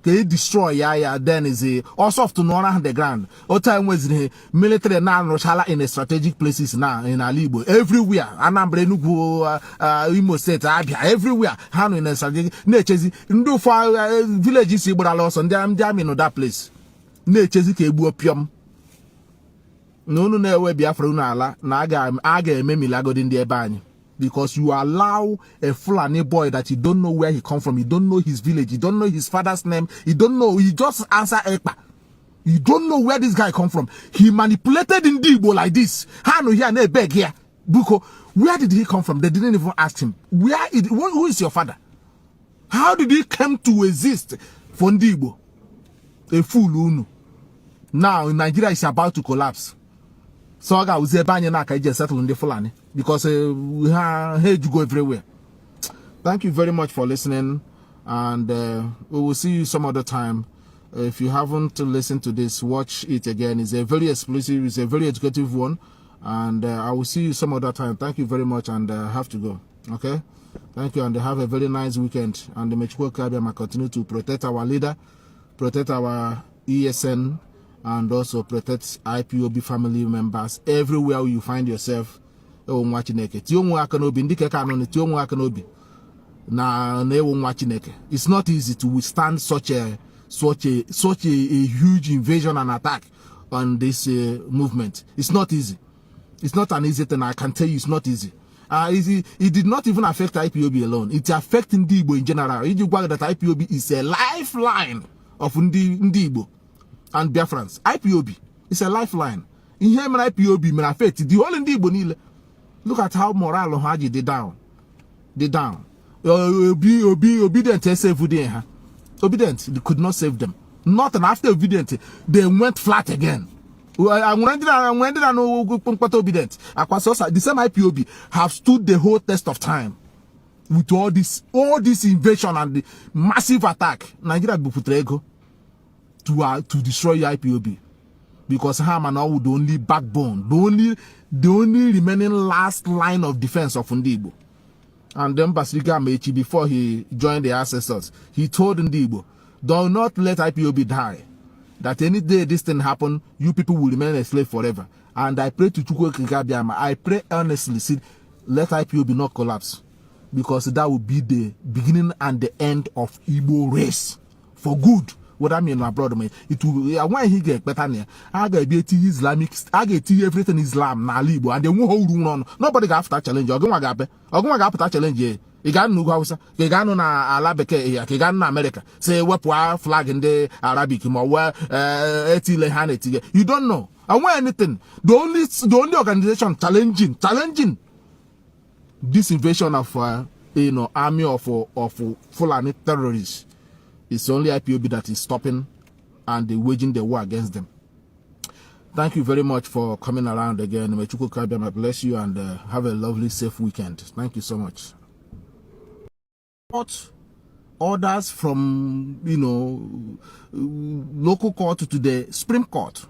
Can you destroy then is a also of to know on the ground. All time was the military now in the strategic places now in Ali Igbo. Everywhere. Anambra Enugu Imo State, Abia, everywhere. Hanu in a strategic nature. No for villages Igbo lost on them in that place. Nature Kebu opium. No where Biafra ala na aga ememi lagod in the ebany. Because you allow a Fulani boy that you don't know where he come from, you don't know his village, you don't know his father's name, you don't know, you just answer Ekpa. You don't know where this guy come from. He manipulated in Igbo like this. Hano here, ne beg here. Buko, where did he come from? They didn't even ask him. Who is your father? How did he come to exist for Igbo? A fool Unu. Now Nigeria is about to collapse. So I was just settle in the Fulani because we had to go everywhere. Thank you very much for listening, and we will see you some other time. If you haven't listened to this, watch it again. It's a very explosive, it's a very educative one, and I will see you some other time. Thank you very much, and I have to go. Okay, thank you, and have a very nice weekend. And the Mexico Caribbean continue to protect our leader, protect our ESN, and also protect IPOB family members everywhere you find yourself. It's not easy to withstand such a huge invasion and attack on this movement. It's not easy. It's not an easy thing. I can tell you, it's not easy. It did not even affect IPOB alone. It's affecting Igbo in general. That IPOB is a lifeline of Igbo and Biafrans. IPOB is a lifeline. In here, IPOB may affect the whole Igbo. Look at how moral Haji they down. They down. Obedient save obedient. They could not save them. Not after obedient, they went flat again. obedient. The same IPOB have stood the whole test of time with all this invasion and the massive attack. Nigeria be put ego to destroy IPOB because Ham and all the only backbone, the only remaining last line of defense of Ndibo. And then Basilica Mechi, before he joined the ancestors, he told Ndibo, do not let IPOB die. That any day this thing happen, you people will remain a slave forever. And I pray to Chukwu Kikabiama, I pray earnestly, see, let IPOB not collapse. Because that will be the beginning and the end of Igbo race. For good. What I mean, my brother, man, it will, when he get better, I get Islamic, I get everything Islam, na Igbo, and they won't hold on. Nobody got after challenge. I'm going to after challenge. You got no Hausa, you got no Arabic, you got no America. Say, what flag in the Arabic, you don't know. I want anything. The only organization challenging this invasion of, army of Fulani terrorists. It's only IPOB that is stopping and waging the war against them. Thank you very much for coming around again. May Chukwu Kabiyama bless you and have a lovely, safe weekend. Thank you so much. Orders from, local court to the Supreme Court.